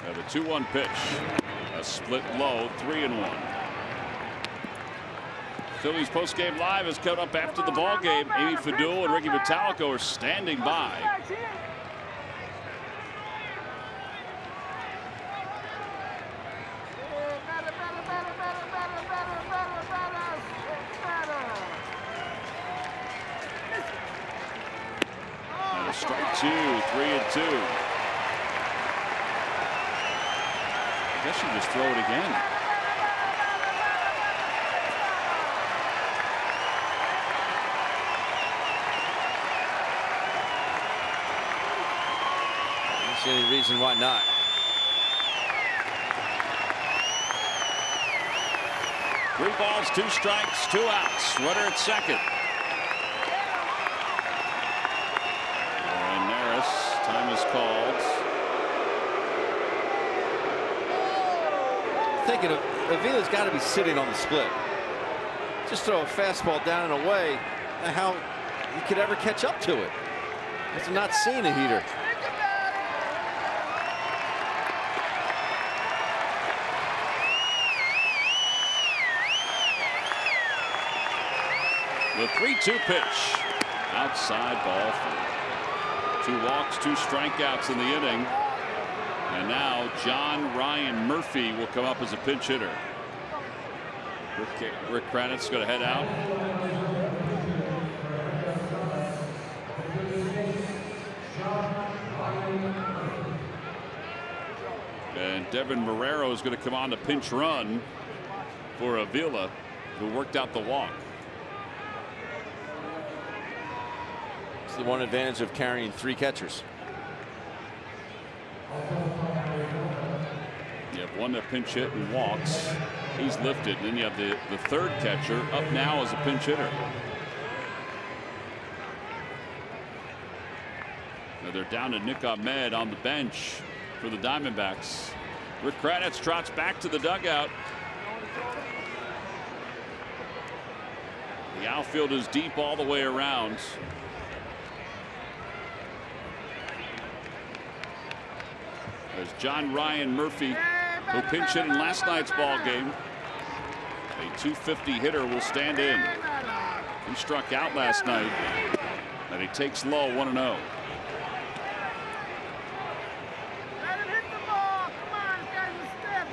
Have a 2-1 pitch. A split low, 3-1. Phillies postgame live is coming up after the ball game. Amy Fadul and Ricky Metallico are standing by. And a strike 2, 3-2. I guess you just throw it again. I don't see any reason why not. Three balls, 2 strikes, 2 outs. Runner at second. And Neris, time is called. Thinking of Avila's got to be sitting on the split. Just throw a fastball down and away. How he could ever catch up to it? He's not seeing a heater. The 3-2 pitch. Outside ball 4. 2 walks, 2 strikeouts in the inning. And now John Ryan Murphy will come up as a pinch hitter. Rick Kranitz going to head out. And Devin Marrero is going to come on to pinch run for Avila, who worked out the walk. It's the one advantage of carrying 3 catchers. You have one that pinch hit and walks. He's lifted. And then you have the third catcher up now as a pinch hitter. Now they're down to Nick Ahmed on the bench for the Diamondbacks. Rick Kranitz trots back to the dugout. The outfield is deep all the way around. There's John Ryan Murphy, who pinch hit in last night's ball game. A .250 hitter will stand in. He struck out last night, and he takes low 1-0.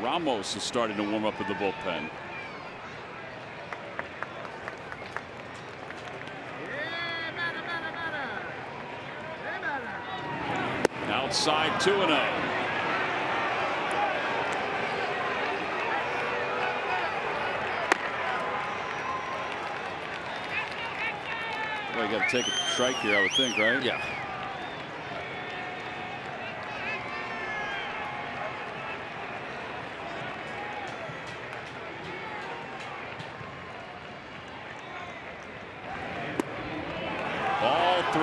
Ramos is starting to warm up in the bullpen. Outside 2-0. Well, you got to take a strike here, I would think, right? Yeah. Ball 3.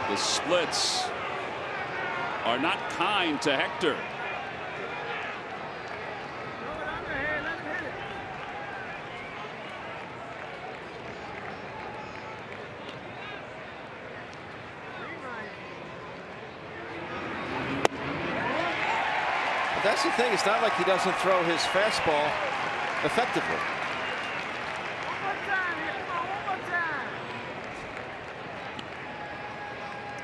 The splits are not kind to Hector. But that's the thing. It's not like he doesn't throw his fastball effectively.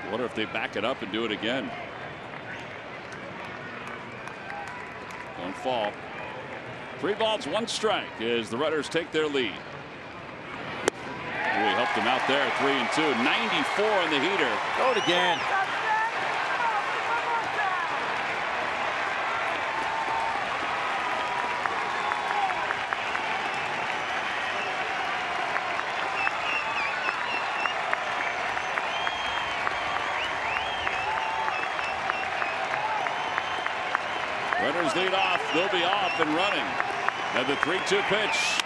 I wonder if they back it up and do it again. Don't fall. 3 balls, 1 strike as the Runners take their lead. Boy, helped him out there. 3-2. 94 on the heater. Go it again. Runners lead off. They'll be off and running. And the 3-2 pitch.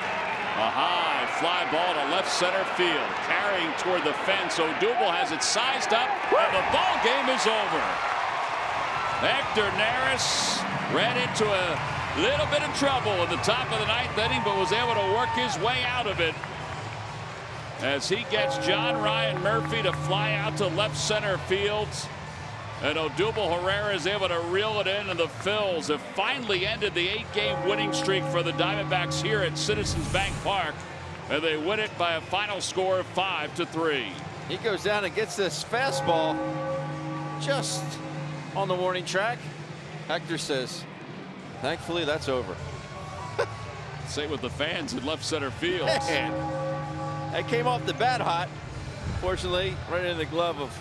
A high fly ball to left center field. Carrying toward the fence. Odubel has it sized up. And the ball game is over. Hector Neris ran into a little bit of trouble in the top of the 9th inning, but was able to work his way out of it as he gets John Ryan Murphy to fly out to left center field. And Odubel Herrera is able to reel it in, and the Phils have finally ended the 8-game winning streak for the Diamondbacks here at Citizens Bank Park, and they win it by a final score of 5-3. He goes down and gets this fastball just on the warning track. Hector says, thankfully that's over. Same with the fans in left center field. Man, that came off the bat hot. Fortunately, right in the glove of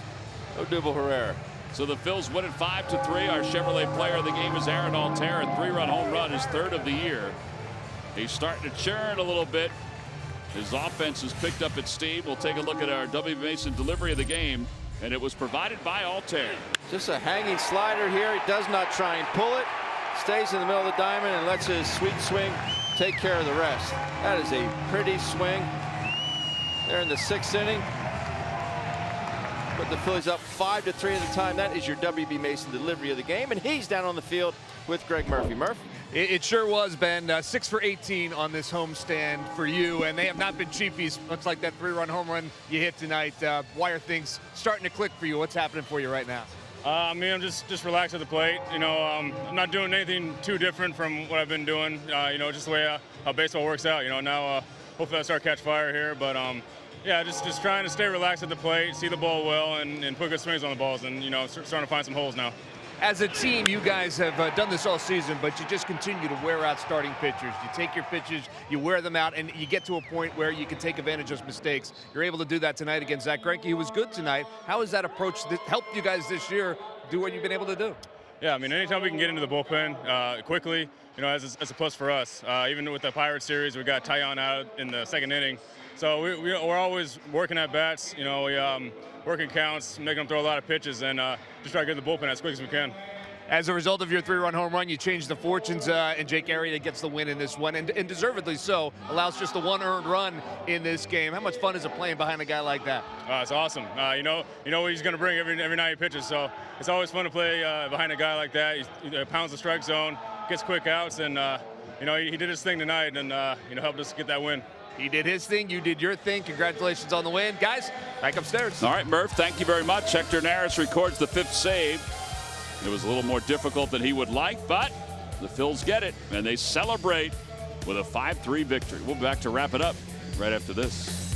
Odubel Herrera. So the Phils win it 5-3. Our Chevrolet player of the game is Aaron Altair. A 3-run home run, his 3rd of the year. He's starting to churn a little bit. His offense has picked up its steam. We'll take a look at our W. Mason delivery of the game, and it was provided by Altair. Just a hanging slider here. He does not try and pull it. Stays in the middle of the diamond and lets his sweet swing take care of the rest. That is a pretty swing. They're in the 6th inning. Put the Phillies up 5-3 at the time. That is your W.B. Mason delivery of the game, and he's down on the field with Greg Murphy. Murphy. It sure was, Ben. 6 for 18 on this homestand for you, and they have not been cheapies, much like that 3-run home run you hit tonight. Why are things starting to click for you? What's happening for you right now? I mean, I'm just relaxed at the plate. You know, I'm not doing anything too different from what I've been doing. You know, just the way how baseball works out. You know, now hopefully I start to catch fire here, but yeah, just trying to stay relaxed at the plate, see the ball well, and put good swings on the balls, and you know, starting to find some holes now. As a team, you guys have done this all season, but you just continue to wear out starting pitchers. You take your pitches, you wear them out, and you get to a point where you can take advantage of mistakes. You're able to do that tonight against Zach Greinke, who was good tonight. How has that approach helped you guys this year do what you've been able to do? Yeah, I mean, anytime we can get into the bullpen quickly, you know, as a plus for us. Even with the Pirates series, we got Tyon out in the second inning. So we're always working at bats, you know, working counts, making them throw a lot of pitches, and just try to get the bullpen as quick as we can. As a result of your 3-run home run, you changed the fortunes, and Jake Arrieta gets the win in this one, and deservedly so. Allows just the 1 earned run in this game. How much fun is it playing behind a guy like that? It's awesome. You know what he's going to bring every night he pitches, so it's always fun to play behind a guy like that. He pounds the strike zone, gets quick outs, and you know, he did his thing tonight, and you know, helped us get that win. He did his thing, you did your thing. Congratulations on the win. Guys, back upstairs. All right, Murph, thank you very much. Hector Neris records the 5th save. It was a little more difficult than he would like, but the Phils get it, and they celebrate with a 5-3 victory. We'll be back to wrap it up right after this.